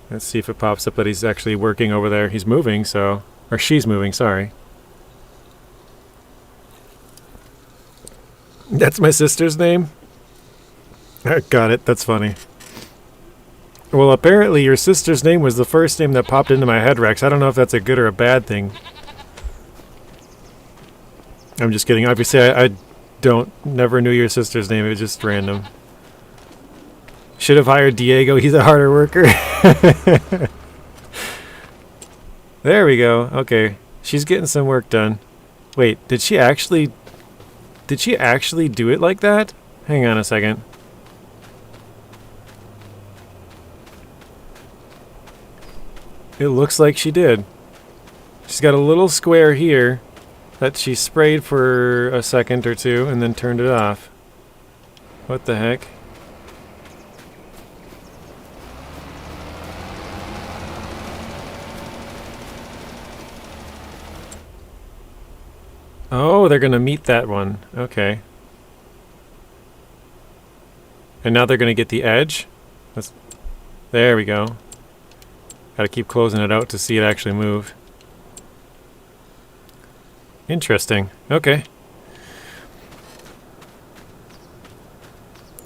Let's see if it pops up that he's actually working over there. He's moving, so... Or she's moving, sorry. That's my sister's name? Got it, that's funny. Well, apparently your sister's name was the first name that popped into my head, Rex. I don't know if that's a good or a bad thing. I'm just kidding. Obviously, I never knew your sister's name. It was just random. Should have hired Diego. He's a harder worker. There we go. Okay. She's getting some work done. Wait, did she actually do it like that? Hang on a second. It looks like she did. She's got a little square here that she sprayed for a second or two and then turned it off. What the heck? Oh, they're gonna meet that one. Okay. And now they're gonna get the edge? There we go. Gotta keep closing it out to see it actually move. Interesting. Okay.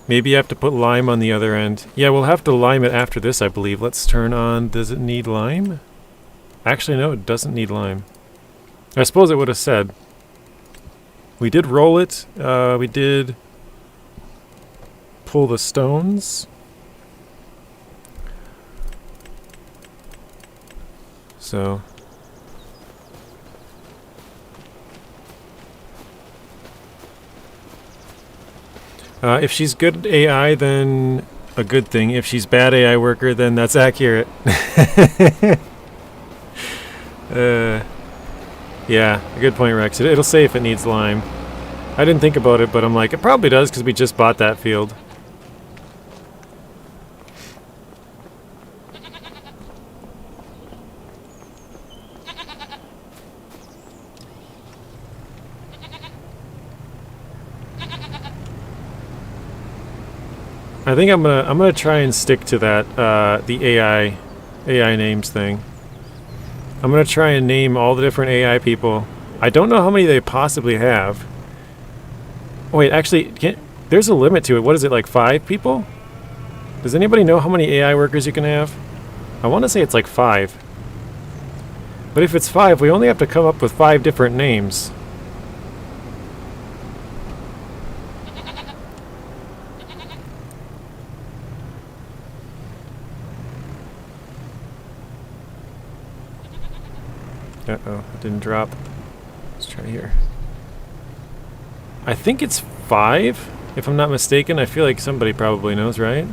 Maybe you have to put lime on the other end. Yeah, we'll have to lime it after this, I believe. Let's turn on... Does it need lime? Actually, no, it doesn't need lime. I suppose it would have said. We did roll it. We did pull the stones. So... if she's good AI, then a good thing. If she's bad AI worker, then that's accurate. Yeah, a good point, Rex. It'll say if it needs lime. I didn't think about it, but I'm like, it probably does because we just bought that field. I think I'm gonna try and stick to that the AI names thing. I'm gonna try and name all the different AI people. I don't know how many they possibly have. Oh, wait, actually, there's a limit to it. What is it, like 5 people? Does anybody know how many AI workers you can have? I want to say it's like 5. But if it's 5, we only have to come up with 5 different names. Uh-oh, it didn't drop. Let's try here. I think it's 5, if I'm not mistaken. I feel like somebody probably knows, right?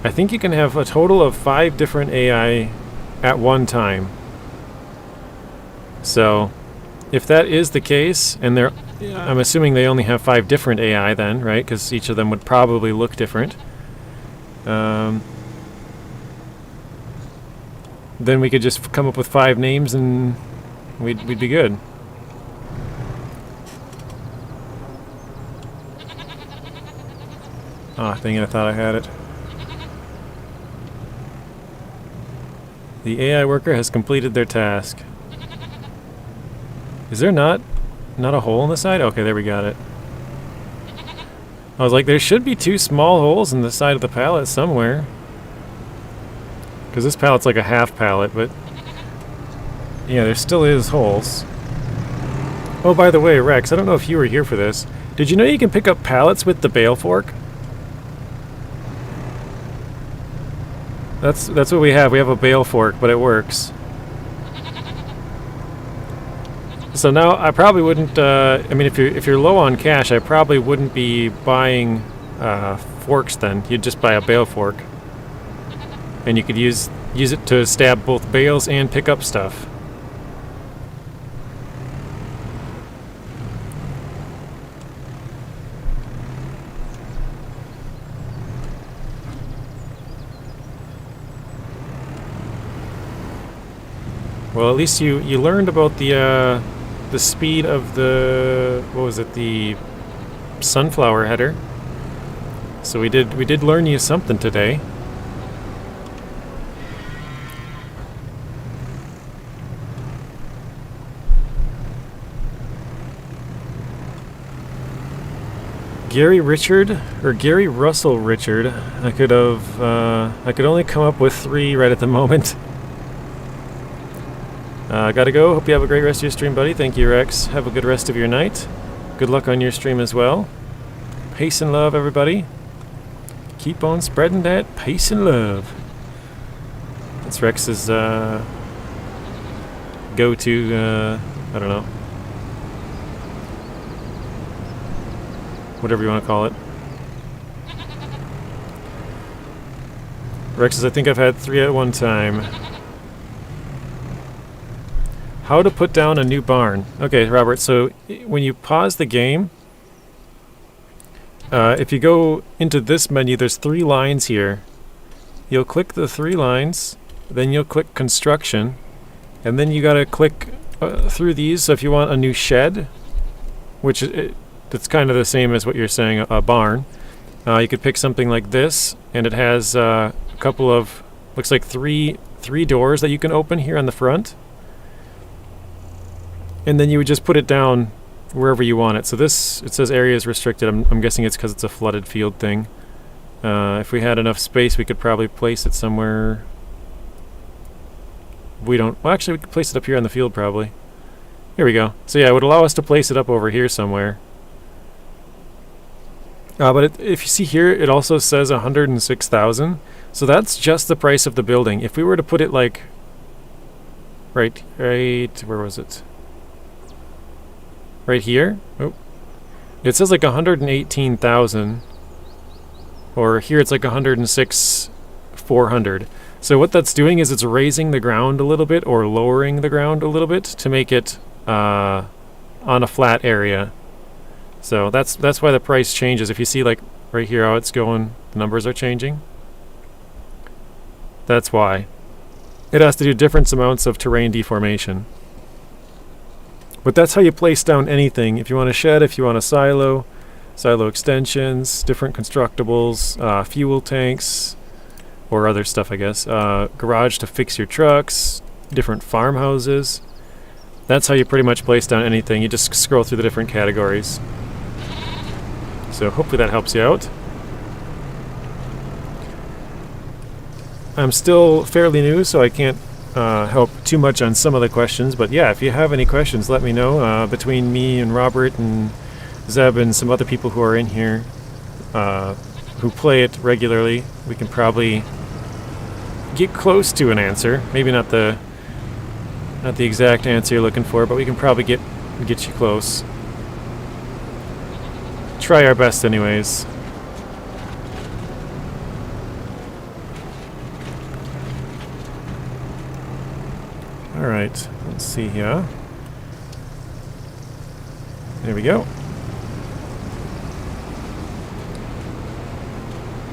I think you can have a total of 5 different AI at one time. So, if that is the case, and I'm assuming they only have 5 different AI then, right? Because each of them would probably look different. Then we could just come up with 5 names and we'd be good. Ah, dang it, I thought I had it. The AI worker has completed their task. Is there not a hole in the side? Okay, there we got it. I was like, there should be 2 small holes in the side of the pallet somewhere. Because this pallet's like a half pallet, but yeah, there still is holes. Oh, by the way, Rex, I don't know if you were here for this. Did you know you can pick up pallets with the bale fork? That's what we have. We have a bale fork, but it works. So now I probably wouldn't. I mean, if you're low on cash, I probably wouldn't be buying forks. Then you'd just buy a bale fork, and you could use it to stab both bales and pick up stuff. Well, at least you learned about the speed of the, what was it, the sunflower header. So we did learn you something today. Gary Russell Richard. I could only come up with 3 right at the moment. Gotta go. Hope you have a great rest of your stream, buddy. Thank you, Rex. Have a good rest of your night. Good luck on your stream as well. Peace and love, everybody. Keep on spreading that peace and love. That's Rex's go-to, I don't know. Whatever you want to call it. Rex says, I think I've had 3 at one time. How to put down a new barn. Okay, Robert, so when you pause the game, if you go into this menu, there's 3 lines here. You'll click the 3 lines, then you'll click construction, and then you gotta click through these. So if you want a new shed, which it's kind of the same as what you're saying, a barn, you could pick something like this, and it has a couple of, looks like three doors that you can open here on the front. And then you would just put it down wherever you want it. So this, it says area is restricted. I'm guessing it's because it's a flooded field thing. If we had enough space, we could probably place it somewhere. We don't. Well, actually, we could place it up here on the field probably. Here we go. So yeah, it would allow us to place it up over here somewhere. But if you see here, it also says 106,000. So that's just the price of the building. If we were to put it like right, where was it? Right here. Oh, it says like 118,000, or here it's like 106,400. So what that's doing is it's raising the ground a little bit or lowering the ground a little bit to make it on a flat area. So that's why the price changes. If you see like right here how it's going, the numbers are changing. That's why. It has to do different amounts of terrain deformation. But that's how you place down anything. If you want a shed, if you want a silo extensions, different constructibles, fuel tanks, or other stuff, I guess. Garage to fix your trucks, different farmhouses. That's how you pretty much place down anything. You just scroll through the different categories. So hopefully that helps you out. I'm still fairly new, so I can't help too much on some of the questions. But yeah, if you have any questions, let me know. Between me and Robert and Zeb and some other people who are in here who play it regularly, we can probably get close to an answer. Maybe not the exact answer you're looking for, but we can probably get you close. Try our best anyways. Alright, let's see here. There we go.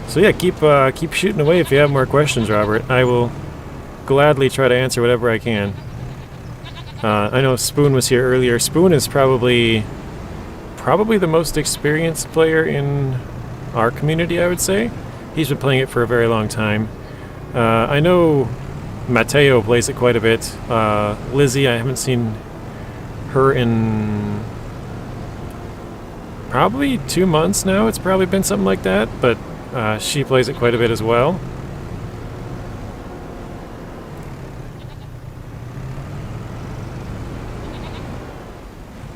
So yeah, keep shooting away if you have more questions, Robert. I will gladly try to answer whatever I can. I know Spoon was here earlier. Spoon is probably the most experienced player in our community, I would say. He's been playing it for a very long time. I know Mateo plays it quite a bit. Lizzie, I haven't seen her in probably 2 months now. It's probably been something like that, but she plays it quite a bit as well.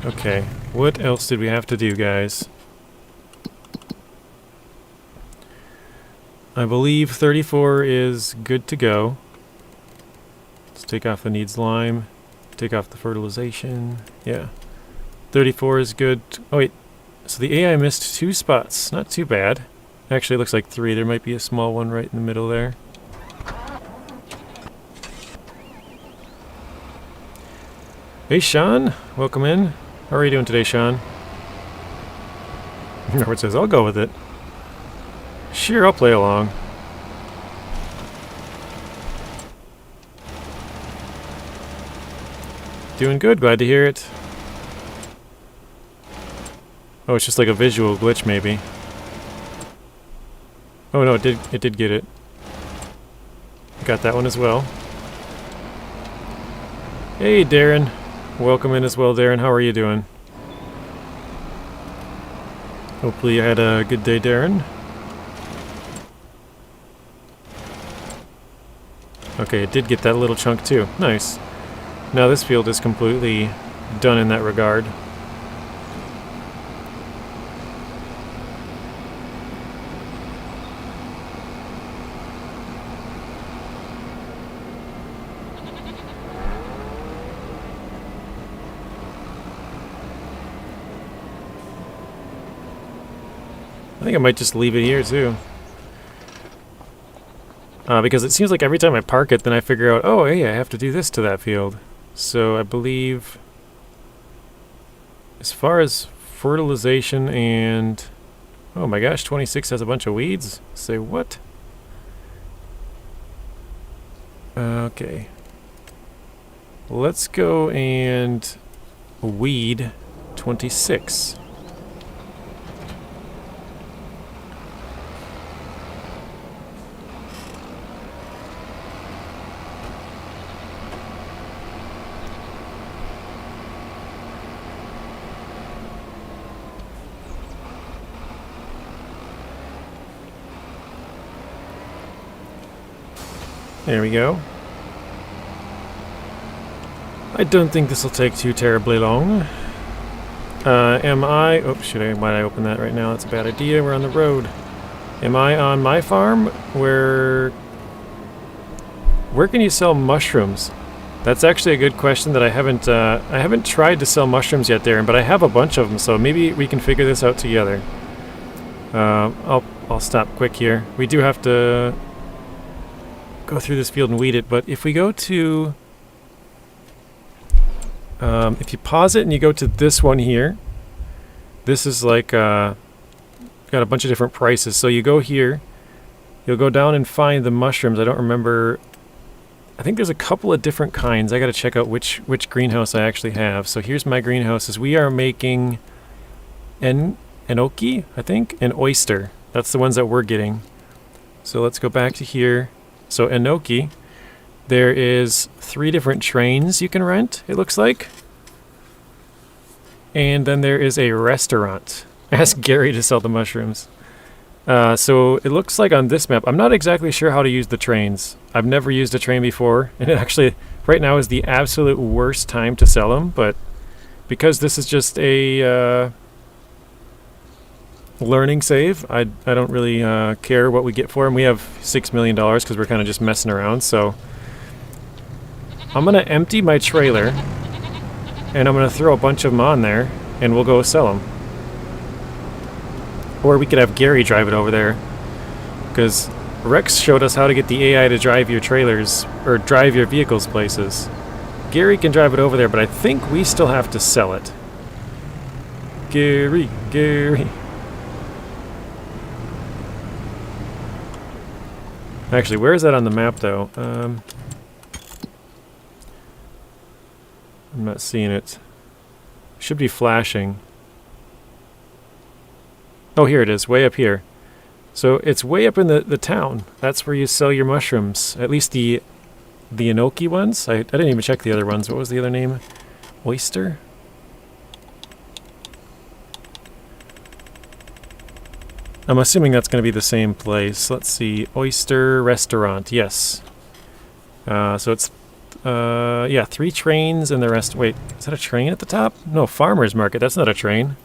Okay, what else did we have to do, guys? I believe 34 is good to go. Let's take off the needs lime, take off the fertilization. Yeah, 34 is good. Oh wait, so the AI missed 2 spots. Not too bad. Actually, it looks like 3. There might be a small one right in the middle there. Hey, Sean. Welcome in. How are you doing today, Sean? Robert says, I'll go with it. Sure, I'll play along. Doing good. Glad to hear it. Oh, it's just like a visual glitch, maybe. Oh no, it did get it. Got that one as well. Hey, Darren. Welcome in as well, Darren. How are you doing? Hopefully you had a good day, Darren. Okay, it did get that little chunk too. Nice. Now this field is completely done in that regard. I think I might just leave it here too. Because it seems like every time I park it, then I figure out, oh, hey, I have to do this to that field. So I believe, as far as fertilization and, oh my gosh, 26 has a bunch of weeds. Say what? Okay. Let's go and weed 26. There we go. I don't think this will take too terribly long. Am I... Oh, why did I open that right now? That's a bad idea. We're on the road. Am I on my farm? Where can you sell mushrooms? That's actually a good question that I haven't tried to sell mushrooms yet, Darren, but I have a bunch of them, so maybe we can figure this out together. I'll stop quick here. We do have to go through this field and weed it, but if we go to... if you pause it and you go to this one here, this is like... got a bunch of different prices. So you go here, you'll go down and find the mushrooms. I don't remember... I think there's a couple of different kinds. I got to check out which greenhouse I actually have. So here's my greenhouses. We are making enoki, I think, and oyster. That's the ones that we're getting. So let's go back to here. So enoki, there is 3 different trains you can rent, it looks like. And then there is a restaurant. Ask Gary to sell the mushrooms. So it looks like on this map, I'm not exactly sure how to use the trains. I've never used a train before, and it actually, right now is the absolute worst time to sell them, but because this is just a learning save, I don't really care what we get for them. We have $6 million because we're kind of just messing around, so I'm going to empty my trailer, and I'm going to throw a bunch of them on there, and we'll go sell them. Or we could have Gary drive it over there, because Rex showed us how to get the AI to drive your trailers, or drive your vehicles places. Gary can drive it over there, but I think we still have to sell it. Gary. Actually, where is that on the map, though? I'm not seeing it. Should be flashing. Oh, here it is, way up here. So it's way up in the town. That's where you sell your mushrooms. At least the enoki ones. I didn't even check the other ones. What was the other name? Oyster? I'm assuming that's going to be the same place. Let's see. Oyster Restaurant. Yes. So it's, yeah, 3 trains and the rest. Wait, is that a train at the top? No, Farmer's Market. That's not a train.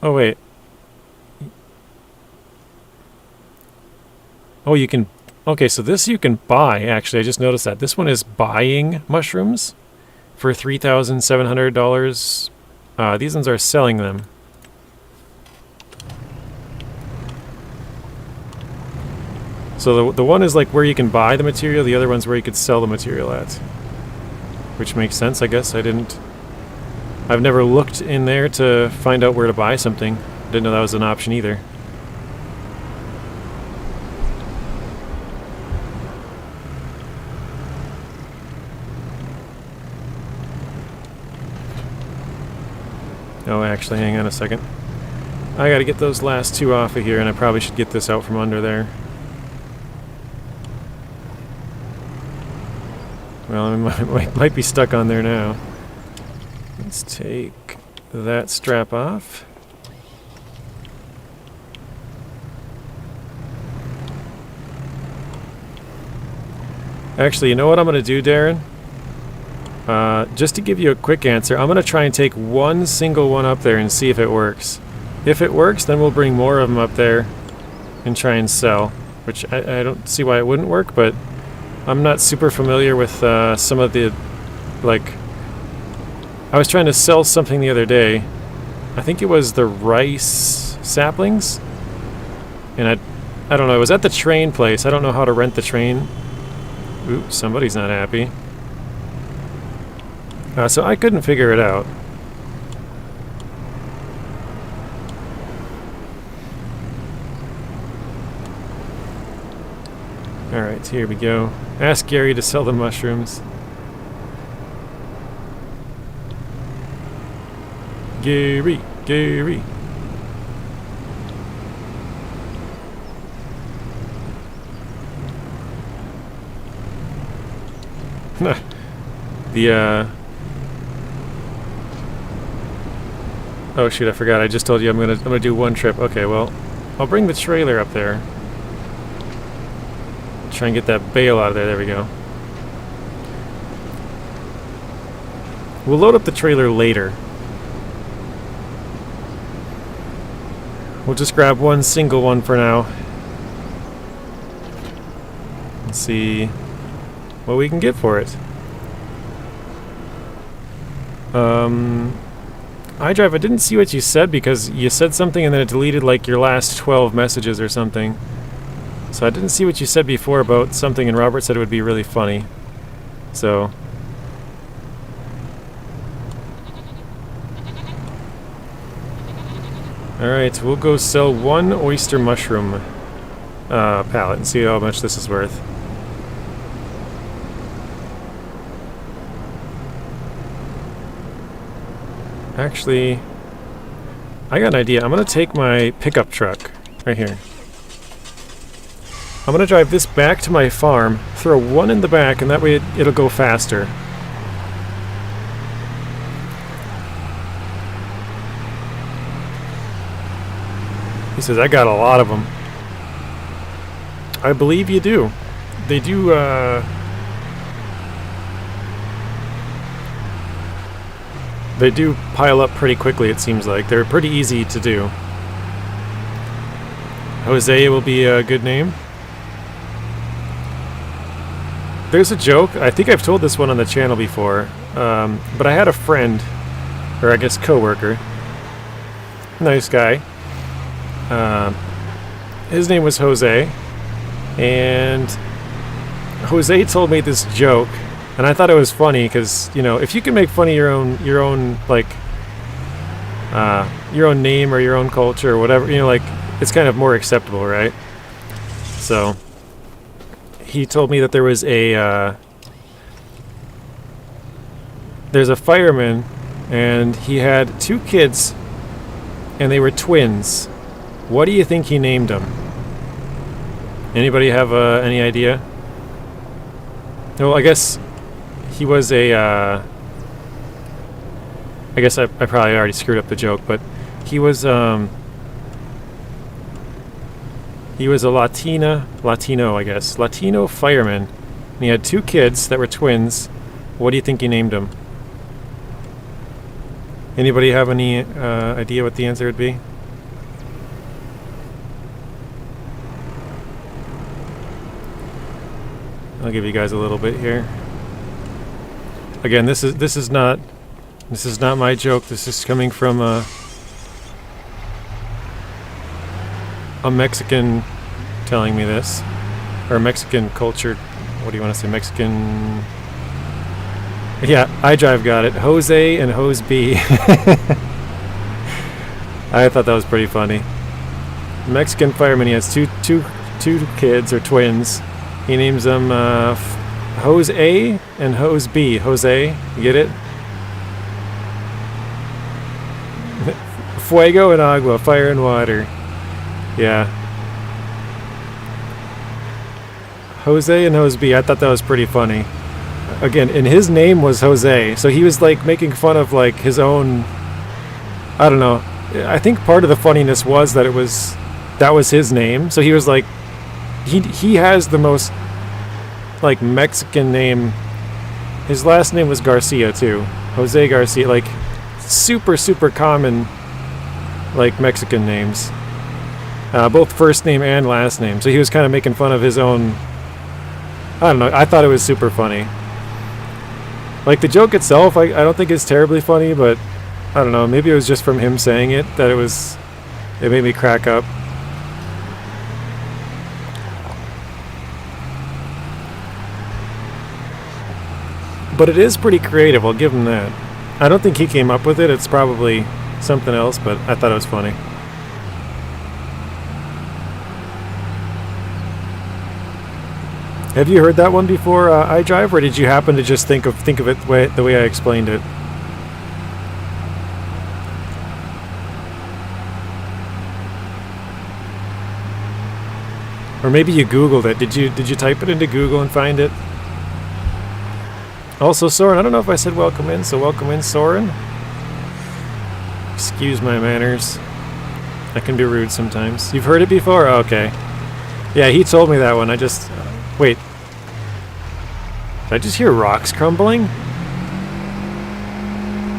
Oh, wait. Oh, you can... Okay, so this you can buy, actually. I just noticed that. This one is buying mushrooms for $3,700. These ones are selling them. So the one is like where you can buy the material, the other one's where you could sell the material at. Which makes sense, I guess. I've never looked in there to find out where to buy something. Didn't know that was an option either. Oh, actually, hang on a second. I gotta get those last 2 off of here, and I probably should get this out from under there. Well, it might be stuck on there now. Let's take that strap off. Actually, you know what I'm going to do, Darren? Just to give you a quick answer, I'm going to try and take one single one up there and see if it works. If it works, then we'll bring more of them up there and try and sell. Which I don't see why it wouldn't work, but I'm not super familiar with some of the, like... I was trying to sell something the other day. I think it was the rice saplings. And I don't know, it was at the train place. I don't know how to rent the train. Ooh, somebody's not happy. So I couldn't figure it out. Alright, here we go. Ask Gary to sell the mushrooms. Gary. Oh shoot, I forgot. I just told you I'm gonna do one trip. Okay, well, I'll bring the trailer up there. Try and get that bale out of there. There we go. We'll load up the trailer later. We'll just grab one single one for now. Let's see what we can get for it. iDrive, I didn't see what you said because you said something and then it deleted like your last 12 messages or something. So I didn't see what you said before about something, and Robert said it would be really funny. So... Alright, we'll go sell one oyster mushroom pallet and see how much this is worth. Actually, I got an idea. I'm going to take my pickup truck right here. I'm going to drive this back to my farm, throw one in the back, and that way it'll go faster. He says, I got a lot of them. I believe you do. They do, they do pile up pretty quickly, it seems like. They're pretty easy to do. Jose will be a good name. There's a joke, I think I've told this one on the channel before, but I had a friend, or I guess co-worker, nice guy. His name was Jose, and Jose told me this joke, and I thought it was funny because, you know, if you can make fun of your own like your own name or your own culture or whatever, you know, like it's kind of more acceptable, right? So he told me that there was there's a fireman, and he had 2 kids, and they were twins. What do you think he named them? Anybody have any idea? Well, I guess he was a... I guess I probably already screwed up the joke, but he was a Latino, I guess. Latino fireman. And he had 2 kids that were twins. What do you think he named them? Anybody have any idea what the answer would be? I'll give you guys a little bit here. Again, this is not my joke. This is coming from a Mexican telling me this, or Mexican culture. What do you want to say? Mexican. Yeah, iDrive got it. Jose and Hose B. I thought that was pretty funny. Mexican fireman. He has two kids or twins. He names them Hose A and Hose B. Jose, you get it? Fuego and agua, fire and water. Yeah. Jose and Hose B. I thought that was pretty funny. Again, and his name was Jose, so he was like making fun of like his own. I don't know. I think part of the funniness was that that was his name. So he was like, he has the most like Mexican name. His last name was Garcia too, Jose Garcia. Like super common like Mexican names, both first name and last name. So he was kind of making fun of his own. I don't know. I thought it was super funny. Like the joke itself, I don't think it's terribly funny, but I don't know. Maybe it was just from him saying it that it made me crack up. But it is pretty creative, I'll give him that. I don't think he came up with it. It's probably something else, but I thought it was funny. Have you heard that one before, iDrive, or did you happen to just think of it the way I explained it? Or maybe you Googled it. Did you type it into Google and find it? Also, Soren, I don't know if I said welcome in, so welcome in, Soren. Excuse my manners. I can be rude sometimes. You've heard it before? Oh, okay. Yeah, he told me that one. I just... wait. Did I just hear rocks crumbling?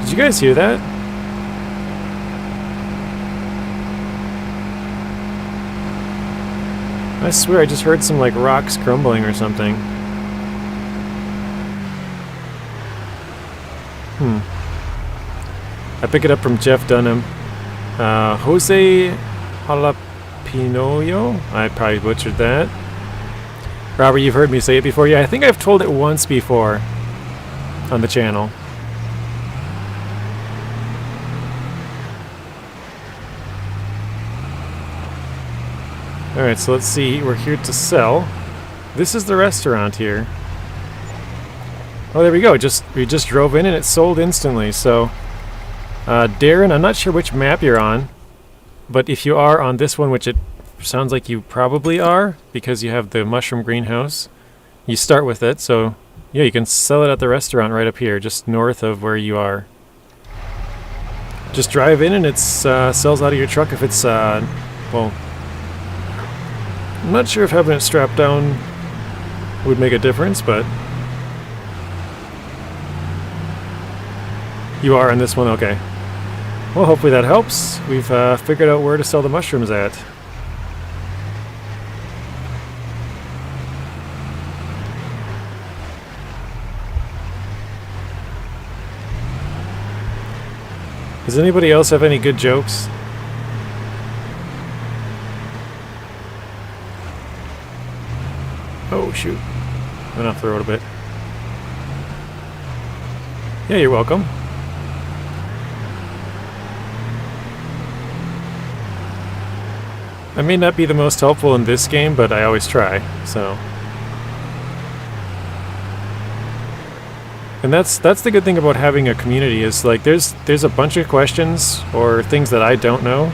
Did you guys hear that? I swear I just heard some, like, rocks crumbling or something. I pick it up from Jeff Dunham. Jose Jalapenoyo. I probably butchered that. Robert, you've heard me say it before. Yeah, I think I've told it once before on the channel. Alright, so let's see. We're here to sell. This is the restaurant here. Oh, there we go. We just drove in and it sold instantly. So, Darren, I'm not sure which map you're on, but if you are on this one, which it sounds like you probably are, because you have the mushroom greenhouse, you start with it. So, yeah, you can sell it at the restaurant right up here, just north of where you are. Just drive in and it sells out of your truck if it's, well, I'm not sure if having it strapped down would make a difference, but you are on this one, okay. Well, hopefully that helps. We've figured out where to sell the mushrooms at. Does anybody else have any good jokes? Oh, shoot. Went off the road a bit. Yeah, you're welcome. I may not be the most helpful in this game, but I always try, so. And that's the good thing about having a community is like there's a bunch of questions or things that I don't know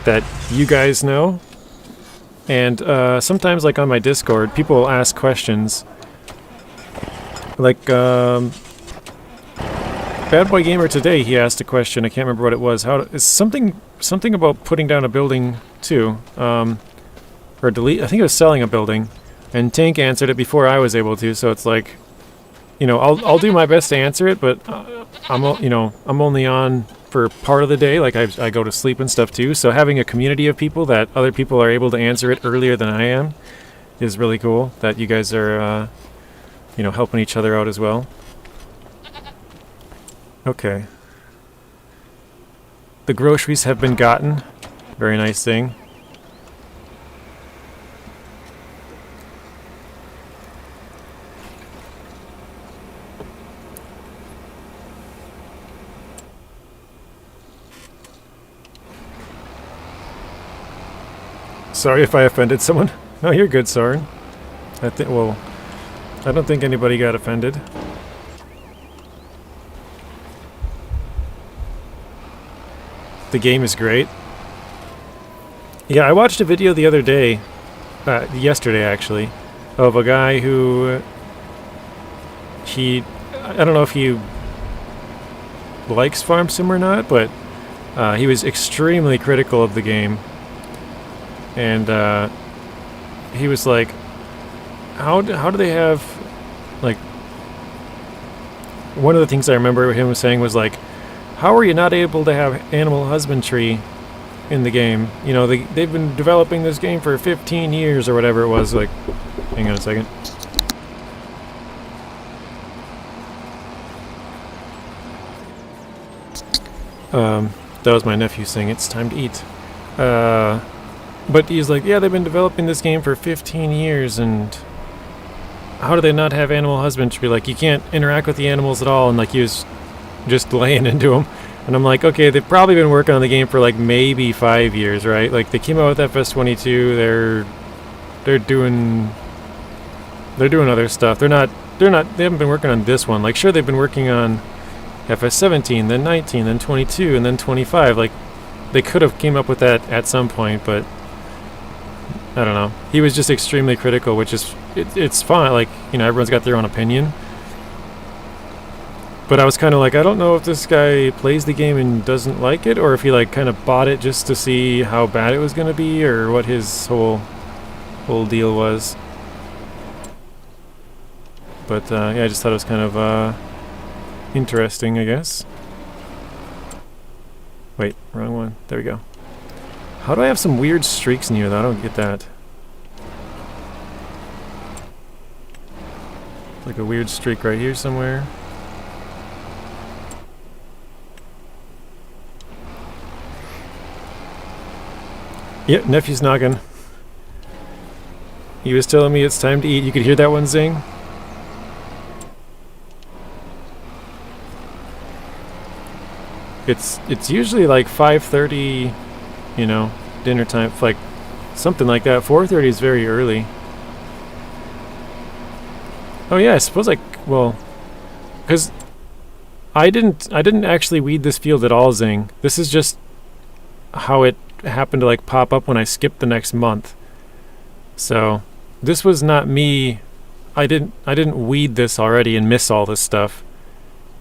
that you guys know. And sometimes, like on my Discord, people will ask questions. Like, Bad Boy Gamer today, he asked a question. I can't remember what it was. It's something about putting down a building too, or delete. I think it was selling a building, and Tank answered it before I was able to. So it's like, you know, I'll do my best to answer it, but I'm only on for part of the day. Like I go to sleep and stuff too. So having a community of people that other people are able to answer it earlier than I am is really cool. That you guys are, you know, helping each other out as well. Okay. The groceries have been gotten. Very nice thing. Sorry if I offended someone. No, you're good, Soren. I don't think anybody got offended. The game is great. Yeah, I watched a video the other day, yesterday actually, of a guy who I don't know if he likes Farm Sim or not, but he was extremely critical of the game. And he was like, how do they have, like, one of the things I remember him saying was like, how are you not able to have animal husbandry in the game? You know, they've been developing this game for 15 years or whatever it was. Like, hang on a second. That was my nephew saying it's time to eat. But he's like, yeah, they've been developing this game for 15 years, and how do they not have animal husbandry? Like, you can't interact with the animals at all, and like he was just laying into them. And I'm like, okay, they've probably been working on the game for like maybe 5 years, right? Like they came out with FS25, they're doing other stuff. They haven't been working on this one. Like, sure, they've been working on FS17, then 19, then 22, and then 25. Like, they could have came up with that at some point, but I don't know. He was just extremely critical, which is it's fine. Like, you know, everyone's got their own opinion. But I was kind of like, I don't know if this guy plays the game and doesn't like it, or if he like kind of bought it just to see how bad it was going to be, or what his whole deal was. But yeah, I just thought it was kind of interesting, I guess. Wait, wrong one. There we go. How do I have some weird streaks in here, though? I don't get that. Like a weird streak right here somewhere. Yep, nephew's knocking. He was telling me it's time to eat. You could hear that one zing? It's usually like 5:30, you know, dinner time, like something like that. 4:30 is very early. Oh yeah, I suppose well, because I didn't actually weed this field at all, Zing. This is just how it happened to like pop up when I skipped the next month. So this was not me. I didn't weed this already and miss all this stuff.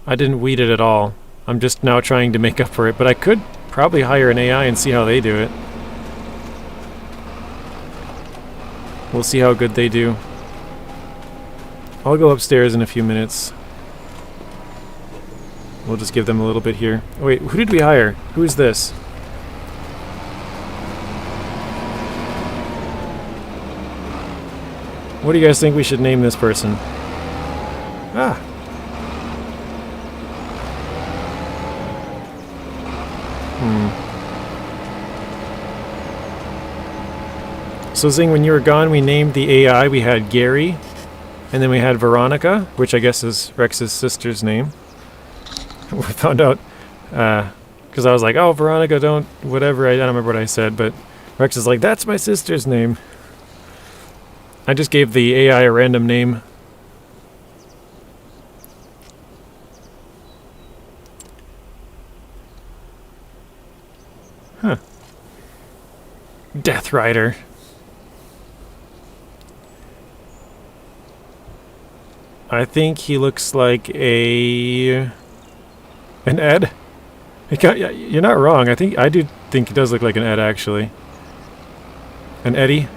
I didn't weed it at all. I'm just now trying to make up for it, but I could probably hire an AI and see how they do it. We'll see how good they do. I'll go upstairs in a few minutes. We'll just give them a little bit here. Oh, wait, who did we hire? Who is this? What do you guys think we should name this person? Ah. So Zing, when you were gone, we named the AI. We had Gary, and then we had Veronica, which I guess is Rex's sister's name. We found out, because I was like, oh, Veronica, don't, whatever, I don't remember what I said, but Rex is like, that's my sister's name. I just gave the AI a random name. Huh. Death Rider. I think he looks like an Ed. You're not wrong. I do think he does look like an Ed, actually. An Eddie.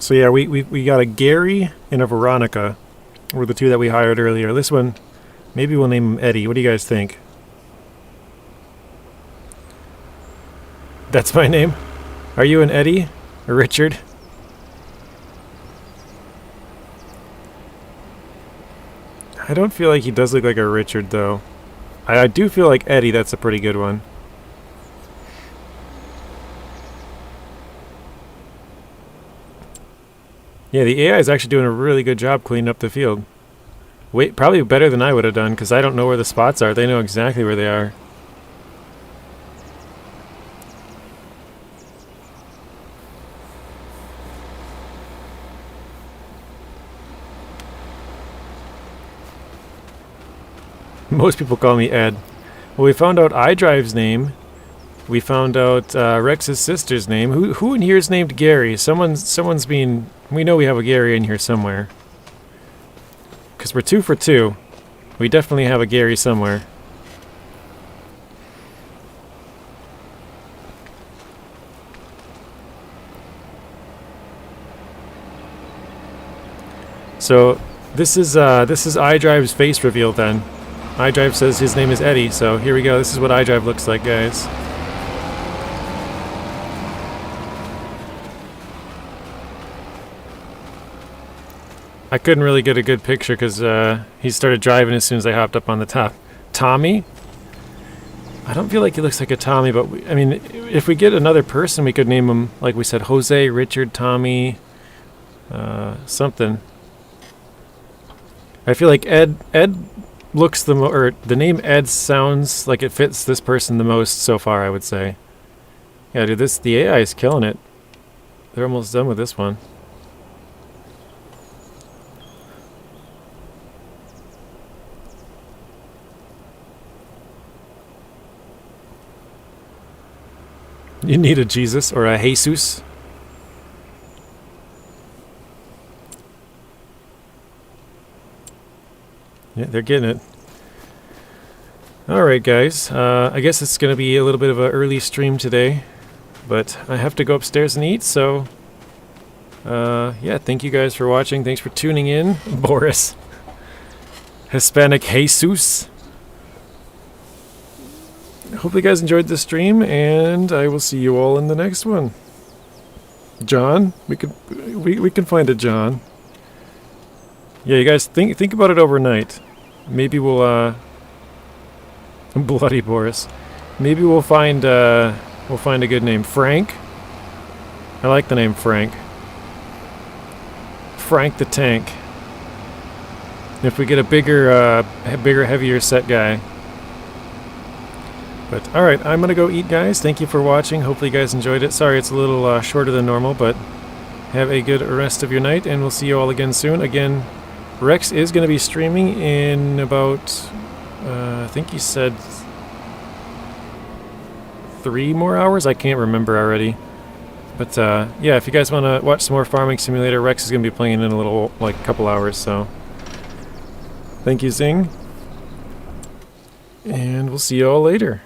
So yeah, we got a Gary and a Veronica, were the two that we hired earlier. This one, maybe we'll name him Eddie. What do you guys think? That's my name? Are you an Eddie? Or Richard? I don't feel like he does look like a Richard, though. I do feel like Eddie, that's a pretty good one. Yeah, the AI is actually doing a really good job cleaning up the field. Wait, probably better than I would have done, because I don't know where the spots are. They know exactly where they are. Most people call me Ed. Well, we found out iDrive's name. We found out Rex's sister's name. Who in here is named Gary? Someone's being... We know we have a Gary in here somewhere. Because we're 2 for 2. We definitely have a Gary somewhere. So this is iDrive's face reveal then. iDrive says his name is Eddie, so here we go. This is what iDrive looks like, guys. I couldn't really get a good picture because he started driving as soon as I hopped up on the top. Tommy? I don't feel like he looks like a Tommy, but I mean, if we get another person, we could name him, like we said, Jose, Richard, Tommy, something. I feel like Ed looks the name Ed sounds like it fits this person the most so far, I would say. Yeah, dude, the AI is killing it. They're almost done with this one. You need a Jesus or a Jesus. Yeah, they're getting it. Alright, guys. I guess it's going to be a little bit of an early stream today. But I have to go upstairs and eat, so... yeah, thank you guys for watching. Thanks for tuning in. Boris. Hispanic Jesus. Hope you guys enjoyed the stream, and I will see you all in the next one. John? We can find a John. Yeah, you guys think about it overnight. Maybe we'll bloody Boris. Maybe we'll find a good name. Frank. I like the name Frank. Frank the Tank. If we get a bigger, heavier set guy. But alright, I'm gonna go eat, guys. Thank you for watching. Hopefully you guys enjoyed it. Sorry it's a little shorter than normal, but have a good rest of your night, and we'll see you all again soon. Again, Rex is going to be streaming in about, I think he said 3 more hours? I can't remember already. But yeah, if you guys want to watch some more Farming Simulator, Rex is going to be playing in a little, like, couple hours, so. Thank you, Zing. And we'll see you all later.